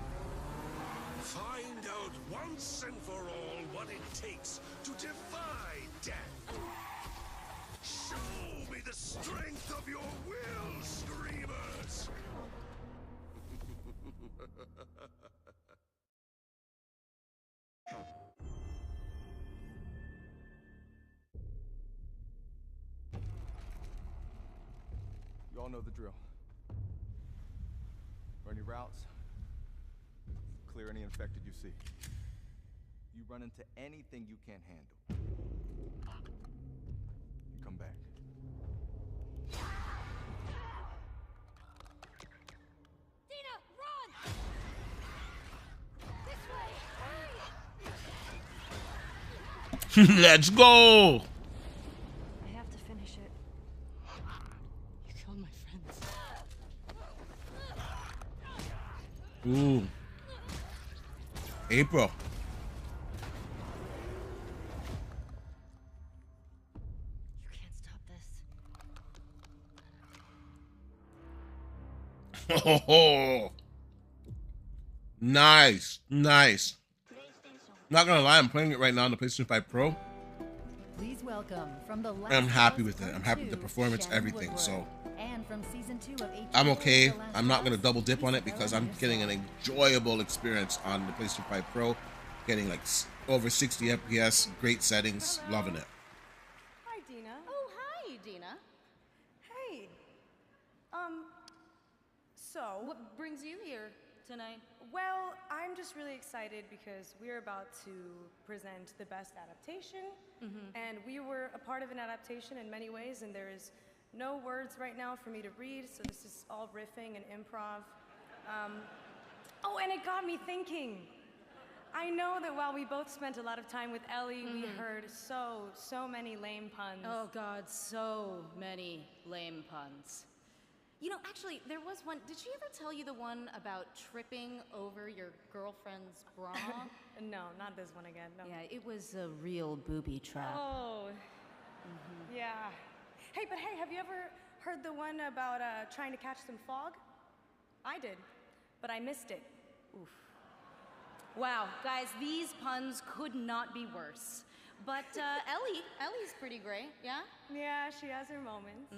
Find out once and for all what it takes to defy death. Show me the strength of your will, Screamers! You all know the drill. Run your routes. Clear any infected you see. You run into anything you can't handle. You come back. Dina, run! This way! Let's go. I have to finish it. You killed my friends. Ooh. April. You can't stop this. Oh, nice, nice. Not gonna lie, I'm playing it right now on the PlayStation 5 Pro. Please welcome from the last I'm happy with it. I'm happy with the performance, everything. So I'm okay. I'm not gonna double dip on it because I'm getting an enjoyable experience on the PlayStation 5 Pro, getting like over 60 FPS, great settings, loving it. Hi, Dina. Oh, hi, Dina. Hey. So, what brings you here? tonight? Well, I'm just really excited because we're about to present the best adaptation, and we were a part of an adaptation in many ways, and there is no words right now for me to read, so this is all riffing and improv. Oh, and it got me thinking. I know that while we both spent a lot of time with Ellie, we heard so many lame puns. Oh God, so many lame puns. You know, actually, there was one. Did she ever tell you the one about tripping over your girlfriend's bra? No, not this one again. No. Yeah, it was a real booby trap. Oh, yeah. Hey, but hey, have you ever heard the one about trying to catch some fog? I did, but I missed it. Oof. Wow, guys, these puns could not be worse. But Ellie's pretty great, yeah? Yeah, she has her moments.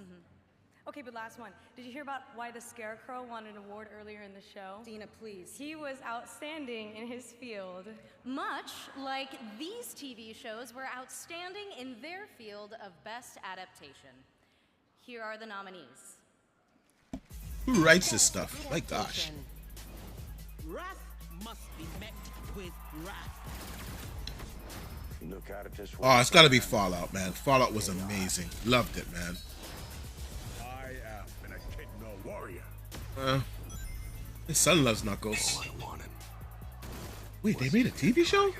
Okay, but last one. Did you hear about why the Scarecrow won an award earlier in the show? Dina, please. He was outstanding in his field. Much like these TV shows were outstanding in their field of best adaptation. Here are the nominees. Who writes this stuff? My gosh. Wrath must be met with wrath. Look out at this. Oh, it's gotta be Fallout, man. Fallout was amazing. Loved it, man. I am an echidna warrior. His son loves Knuckles. Wait, they made a TV show?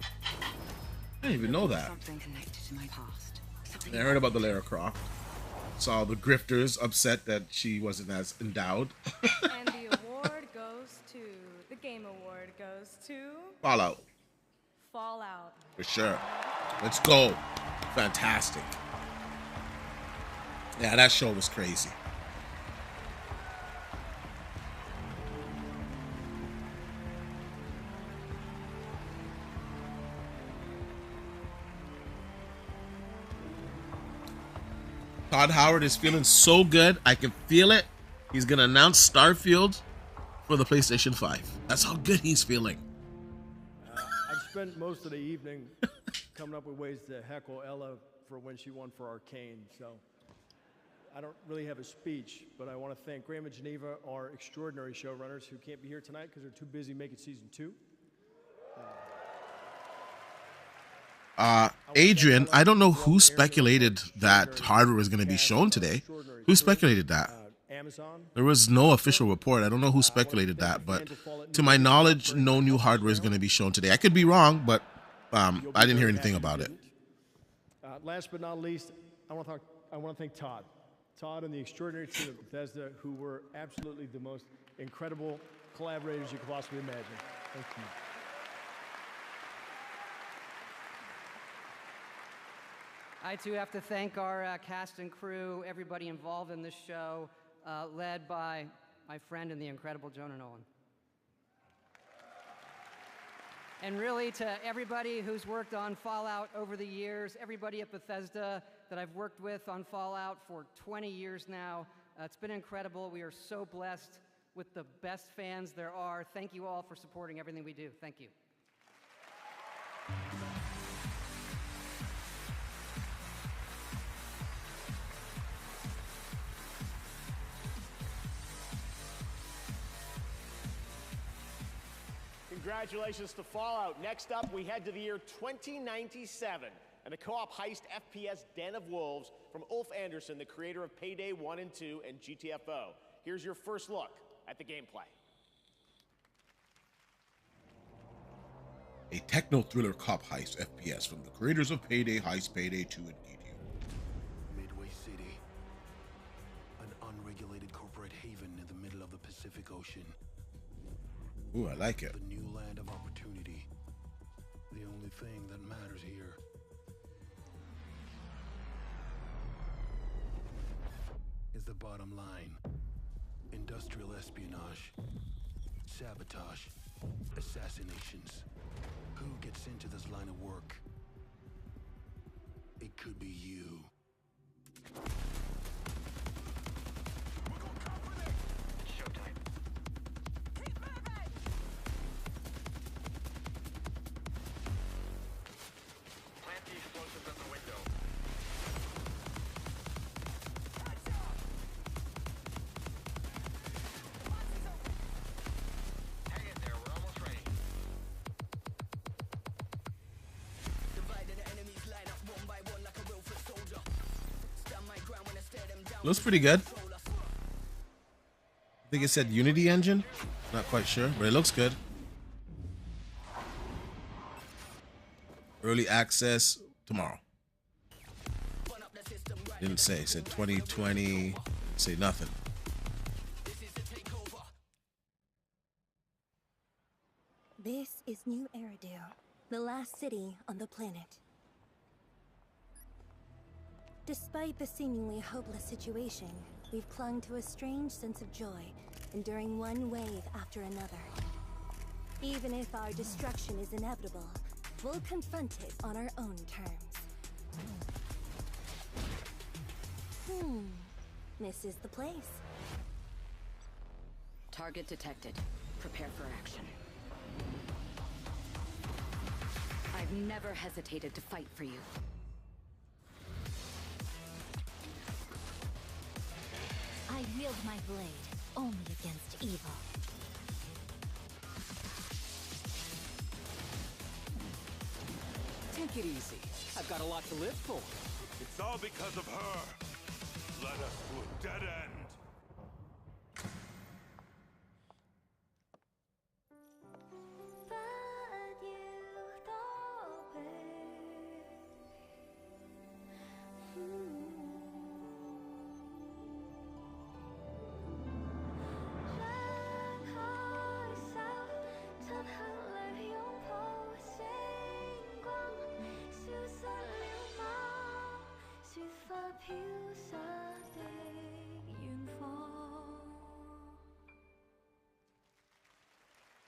I didn't even know that. Something connected to my past. I heard about the Lara Croft. Saw the grifters upset that she wasn't as endowed. And the award goes to, the game award goes to... Fallout. Fallout. For sure. Let's go. Fantastic. Yeah, that show was crazy. Todd Howard is feeling so good. I can feel it. He's going to announce Starfield for the PlayStation 5. That's how good he's feeling. I've spent most of the evening coming up with ways to heckle Ella for when she won for Arcane. So I don't really have a speech, but I want to thank Graham and Geneva, our extraordinary showrunners who can't be here tonight because they're too busy making season 2. Adrian, I don't know who speculated that hardware was going to be shown today. Who speculated that? There was no official report. I don't know who speculated that, but to my knowledge, no new hardware is going to be shown today. I could be wrong, but I didn't hear anything about it. Last but not least, I want to thank Todd. Todd and the extraordinary team at Bethesda, who were absolutely the most incredible collaborators you could possibly imagine. Thank you. I too have to thank our cast and crew, everybody involved in this show, led by my friend and the incredible Jonah Nolan. And really to everybody who's worked on Fallout over the years, everybody at Bethesda that I've worked with on Fallout for 20 years now. It's been incredible. We are so blessed with the best fans there are. Thank you all for supporting everything we do. Thank you. Congratulations to Fallout. Next up, we head to the year 2097 and the co-op heist FPS Den of Wolves from Ulf Anderson, the creator of Payday 1 and 2 and GTFO. Here's your first look at the gameplay. A techno-thriller cop heist FPS from the creators of Payday, Heist, Payday 2, and GTA. Midway City, an unregulated corporate haven in the middle of the Pacific Ocean. Ooh, I like it. The new land of opportunity. The only thing that matters here is the bottom line. Industrial espionage, sabotage, assassinations. Who gets into this line of work? It could be you. Looks pretty good. I think it said Unity Engine. Not quite sure, but it looks good. Early access tomorrow. Didn't say. It said 2020. Didn't say nothing. This is New Eridu, the last city on the planet. Despite the seemingly hopeless situation, we've clung to a strange sense of joy, enduring one wave after another. Even if our destruction is inevitable, we'll confront it on our own terms. This is the place. Target detected. Prepare for action. I've never hesitated to fight for you. I wield my blade only against evil. Take it easy. I've got a lot to live for. It's all because of her. Led us to a dead end.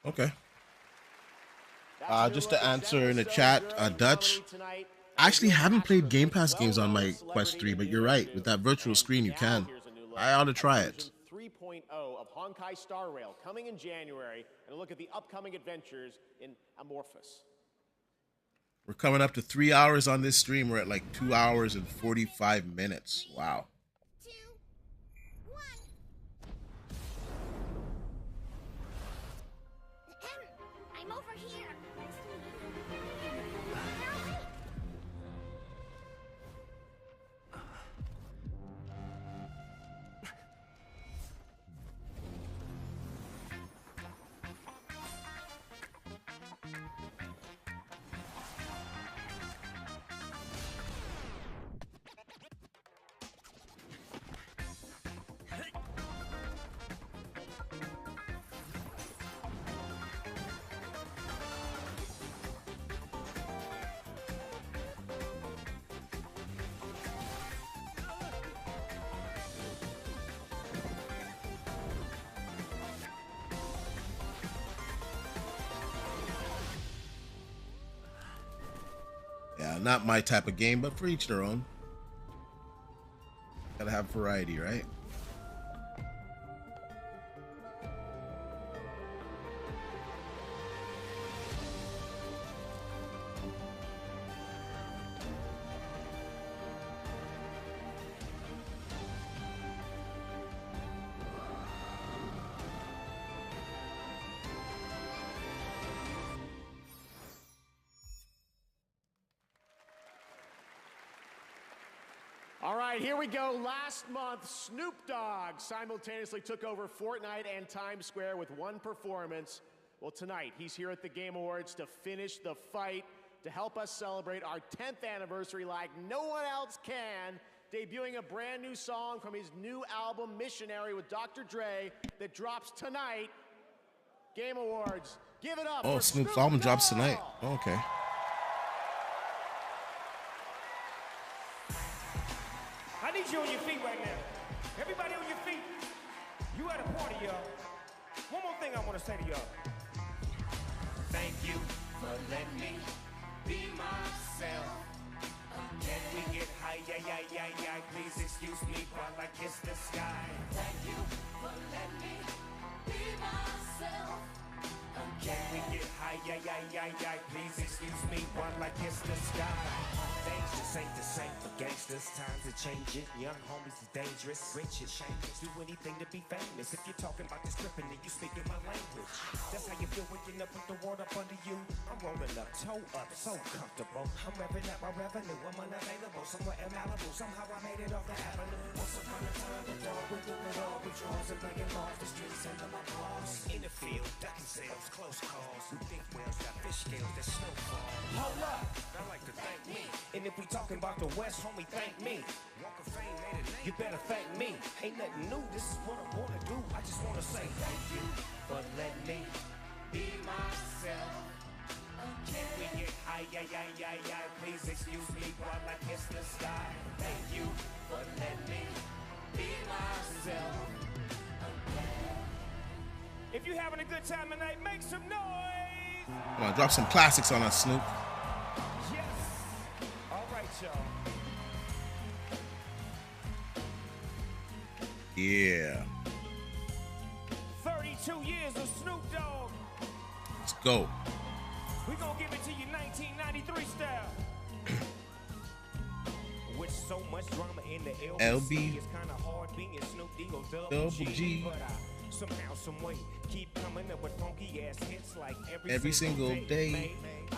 Okay. Just to answer in the chat, Dutch. I actually haven't played Game Pass games on my Quest 3, but you're right. With that virtual screen, you can. I ought to try it. 3.0 of Honkai Star Rail coming in January, and a look at the upcoming adventures in Amorphous. We're coming up to 3 hours on this stream. We're at like 2 hours and 45 minutes. Wow. I'm over here. Yeah, not my type of game, but for each their own. Gotta have variety, right? All right, here we go. Last month, Snoop Dogg simultaneously took over Fortnite and Times Square with one performance. Well, tonight, he's here at the Game Awards to finish the fight, to help us celebrate our 10th anniversary like no one else can, debuting a brand new song from his new album, Missionary, with Dr. Dre, that drops tonight. Game Awards, give it up for Snoop's album drops tonight. Oh, okay. I need you on your feet right now. Everybody on your feet. You at a party, y'all. One more thing I want to say to y'all. Thank you for letting me be myself. Can we get high? Yeah. Please excuse me while I kiss the sky. Thank you for letting me be myself. Can we get high? Yeah. Please excuse me while I kiss the sky. Things just ain't the same for gangsters. Times are changing. Young homies are dangerous. Rich and shameless. Do anything to be famous. If you're talking about this stripping, then you speaking my language. That's how you feel waking up with the world up under you. I'm rolling up, toe up, so comfortable. I'm revving up my revenue. I'm unavailable somewhere in Malibu. Somehow I made it off the avenue. Once upon a time. In the field, ducking sales, close calls. Big whales got fish scales that snowfall. Hold up, I like to thank me. And if we talking about the West, homie, thank me. Walk of Fame made it. You better thank me. Ain't nothing new. This is what I wanna do. I just wanna say thank you for letting me be myself. Can we get high? Please excuse me while I kiss the sky. Thank you for letting me be myself. If you're having a good time tonight, make some noise. Come on, drop some classics on us, Snoop. Yes. All right, y'all. Yeah. 32 years of Snoop Dogg. Let's go. We gonna give it to you 1993 style. With so much drama in the LB, it's kind of hard being Snoop D-O double G. But somehow, some way, keep coming up with funky ass hits like every single day. I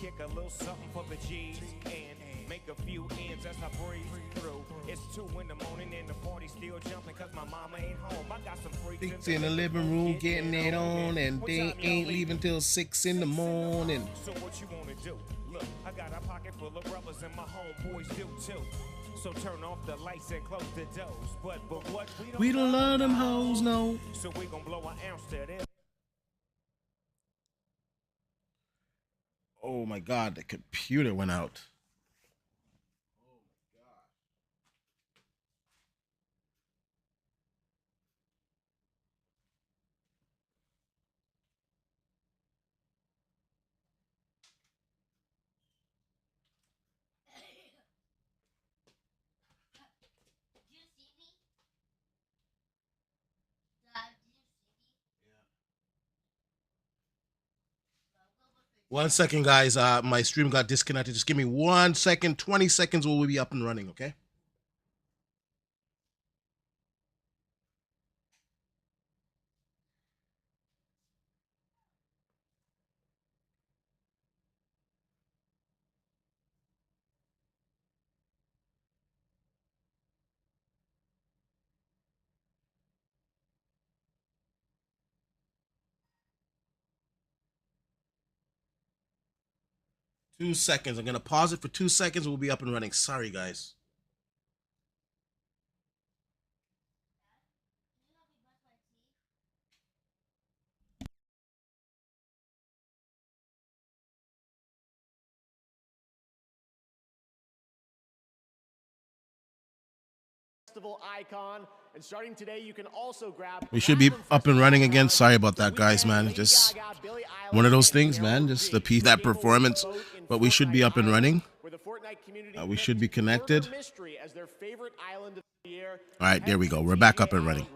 kick a little something for the G's and make a few ends as I breeze through. It's 2 in the morning and the party still jumping cause my mama ain't home. I got some freaks in the living room getting it on, and they ain't leaving till 6 in the morning. So what you wanna do? Look, I got a pocket full of brothers and my homeboys do too. So turn off the lights and close the doors. But what we don't love them hoes, no. So we gonna blow an ounce to them. Oh my God, the computer went out. 1 second, guys. My stream got disconnected. Just give me 1 second. 20 seconds will we be up and running, okay? Two seconds. I'm going to pause it for 2 seconds. We'll be up and running. Sorry, guys. Icon, and starting today you can also grab. We should be up and running again. Sorry about that, guys, man. Just one of those things, man. Just to piece that performance, but we should be up and running. We should be connected. All right, there we go. We're back up and running.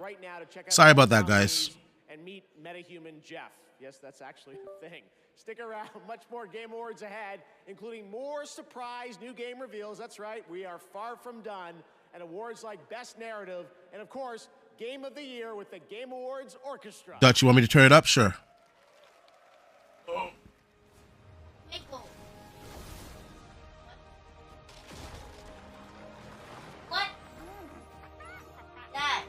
Sorry about that, guys. And meet MetaHuman Jeff. Yes, that's actually a thing. Stick around. Much more Game Awards ahead, including more surprise new game reveals. That's right. We are far from done. And awards like Best Narrative, and of course, Game of the Year with the Game Awards Orchestra. Dutch, you want me to turn it up? Sure. What? Dad.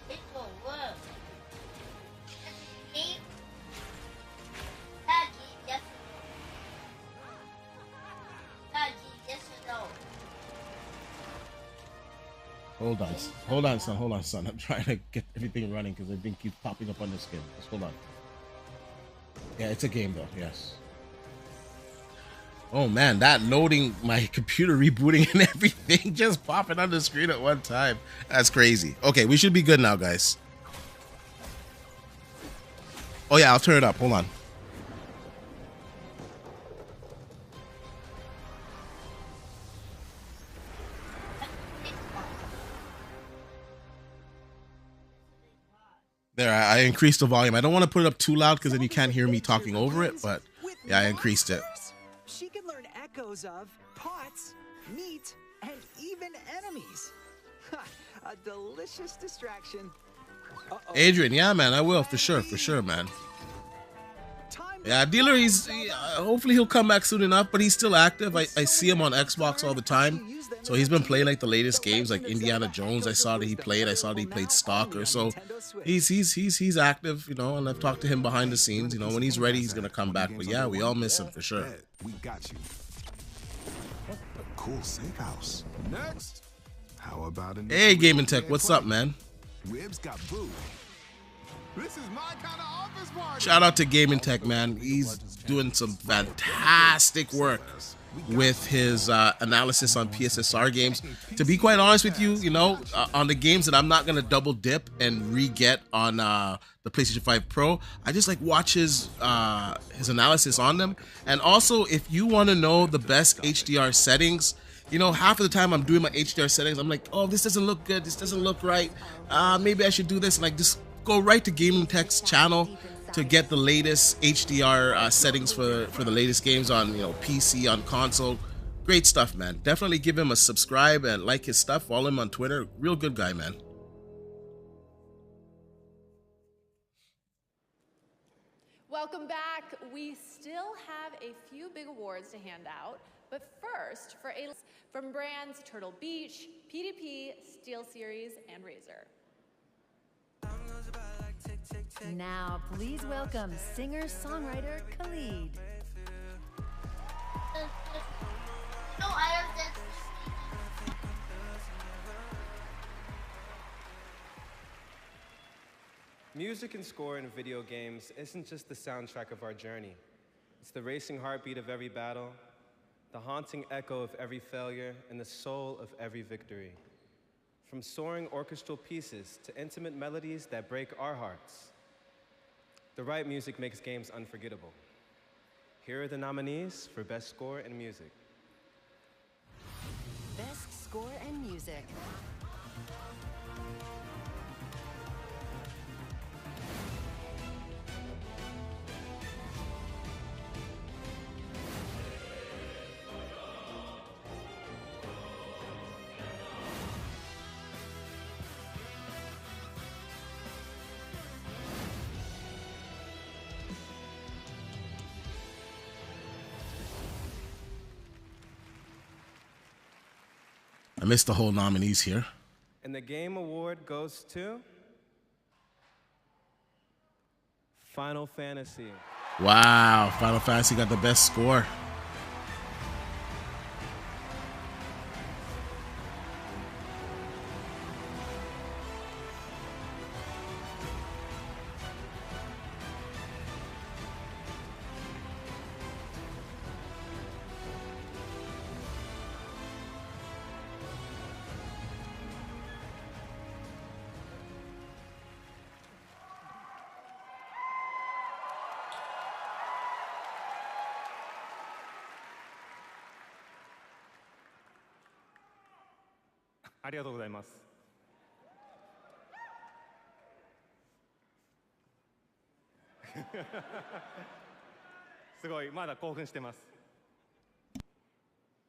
It won't work. Hold on, son. I'm trying to get everything running because everything keeps popping up on the screen. Just hold on. Yeah, it's a game though. Yes. Oh man, that loading, my computer rebooting and everything just popping on the screen at one time. That's crazy. Okay, we should be good now, guys. Oh yeah, I'll turn it up. Hold on. There, I increased the volume. I don't want to put it up too loud because then you can't hear me talking over it, but yeah, I increased it. She can learn echoes of pots, meat, and even enemies. A delicious distraction. Adrian, yeah, man, I will, for sure, man. Yeah, Dealer, hopefully he'll come back soon enough, but he's still active. I see him on Xbox all the time. So he's been playing like the latest games, like Indiana Jones. I saw that he played. I saw that he played Stalker. So he's active, you know. And I've talked to him behind the scenes. You know, when he's ready, he's gonna come back. But yeah, we all miss him for sure. We got you. A cool safe house. Next, how about an Hey, Gaming Tech, what's up, man? Ribs got booed. This is my kind of office party. Shout out to Gaming Tech, man. He's doing some fantastic work with his analysis on PSSR games. To be quite honest with you, you know, on the games that I'm not gonna double dip and re-get on the PlayStation 5 Pro, I just like watch his analysis on them. And also, if you want to know the best HDR settings, you know, half of the time I'm doing my HDR settings, I'm like, oh, this doesn't look good, this doesn't look right. Maybe I should do this. And like, just go right to Gaming Tech's channel to get the latest HDR settings for the latest games on, you know, PC, on console. Great stuff, man. Definitely give him a subscribe and like his stuff. Follow him on Twitter. Real good guy, man. Welcome back. We still have a few big awards to hand out, but first, from brands Turtle Beach, PDP, SteelSeries, and Razer. Now, please welcome singer-songwriter Khalid. No, I have that. Music and score in video games isn't just the soundtrack of our journey. It's the racing heartbeat of every battle, the haunting echo of every failure, and the soul of every victory. From soaring orchestral pieces to intimate melodies that break our hearts, the right music makes games unforgettable. Here are the nominees for Best Score and Music. Best Score and Music. I missed the whole nominees here. And the Game Award goes to Final Fantasy. Wow, Final Fantasy got the best score.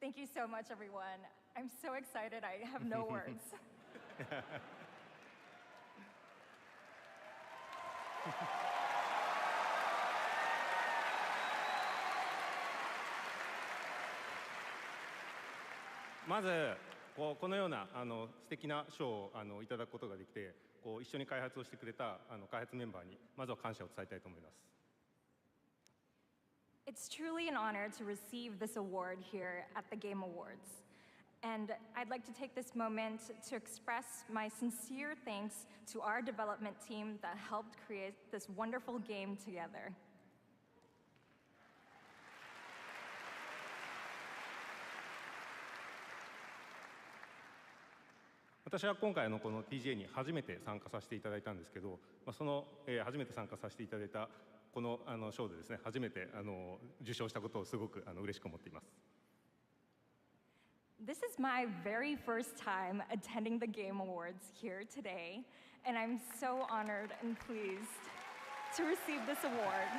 Thank you so much, everyone. I'm so excited, I have no words. First, このような素敵な賞をいただくことができて、一緒に開発をしてくれた開発メンバーにまずは感謝を伝えたいと思います。It's truly an honor to receive this award here at the Game Awards. And I'd like to take this moment to express my sincere thanks to our development team that helped create this wonderful game together. 私は今回この TGA に初めて参加させていただいたんですけど、その、初めて参加させていただいたこの賞でですね、初めて受賞したことをすごく嬉しく思っています。This is my very first time attending the Game Awards here today, and I'm so honored and pleased to receive this award.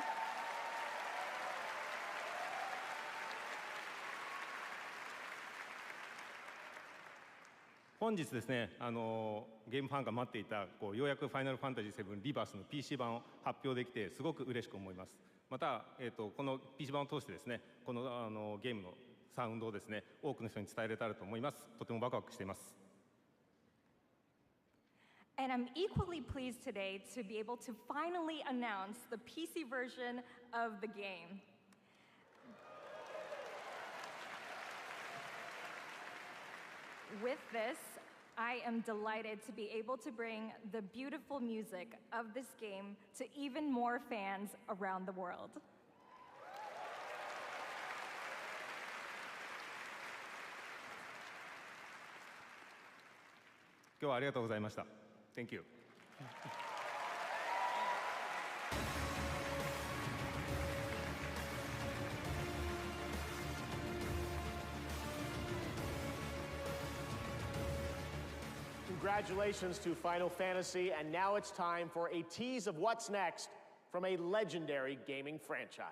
本日ですね、ゲームファンが待っていたようやくファイナルファンタジー7リバースの PC 版を発表できてすごく嬉しく思います。また、この PC 版を通してですね、このゲームのサウンドをですね、多くの人に伝えれたらと思います。とてもワクワクしています。And I'm equally pleased today to be able to finally announce the PC version of the game. With this, I am delighted to be able to bring the beautiful music of this game to even more fans around the world. 今日はありがとうございました。Thank you. Congratulations to Final Fantasy, and now it's time for a tease of what's next from a legendary gaming franchise.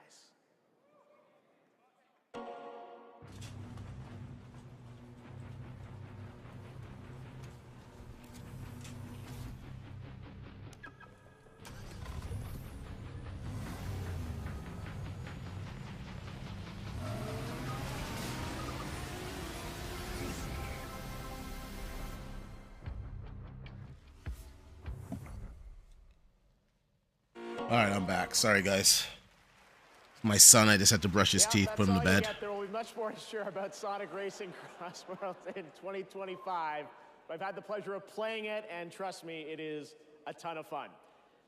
All right, I'm back. Sorry, guys. My son, I just had to brush his teeth, put him to bed. There will be much more to share about Sonic Racing Cross Worlds in 2025. But I've had the pleasure of playing it, and trust me, it is a ton of fun.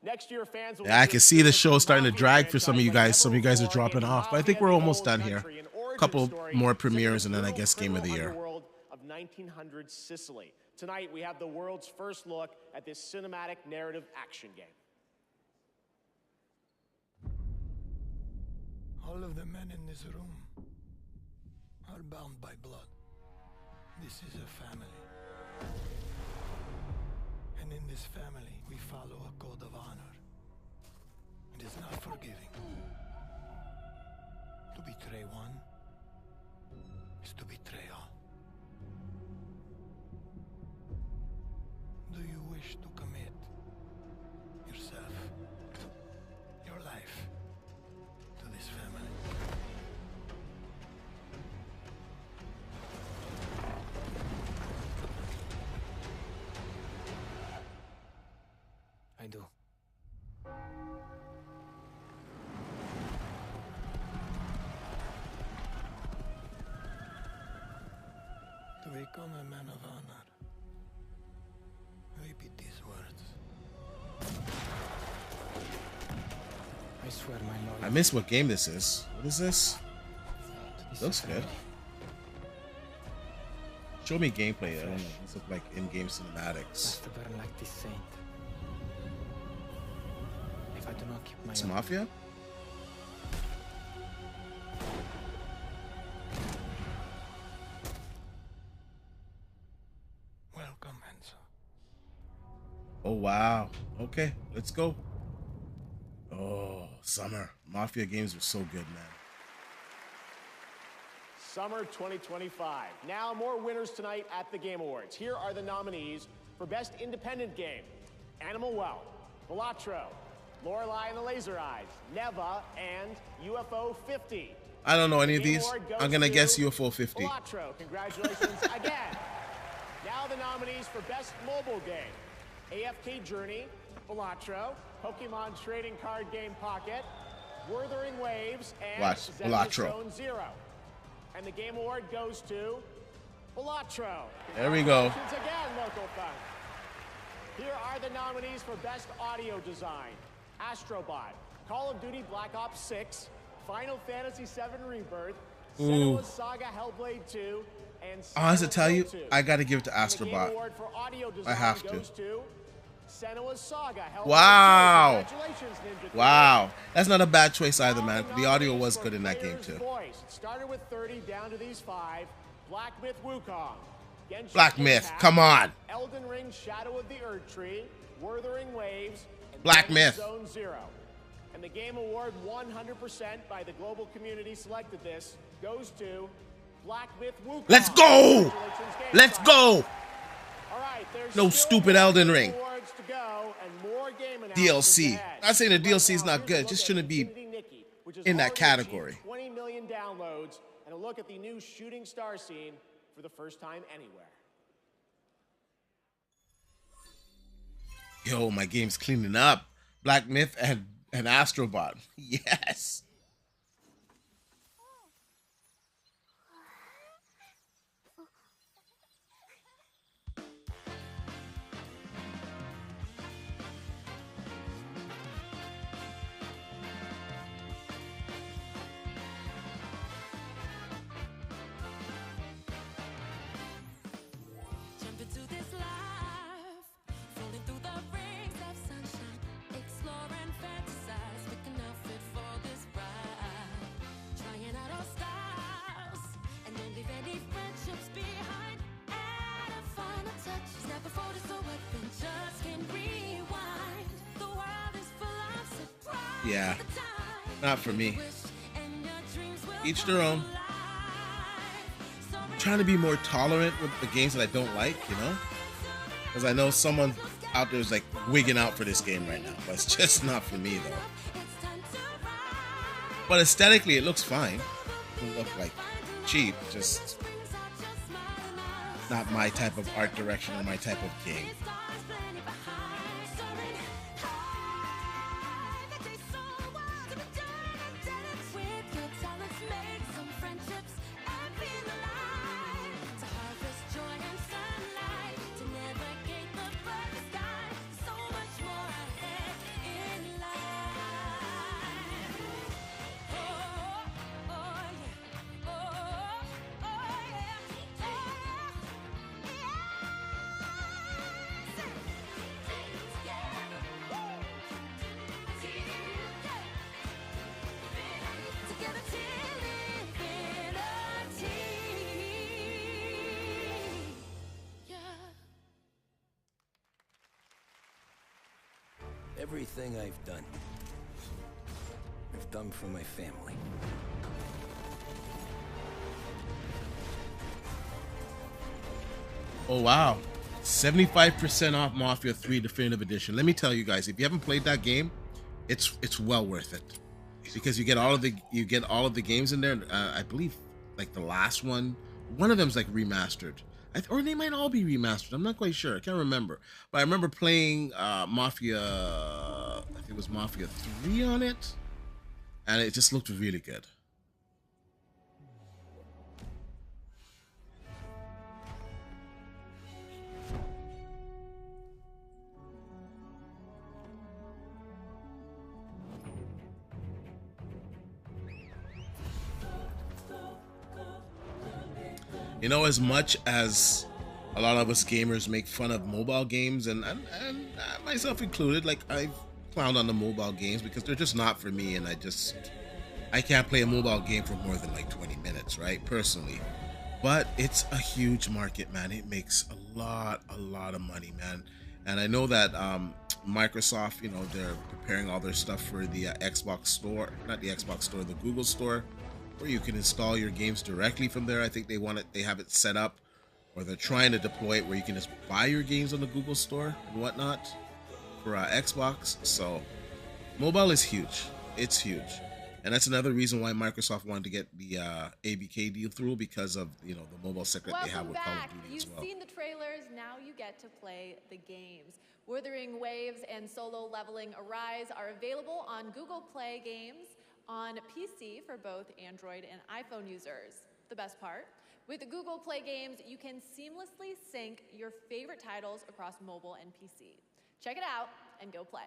Next year, fans will. Yeah, I can see the show starting to drag for some of you guys. Some of you guys are dropping off, but I think we're almost done here. A couple more premieres, and then I guess Game of the Year. Of 1900 Sicily. Tonight, we have the world's first look at this cinematic narrative action game. All of the men in this room are bound by blood. This is a family. And in this family, we follow a code of honor. It is not forgiving. To betray one is to betray all. Do you wish to commit yourself, your life, to this family? I do. To become a man of honor, repeat these words. I swear my loyalty. I miss what game this is. What is this? Looks good. Show me gameplay. I don't know. These look like in-game cinematics. Must burn like this saint. If I do not keep my It's Mafia? Welcome, Enzo. Oh, wow. Okay, let's go. Oh, summer. Mafia games are so good, man. Summer 2025. Now, more winners tonight at the Game Awards. Here are the nominees for Best Independent Game: Animal Well, Balatro, Lorelei and the Laser Eyes, Neva, and UFO 50. I don't know any of The Game these. Award goes I'm gonna to guess UFO 50. Balatro, congratulations again. Now the nominees for Best Mobile Game: AFK Journey, Balatro, Pokemon Trading Card Game Pocket, Wuthering Waves, and Watch, Zenless Balatro. Zone Zero. And the Game Award goes to Balatro. There we go. Congratulations again, Local Fun. Here are the nominees for Best Audio Design: Astrobot, Call of Duty Black Ops 6, Final Fantasy VII Rebirth, Senua's Saga Hellblade 2, and I have to tell you, Silent Hill 2. I gotta give it to And the Game Astrobot. Award for Audio Design I have to. goes to Senua's Saga Hellblade 2. Wow. Congratulations, Ninja Wow. That's not a bad choice either, man. The audio was good in that game, Player's too. Voice. It started with 30 down to these 5. Black Myth Wukong, Genshin Black Myth, Impact, come on. Elden Ring Shadow of the Erd Tree, Wuthering Waves, and Black Zenless Myth. Zone Zero. And the Game Award, 100% by the global community selected this, goes to Black Myth Wukong. Let's go! Congratulations, Game Let's Side. go! All right, there's No still stupid more Elden Game Ring. Awards to go and more game announcements DLC. ahead. Not saying the Right DLC is now, not here's a good. look Just at shouldn't be Infinity Nikki, which has in that already category. achieved 20 million downloads, and a look at the new shooting star scene for the first time anywhere. Yo, my game's cleaning up. Black Myth and Astrobot. Yes. Jump into this life, falling through the rings of sunshine, explore and fantasize, pick an outfit for this ride, trying out all styles, and don't leave any friendships behind. Add a final touch, snap a photo so adventures can rewind. The world is full of surprise. Yeah. Not for me. Each their own. I'm trying to be more tolerant with the games that I don't like, you know? Because I know someone out there is like wigging out for this game right now, but it's just not for me though. But aesthetically, it looks fine. It doesn't look like cheap, just not my type of art direction or my type of game. Everything I've done for my family. Oh wow, 75% off Mafia 3 Definitive Edition. Let me tell you guys, if you haven't played that game, it's well worth it because you get all of the games in there. I believe like the last one of them's like remastered, or they might all be remastered. I'm not quite sure. I can't remember, but I remember playing Mafia. I think it was Mafia 3 on it, and it just looked really good. You know, as much as a lot of us gamers make fun of mobile games, and myself included, like I've clowned on the mobile games because they're just not for me, and I can't play a mobile game for more than like 20 minutes, right? Personally. But it's a huge market, man. It makes a lot of money, man. And I know that Microsoft, you know, they're preparing all their stuff for the Xbox store, not the Xbox store, the Google store, where you can install your games directly from there. I think they have it set up, or they're trying to deploy it where you can just buy your games on the Google store and whatnot for Xbox. So mobile is huge. It's huge. And that's another reason why Microsoft wanted to get the ABK deal through, because of, you know, the mobile sector they have with Call of Duty as well. You've seen the trailers, now you get to play the games. Wuthering Waves and Solo Leveling Arise are available on Google Play Games on PC for both Android and iPhone users. The best part, with the Google Play Games, you can seamlessly sync your favorite titles across mobile and PC. Check it out and go play.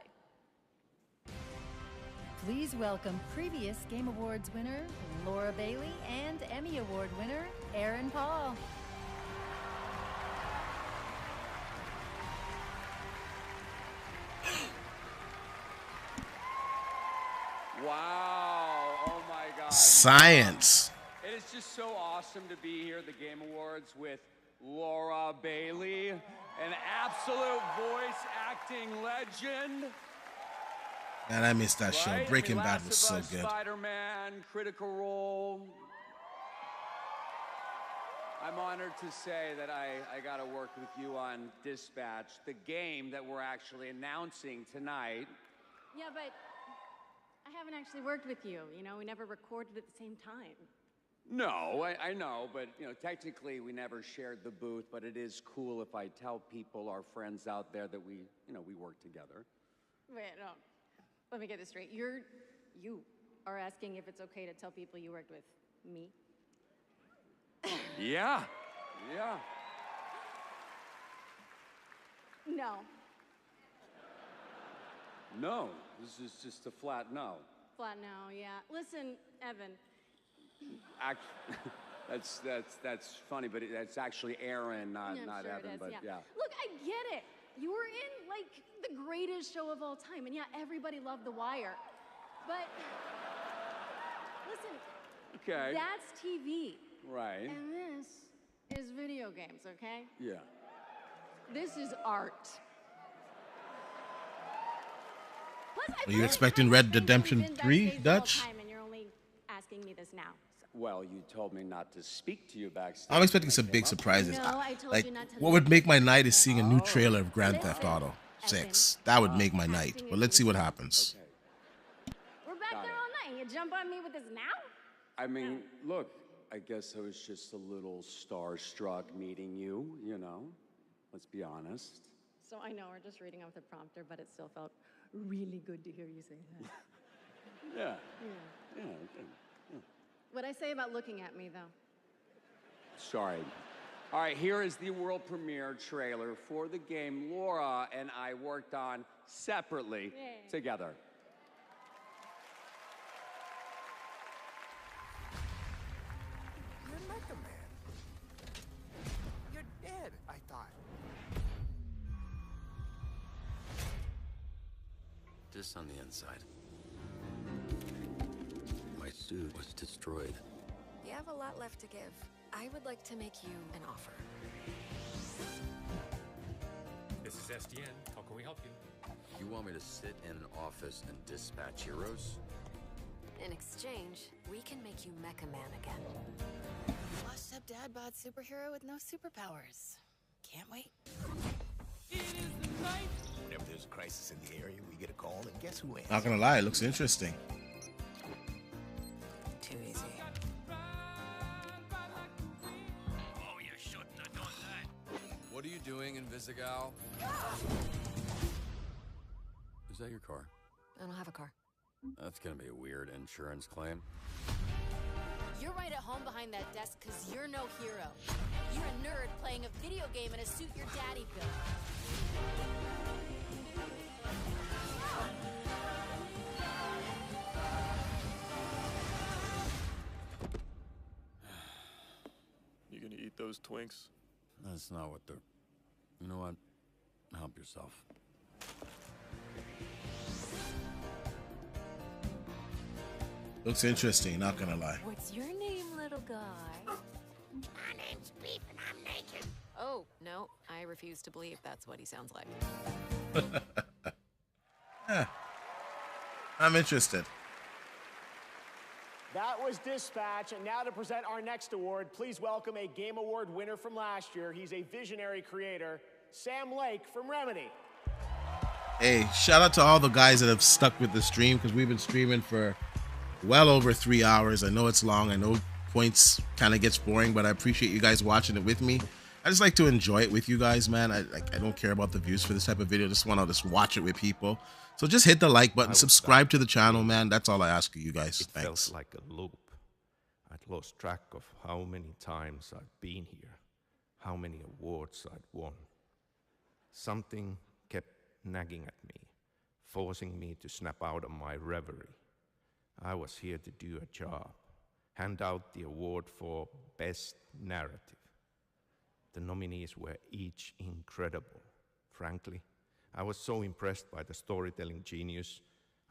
Please welcome previous Game Awards winner Laura Bailey and Emmy Award winner Aaron Paul. Wow, oh my God. Science. It is just so awesome to be here at the Game Awards with Laura Bailey, an absolute voice acting legend. Man, I missed that show. Right? Breaking I mean, Bad was so Last of Us, good. Spider-Man, Critical Role. I'm honored to say that I got to work with you on Dispatch, the game that we're actually announcing tonight. Yeah, but I haven't actually worked with you. You know, we never recorded at the same time. No, I know, but you know, technically we never shared the booth, but it is cool if I tell people, our friends out there, that we work together. Wait, no. Let me get this straight. You are asking if it's okay to tell people you worked with me? Yeah. No. No, this is just a flat no. Flat no, yeah. Listen, Evan. That's funny, but that's actually Aaron, not Sure Evan. it is, But yeah. Look, I get it. You were in like the greatest show of all time, and yeah, everybody loved The Wire. But listen, Okay. that's TV, Right. and this is video games, okay? Yeah. This is art. Plus, Are you expecting Red Redemption 3, backstage the whole Dutch? time, and you're only asking me this now. Well, you told me not to speak to you backstage. I'm expecting some big surprises. No, I told Like, you not to what would make my night is seeing a new trailer of Grand Theft Auto 6. That would make my night. But let's see what happens. We're back there all night. You jump on me with this now? I mean, look, I guess I was just a little starstruck meeting you, you know? Let's be honest. So I know we're just reading off the prompter, but it still felt really good to hear you say that. Yeah. Yeah. What'd I say about looking at me, though? Sorry. All right, here is the world premiere trailer for the game Laura and I worked on separately together. You're Mecha Man. You're dead, I thought. This on the inside. My suit was destroyed. You have a lot left to give. I would like to make you an offer. This is SDN. How can we help you? You want me to sit in an office and dispatch heroes? In exchange, we can make you Mecha Man again. Washed up dad bod superhero with no superpowers. Can't wait. Whenever there's a crisis in the area, we get a call, and guess who answers? Not gonna lie, it looks interesting. Too easy. Oh, you shouldn't have done that. What are you doing, Invisigal? Is that your car? I don't have a car. That's gonna be a weird insurance claim. You're right at home behind that desk because you're no hero. You're a nerd playing a video game in a suit your daddy built. You gonna eat those Twinks? That's not what they're... You know what? Help yourself. Looks interesting, not gonna lie. What's your name, little guy? My name's Beef, and I'm naked. Oh, no, I refuse to believe that's what he sounds like. Yeah. I'm interested. That was Dispatch, and now to present our next award, please welcome a Game Award winner from last year. He's a visionary creator, Sam Lake from Remedy. Hey, shout out to all the guys that have stuck with the stream, because we've been streaming for well over 3 hours. I know it's long. I know points kind of gets boring, but I appreciate you guys watching it with me. I just like to enjoy it with you guys, man. I don't care about the views for this type of video. Just want to just watch it with people. So just hit the like button, subscribe to the channel, man. That's all I ask of you guys. It Thanks. felt like a loop. I'd lost track of how many times I'd been here, how many awards I'd won. Something kept nagging at me, forcing me to snap out of my reverie. I was here to do a job, hand out the award for Best Narrative. The nominees were each incredible. Frankly, I was so impressed by the storytelling genius,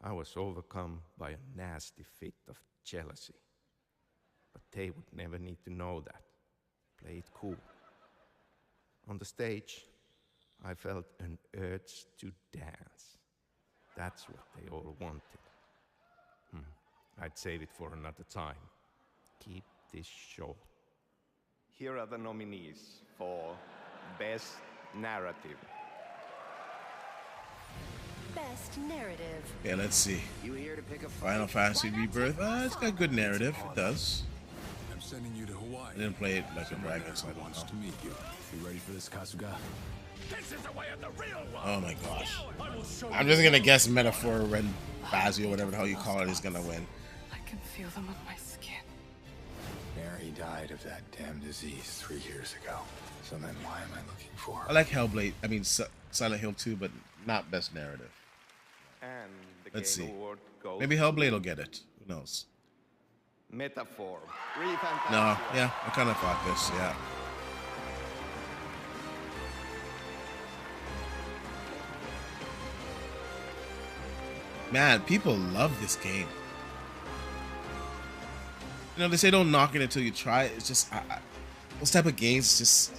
I was overcome by a nasty fit of jealousy. But they would never need to know that. Play it cool. On the stage, I felt an urge to dance. That's what they all wanted. I'd save it for another time. Keep this short. Here are the nominees for Best Narrative. Best Narrative. Yeah, let's see. You here to pick a Final Fantasy Rebirth. It's got good narrative. It does. I'm sending you to Hawaii. I didn't play it like a dragon, so I don't wants know. to meet you. You ready for this, Kasuga? This is the way of the real one. Oh my gosh. I'm just gonna guess Metaphor Ren Bazio, whatever the hell you call it, is gonna win. I can feel them on my skin. Mary died of that damn disease 3 years ago. So then why am I looking for her? I like Hellblade. I mean, Silent Hill 2, but not best narrative. And the Let's Game see. Award goes Maybe Hellblade will get it. Who knows? Metaphor. No, yeah, I kind of thought this, yeah. Man, people love this game. You know, they say don't knock it until you try it. It's just, those type of games,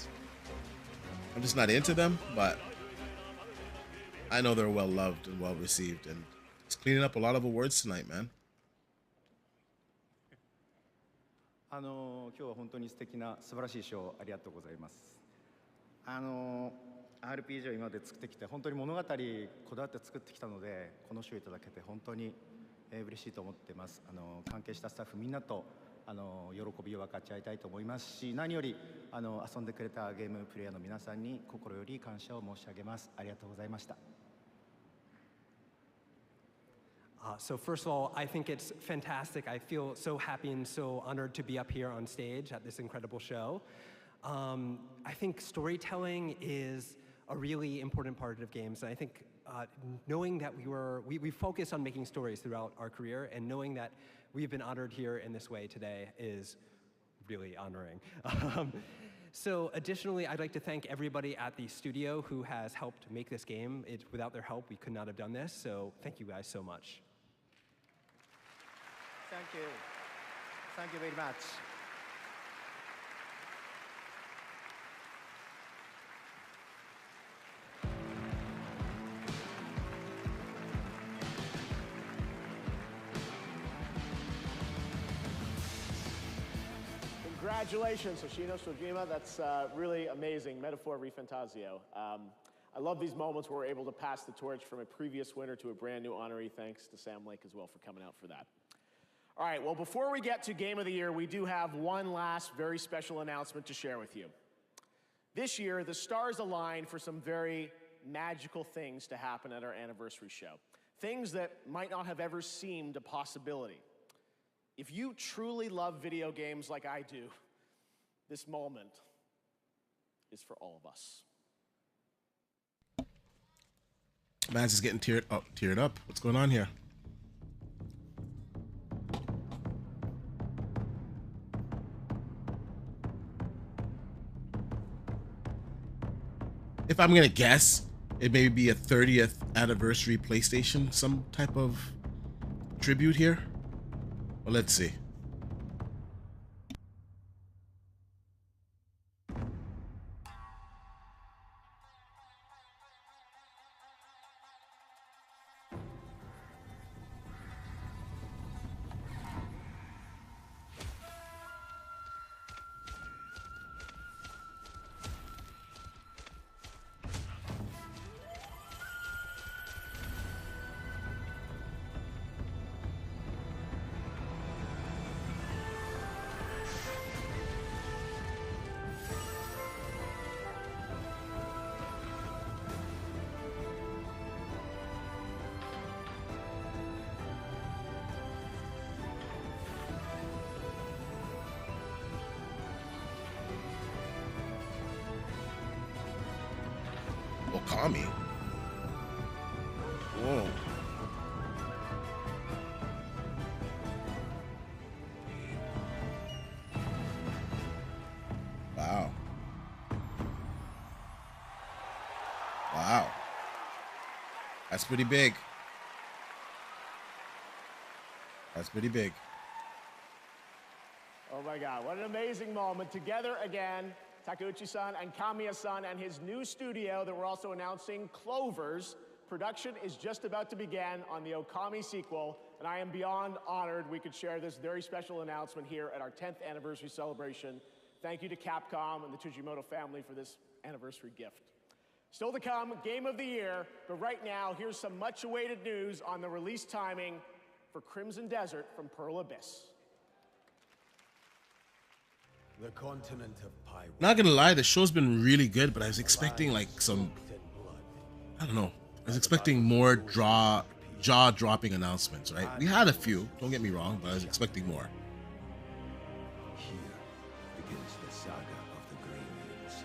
I'm just not into them, but I know they're well loved and well received, and it's cleaning up a lot of awards tonight, man. 今日は本当に素敵な素晴らしい賞ありがとうございます。RPG を今まで作ってきて本当に物語こだわって作ってきたのでこの賞いただけて本当に嬉しいと思ってます。関係したスタッフみんなと喜びを分かち合いたいと思いますし、何より遊んでくれたゲームプレイヤーの皆さんに心より感謝を申し上げます。ありがとうございました。 So first of all, I think it's fantastic. I feel so happy and so honored to be up here on stage at this incredible show. I think storytelling is a really important part of games. And I think knowing that we focused on making stories throughout our career, and knowing that we've been honored here in this way today is really honoring. So additionally, I'd like to thank everybody at the studio who has helped make this game. Without their help, we could not have done this. So thank you guys so much. Thank you. Thank you very much. Congratulations, Hoshino Sojima. That's really amazing. Metaphor Refantasio. I love these moments where we're able to pass the torch from a previous winner to a brand new honoree. Thanks to Sam Lake as well for coming out for that. All right, well, before we get to Game of the Year, we do have one last very special announcement to share with you. This year, the stars aligned for some very magical things to happen at our anniversary show. Things that might not have ever seemed a possibility. If you truly love video games like I do, this moment is for all of us. Man's is getting teared up. What's going on here? If I'm gonna guess, it may be a 30th anniversary PlayStation, some type of tribute here. Well, let's see. Okami. Whoa. Wow. Wow. That's pretty big. That's pretty big. Oh my God, what an amazing moment. Together again, Takeuchi-san and Kamiya-san and his new studio that we're also announcing, Clovers. Production is just about to begin on the Okami sequel, and I am beyond honored we could share this very special announcement here at our 10th anniversary celebration. Thank you to Capcom and the Tujimoto family for this anniversary gift. Still to come, Game of the Year, but right now, here's some much-awaited news on the release timing for Crimson Desert from Pearl Abyss. The continent of Pyrite. Not gonna lie, the show's been really good, but I was expecting like some, I don't know, I was expecting more jaw-dropping announcements, right? We had a few, don't get me wrong, but I was expecting more. Here begins the saga of the Green Hills.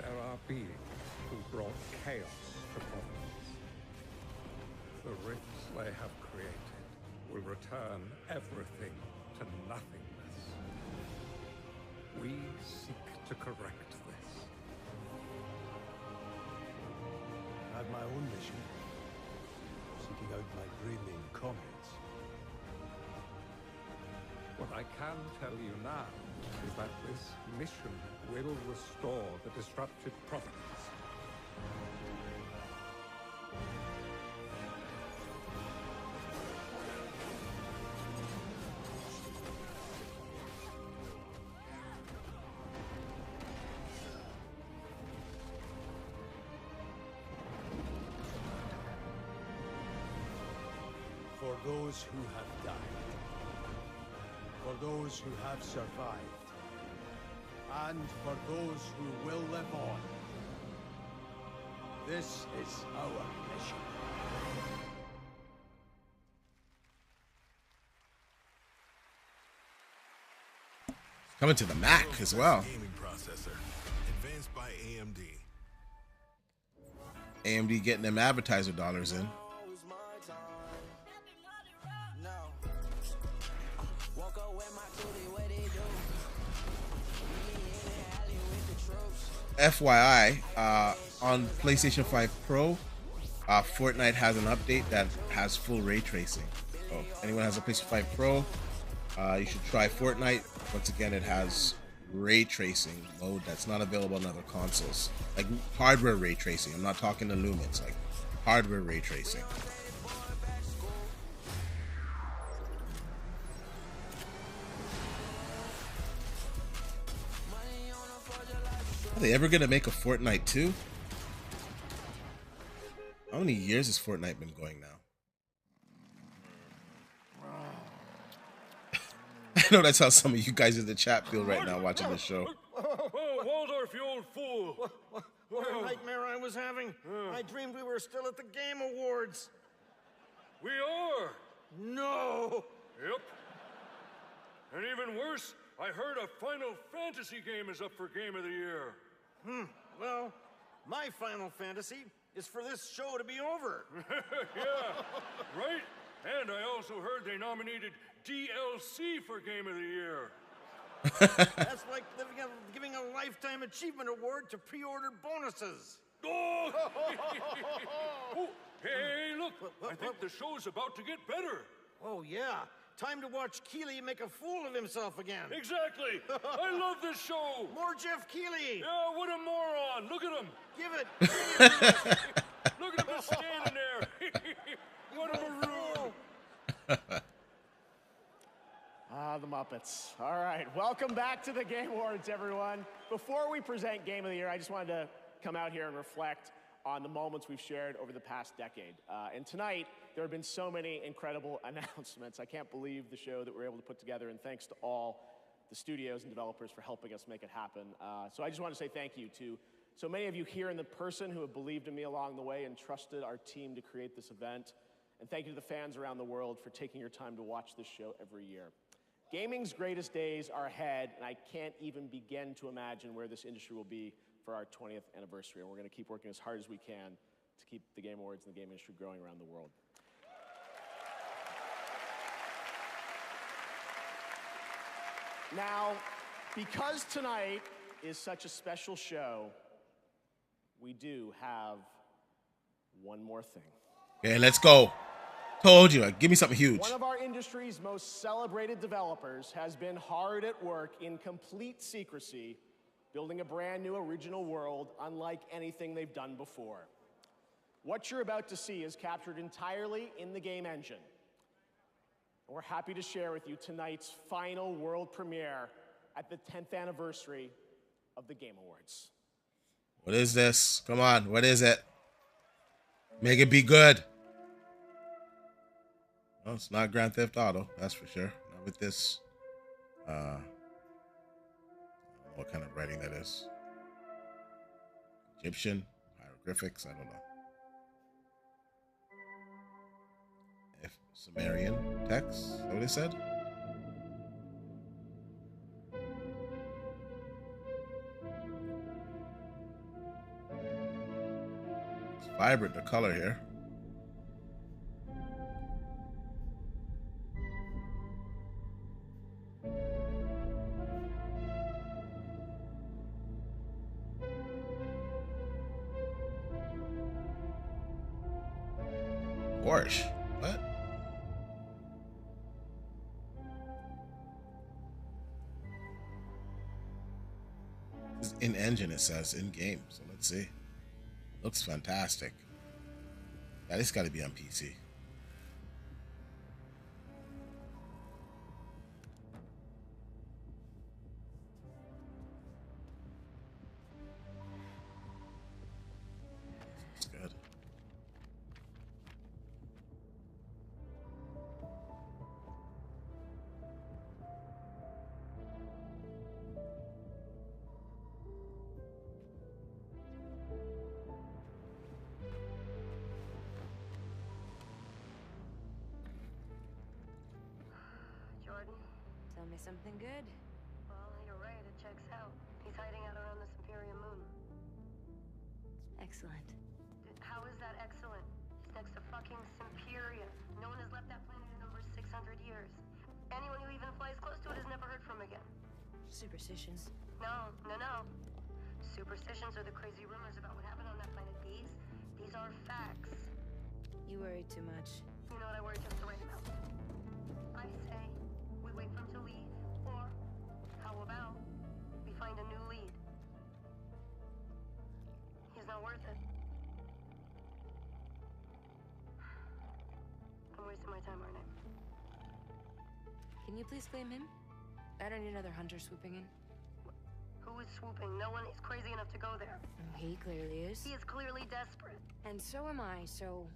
There are beings who brought chaos to Providence. The rifts they have created will return everything to nothingness. We seek to correct this. I have my own mission, seeking out my greenling comrades. What I can tell you now is that this mission will restore the disrupted Providence. For those who have died, for those who have survived, and for those who will live on, this is our mission. Coming to the Mac as well. Gaming processor, advanced by AMD. AMD getting them advertiser dollars in. FYI, on PlayStation 5 Pro, Fortnite has an update that has full ray tracing. So anyone has a PlayStation 5 Pro, you should try Fortnite. Once again, it has ray tracing mode that's not available on other consoles. Like hardware ray tracing. I'm not talking the lumens, like hardware ray tracing. Are they ever gonna make a Fortnite 2? How many years has Fortnite been going now? I know that's how some of you guys in the chat feel right now watching the show. Oh, Waldorf, you old fool! What a nightmare I was having. I dreamed we were still at the Game Awards. We are! No! Yep. And even worse, I heard a Final Fantasy game is up for Game of the Year. Well, my Final Fantasy is for this show to be over. Yeah, right? And I also heard they nominated DLC for Game of the Year. That's like giving a Lifetime Achievement Award to pre-order bonuses. Oh! Oh, hey, look! I think the show's about to get better. Oh, yeah. Time to watch Keighley make a fool of himself again. Exactly! I love this show! More Jeff Keighley! Yeah, what a moron! Look at him! Give it! Look at him just standing there! What a maroon! The Muppets. All right, welcome back to the Game Awards, everyone. Before we present Game of the Year, I just wanted to come out here and reflect on the moments we've shared over the past decade. And tonight, there have been so many incredible announcements. I can't believe the show that we're able to put together, and thanks to all the studios and developers for helping us make it happen. So I just want to say thank you to so many of you here in the person who have believed in me along the way and trusted our team to create this event. And thank you to the fans around the world for taking your time to watch this show every year. Gaming's greatest days are ahead, and I can't even begin to imagine where this industry will be for our 20th anniversary. And we're going to keep working as hard as we can to keep the Game Awards and the game industry growing around the world. Now, because tonight is such a special show, we do have one more thing. Okay, let's go. Told you, give me something huge. One of our industry's most celebrated developers has been hard at work in complete secrecy, building a brand new original world unlike anything they've done before. What you're about to see is captured entirely in the game engine. We're happy to share with you tonight's final world premiere at the 10th anniversary of the Game Awards. What is this? Come on, what is it? Make it be good. Well, it's not Grand Theft Auto, that's for sure. Not with this. I don't know what kind of writing that is. Egyptian hieroglyphics. I don't know. If Sumerian text. Is that what it said? It's vibrant, the color here. Porsche. What? This is in engine, it says, in game. So let's see. Looks fantastic. Yeah, this got to be on PC. It's good. Jordan, tell me something good. Well, you're right, it checks out. He's hiding out around the Superior Moon. Excellent. How is that excellent? He's next to fucking Superior. No one has left that planet in over 600 years. Anyone who even flies close to it is never heard from again. Superstitions? No. Superstitions are the crazy rumors about what happened on that planet. These are facts. You worry too much. You know what I worry just the right amount. I say we wait for him to leave, or how about we find a new lead? He's not worth it. I'm wasting my time, aren't I? Can you please claim him? I don't need another hunter swooping in. Who is swooping? No one is crazy enough to go there. He clearly is. He is clearly desperate. And so am I, so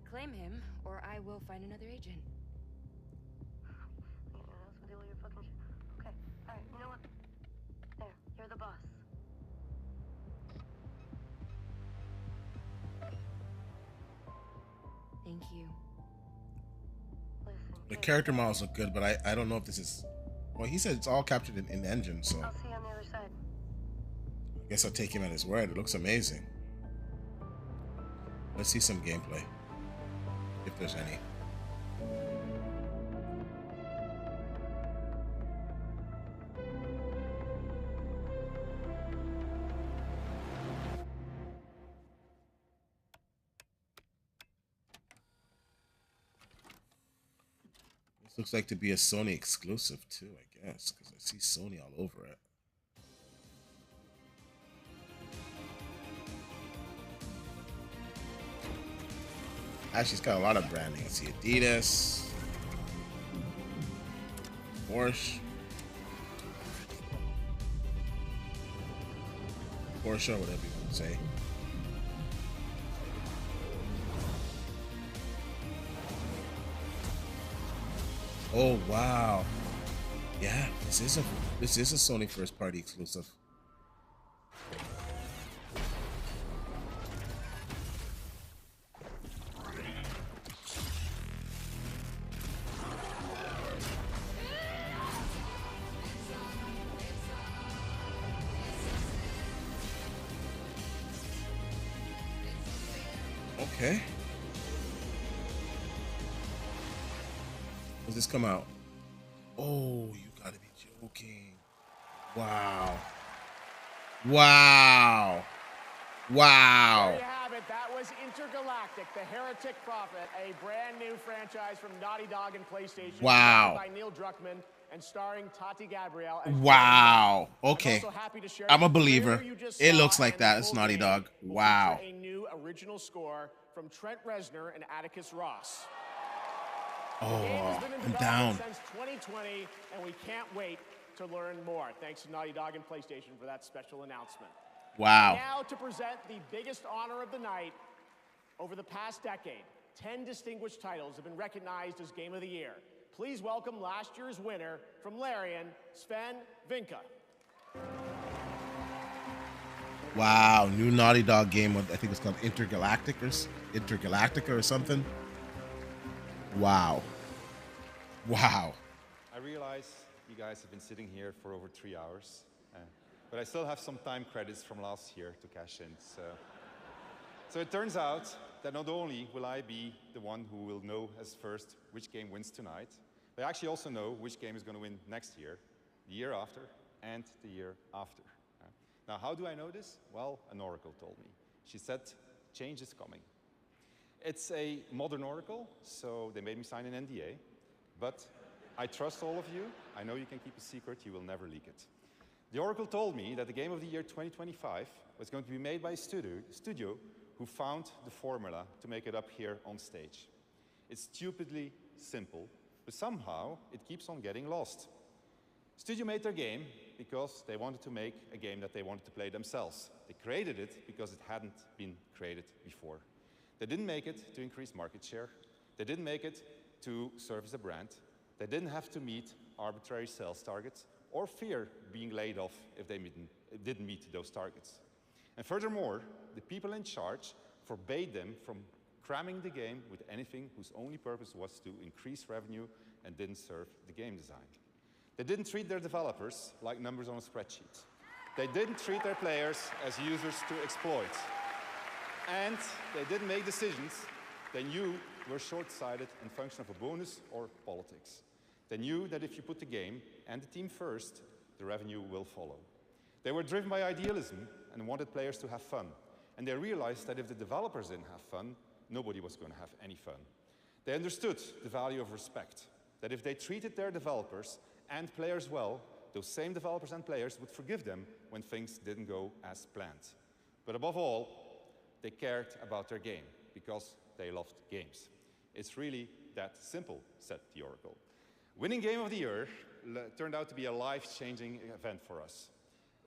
claim him, or I will find another agent. Okay, alright, you know what? There, you're the boss. Thank you. The character models look good, but I don't know if this is. Well, he said it's all captured in engine, so I'll see you on the other side. I guess I'll take him at his word. It looks amazing. Let's see some gameplay, if there's any. This looks like to be a Sony exclusive too, I guess, because I see Sony all over it. Actually, it's got a lot of branding. I see Adidas, Porsche, whatever you want to say. Oh wow! Yeah, this is a Sony first party exclusive. Okay. Does this come out? Oh, you gotta be joking. Wow. Wow. Wow. There you have it. That was Intergalactic, the Heretic Prophet, a brand new franchise from Naughty Dog and PlayStation. Wow. By Neil Druckmann and starring Tati Gabrielle. Wow. Okay. I'm also happy to share I'm a the trailer believer. you just It saw looks like and the that. It's full Naughty game Dog. will Wow. feature a new original score from Trent Reznor and Atticus Ross. The game Oh, has been in I'm development down. since 2020, and we can't wait to learn more. Thanks to Naughty Dog and PlayStation for that special announcement. Wow. And now to present the biggest honor of the night. Over the past decade, 10 distinguished titles have been recognized as Game of the Year. Please welcome last year's winner from Larian, Sven Vinka. Wow, new Naughty Dog game. I think it's called Intergalactica or something. Wow. Wow. I realize you guys have been sitting here for over 3 hours, but I still have some time credits from last year to cash in. So it turns out that not only will I be the one who will know as first which game wins tonight, but I actually also know which game is going to win next year, the year after, and the year after. Now, how do I know this? Well, an oracle told me. She said, change is coming. It's a modern oracle, so they made me sign an NDA, but I trust all of you. I know you can keep a secret. You will never leak it. The oracle told me that the Game of the Year 2025 was going to be made by a studio who found the formula to make it up here on stage. It's stupidly simple, but somehow it keeps on getting lost. Studio made their game because they wanted to make a game that they wanted to play themselves. They created it because it hadn't been created before. They didn't make it to increase market share. They didn't make it to serve as a brand. They didn't have to meet arbitrary sales targets or fear being laid off if they didn't meet those targets. And furthermore, the people in charge forbade them from cramming the game with anything whose only purpose was to increase revenue and didn't serve the game design. They didn't treat their developers like numbers on a spreadsheet. They didn't treat their players as users to exploit. And they didn't make decisions they knew were short-sighted and function of a bonus or politics. They knew that if you put the game and the team first, the revenue will follow. They were driven by idealism and wanted players to have fun. And they realized that if the developers didn't have fun, nobody was going to have any fun. They understood the value of respect, that if they treated their developers and players well, those same developers and players would forgive them when things didn't go as planned. But above all, they cared about their game because they loved games. It's really that simple, said the oracle. Winning Game of the Year turned out to be a life-changing event for us.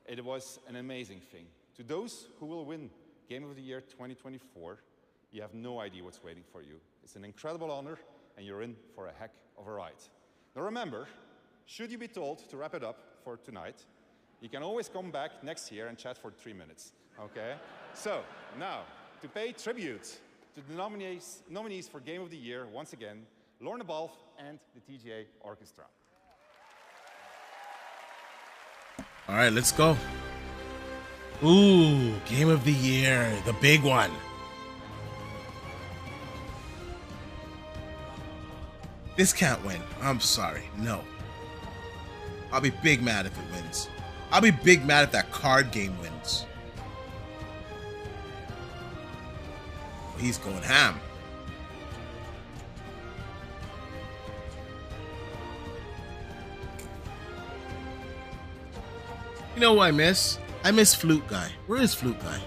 It was an amazing thing. To those who will win Game of the Year 2024, you have no idea what's waiting for you. It's an incredible honor, and you're in for a heck of a ride. Now remember, should you be told to wrap it up for tonight, you can always come back next year and chat for 3 minutes, okay? So, now, to pay tribute to the nominees for Game of the Year, once again, Lorna Balfe and the TGA Orchestra. All right, let's go. Ooh, Game of the Year, the big one. This can't win. I'm sorry. No. I'll be big mad if it wins. I'll be big mad if that card game wins. He's going ham. You know who I miss? I miss Flute Guy. Where is Flute Guy?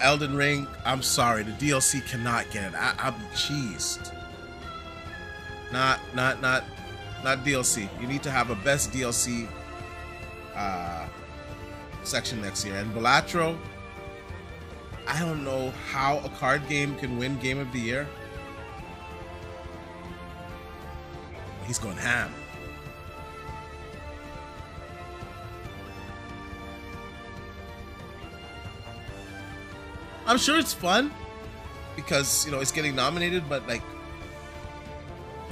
Elden Ring, I'm sorry, the DLC cannot get it. I'm cheesed. Not DLC. You need to have a best DLC section next year. And Balatro, I don't know how a card game can win Game of the Year. He's going ham. I'm sure it's fun because, you know, it's getting nominated, but like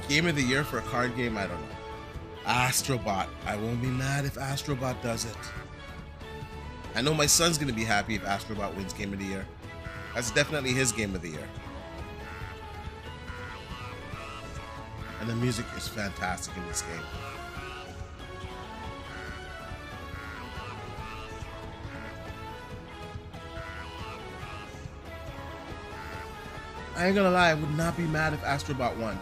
Game of the Year for a card game, I don't know. Astrobot. I won't be mad if Astrobot does it. I know my son's going to be happy if Astrobot wins Game of the Year. That's definitely his Game of the Year. And the music is fantastic in this game. I ain't gonna lie, I would not be mad if Astrobot won.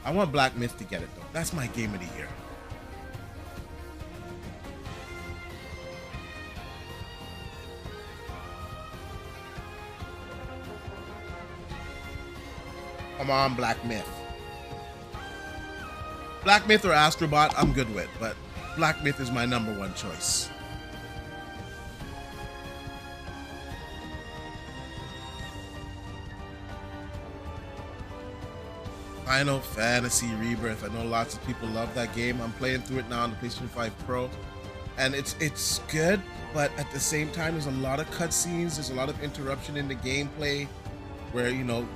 I want Black Myth to get it though. That's my game of the year. Come on, Black Myth. Black Myth or Astrobot, I'm good with, but Black Myth is my #1 choice. Final Fantasy Rebirth. I know lots of people love that game. I'm playing through it now on the PlayStation 5 Pro, and it's good, but at the same time, there's a lot of cutscenes. There's a lot of interruption in the gameplay, where you're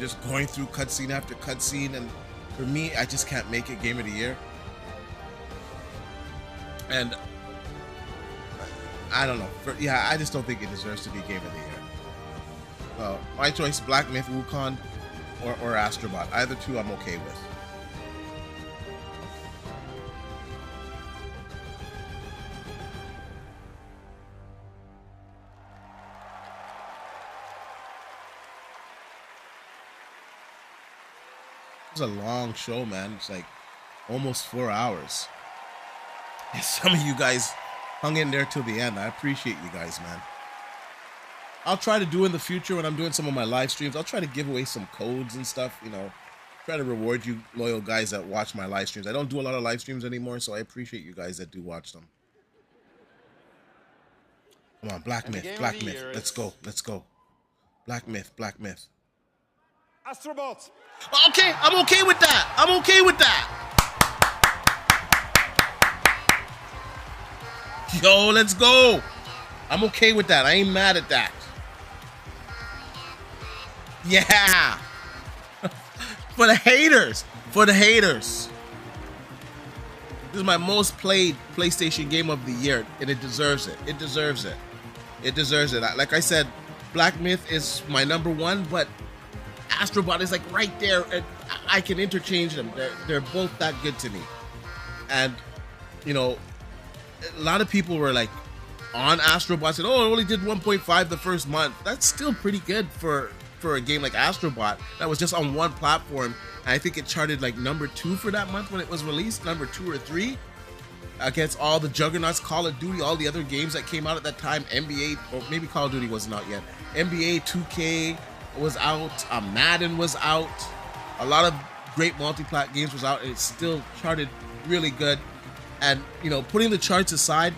just going through cutscene after cutscene, and for me, I just can't make it game of the year. And I don't know. I just don't think it deserves to be game of the year. So my choice: Black Myth Wukong or Astrobot. Either two, I'm okay with. It's a long show, man. It's like almost 4 hours. And some of you guys hung in there till the end. I appreciate you guys, man. I'll try to do in the future when I'm doing some of my live streams, I'll try to give away some codes and stuff, try to reward you loyal guys that watch my live streams. I don't do a lot of live streams anymore, so I appreciate you guys that do watch them. Come on, Black Myth, Black Myth. Let's go, let's go. Black Myth, Black Myth. Astrobot. Okay, I'm okay with that. I'm okay with that. Yo, let's go. I'm okay with that. I ain't mad at that. Yeah. For the haters. For the haters. This is my most played PlayStation game of the year, and it deserves it. It deserves it. It deserves it. Like I said, Black Myth is my #1, but Astrobot is like right there, and I can interchange them. They're both that good to me. And, a lot of people were like on Astrobot, said, oh, it only did 1.5 the first month. That's still pretty good for a game like Astrobot that was just on one platform. And I think it charted like #2 for that month when it was released, #2 or 3, against all the juggernauts, Call of Duty, all the other games that came out at that time. NBA, or maybe Call of Duty wasn't out yet. NBA 2K was out, Madden was out, a lot of great multi-plat games was out, and it still charted really good. And putting the charts aside,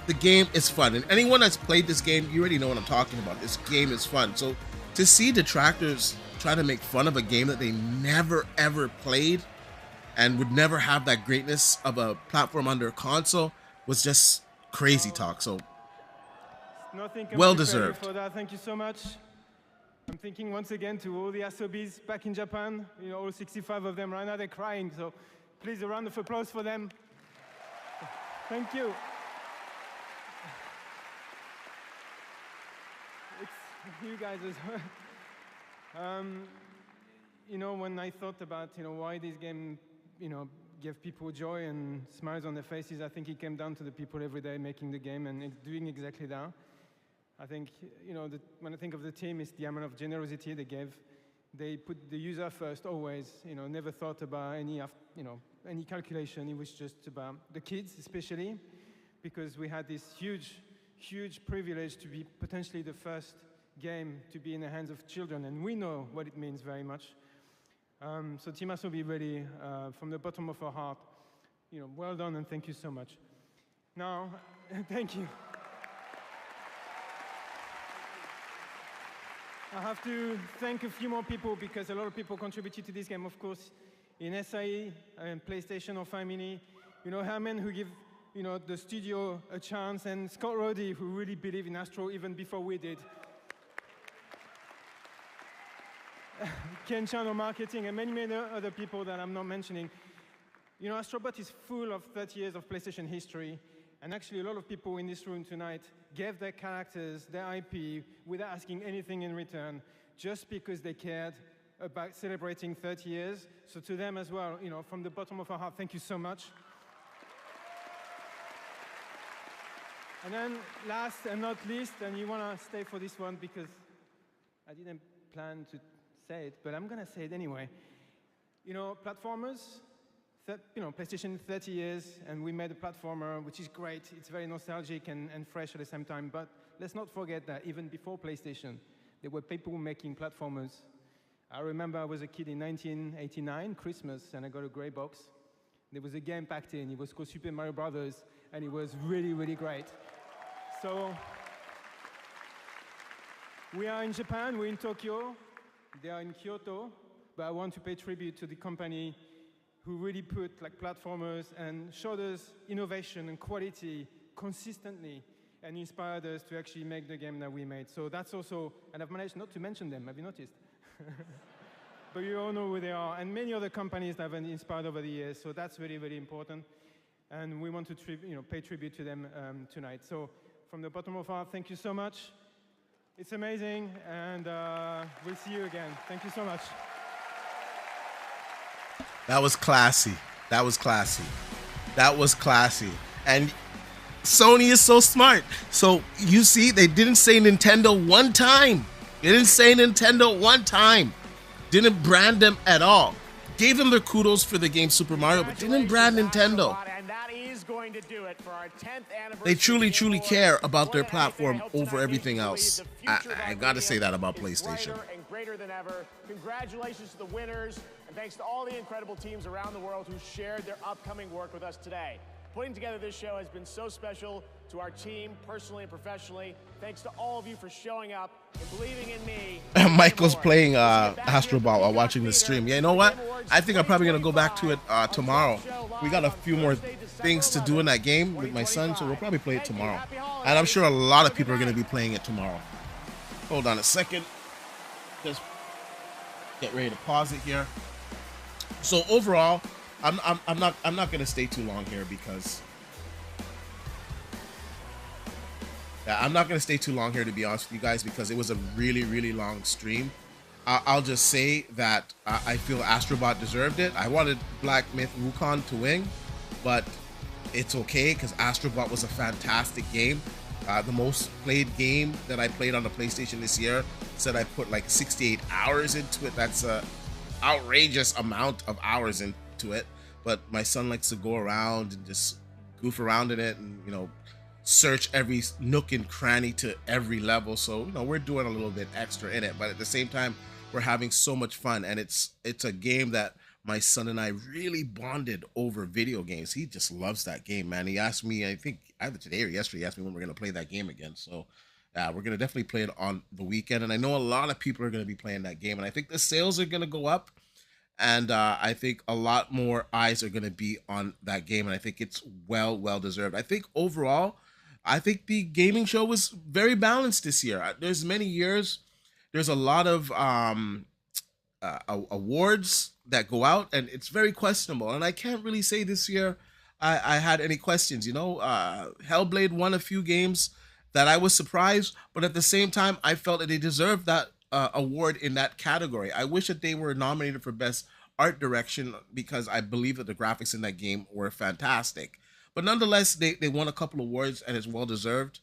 the game is fun, and anyone that's played this game, you already know what I'm talking about. This game is fun. So to see detractors try to make fun of a game that they never ever played and would never have that greatness of a platform under a console was just crazy talk. So well deserved. For that. Thank you so much. I'm thinking once again to all the Asobis back in Japan, all 65 of them right now, they're crying. So please, a round of applause for them. Thank you. It's you guys as well. When I thought about, why this game, give people joy and smiles on their faces, I think it came down to the people every day making the game and doing exactly that. I think, when I think of the team, it's the amount of generosity they gave. They put the user first always, never thought about any calculation. It was just about the kids, especially, because we had this huge, huge privilege to be potentially the first game to be in the hands of children, and we know what it means very much. So Team Asobi, really, from the bottom of our heart, well done, and thank you so much. Now, thank you. I have to thank a few more people because a lot of people contributed to this game, of course, in SIE and PlayStation or Family. Herman, who give the studio a chance, and Scott Roddy, who really believed in Astro even before we did. Ken Chan on marketing, and many, many other people that I'm not mentioning. Astrobot is full of 30 years of PlayStation history, and actually a lot of people in this room tonight gave their characters, their IP, without asking anything in return, just because they cared about celebrating 30 years. So to them as well, from the bottom of our heart, thank you so much. And then last and not least, and you want to stay for this one because I didn't plan to say it, but I'm going to say it anyway. You know, platformers, PlayStation 30 years, and we made a platformer, which is great. It's very nostalgic and fresh at the same time. But let's not forget that even before PlayStation, there were people making platformers. I remember I was a kid in 1989, Christmas, and I got a gray box. There was a game packed in. It was called Super Mario Brothers, and it was really, really great. So we are in Japan, we're in Tokyo, they are in Kyoto, but I want to pay tribute to the company who really put like platformers and showed us innovation and quality consistently and inspired us to actually make the game that we made. So that's also, and I've managed not to mention them, have you noticed? But you all know who they are, and many other companies that have been inspired over the years, so that's really, really important. And we want to pay tribute to them tonight. So from the bottom of our heart, thank you so much. It's amazing, and we'll see you again. Thank you so much. That was classy. That was classy. That was classy. And Sony is so smart. So you see, they didn't say Nintendo one time. They didn't say Nintendo one time. Didn't brand them at all. Gave them their kudos for the game Super Mario, but didn't brand Nintendo. And that is going to do it for our 10th anniversary. They truly, truly care about their platform over everything else. I gotta say that about PlayStation. And greater than ever. Congratulations to the winners, and thanks to all the incredible teams around the world who shared their upcoming work with us today. Putting together this show has been so special to our team, personally and professionally. Thanks to all of you for showing up and believing in me. Michael's playing Astro Ball while watching the stream. Yeah, you know what? I think I'm probably going to go back to it tomorrow. We got a few more things to do in that game with my son, so we'll probably play it tomorrow. And I'm sure a lot of people are going to be playing it tomorrow. Hold on a second. Just get ready to pause it here. So overall, I'm not going to stay too long here because I'm not going to stay too long here, to be honest with you guys, because it was a really, really long stream. I'll just say that I feel Astrobot deserved it. I wanted Black Myth Wukong to win, but it's okay because Astrobot was a fantastic game. The most played game that I played on the PlayStation this year said I put like 68 hours into it. That's a outrageous amount of hours into it. But my son likes to go around and just goof around in it and, you know, search every nook and cranny to every level. So, you know, we're doing a little bit extra in it, but at the same time, we're having so much fun. And it's a game that my son and I really bonded over video games. He just loves that game, man. He asked me, I think either today or yesterday, he asked me when we're going to play that game again. So we're going to definitely play it on the weekend. And I know a lot of people are going to be playing that game. And I think the sales are going to go up. And I think a lot more eyes are going to be on that game. And I think it's well deserved. I think overall, I think the gaming show was very balanced this year. There's many years, there's a lot of awards that go out, and it's very questionable. And I can't really say this year I had any questions. You know, Hellblade won a few games that I was surprised, but at the same time, I felt that they deserved that award in that category. I wish that they were nominated for Best Art Direction because I believe that the graphics in that game were fantastic. But nonetheless, they won a couple of awards, and it's well deserved.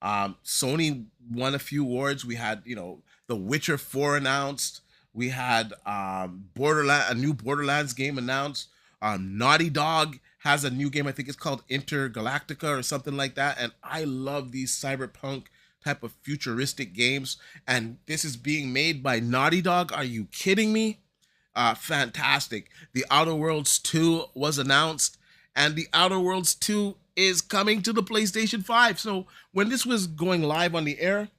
Sony won a few awards. We had, you know, The Witcher 4 announced. We had a new Borderlands game announced. Naughty Dog has a new game. I think it's called Intergalactica or something like that. And I love these cyberpunk type of futuristic games. And this is being made by Naughty Dog. Are you kidding me? Fantastic. The Outer Worlds 2 was announced. And The Outer Worlds 2 is coming to the PlayStation 5. So when this was going live on the air,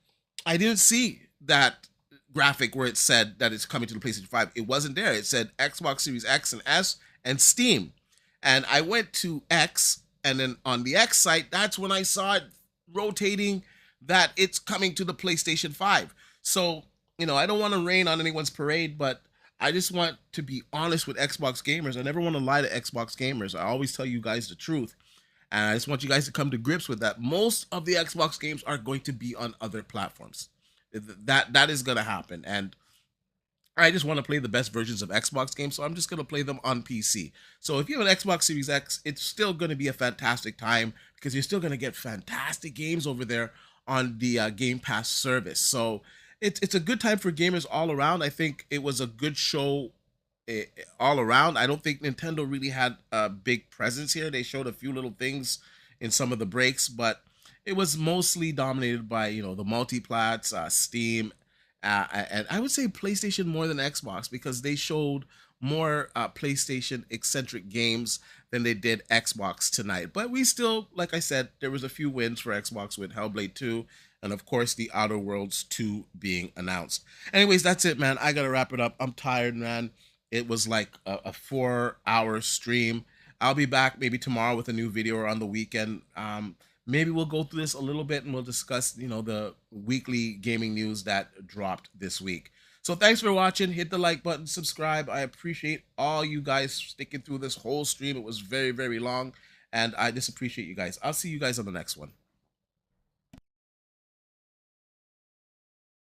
I didn't see that graphic where it said that it's coming to the PlayStation 5. It wasn't there. It said Xbox Series X and S and Steam. And I went to X, and then on the X site, that's when I saw it rotating that it's coming to the PlayStation 5. So, you know, I don't want to rain on anyone's parade, but I just want to be honest with Xbox gamers. I never want to lie to Xbox gamers. I always tell you guys the truth. And I just want you guys to come to grips with that. Most of the Xbox games are going to be on other platforms. That is going to happen. And I just want to play the best versions of Xbox games, so I'm just going to play them on PC. So if you have an Xbox Series X, it's still going to be a fantastic time because you're still going to get fantastic games over there on the Game Pass service. So it's a good time for gamers all around. I think it was a good show all around. I don't think Nintendo really had a big presence here. They showed a few little things in some of the breaks, but it was mostly dominated by, you know, the multiplats, Steam, and I would say PlayStation more than Xbox, because they showed more PlayStation eccentric games than they did Xbox tonight. But we still, like I said, there was a few wins for Xbox with Hellblade 2 and of course the Outer Worlds 2 being announced. Anyways, that's it, man. I gotta wrap it up. I'm tired, man. It was like a 4-hour stream. I'll be back maybe tomorrow with a new video or on the weekend. Maybe we'll go through this a little bit and we'll discuss, you know, the weekly gaming news that dropped this week. So thanks for watching. Hit the like button, subscribe. I appreciate all you guys sticking through this whole stream. It was very, very long, and I just appreciate you guys. I'll see you guys on the next one.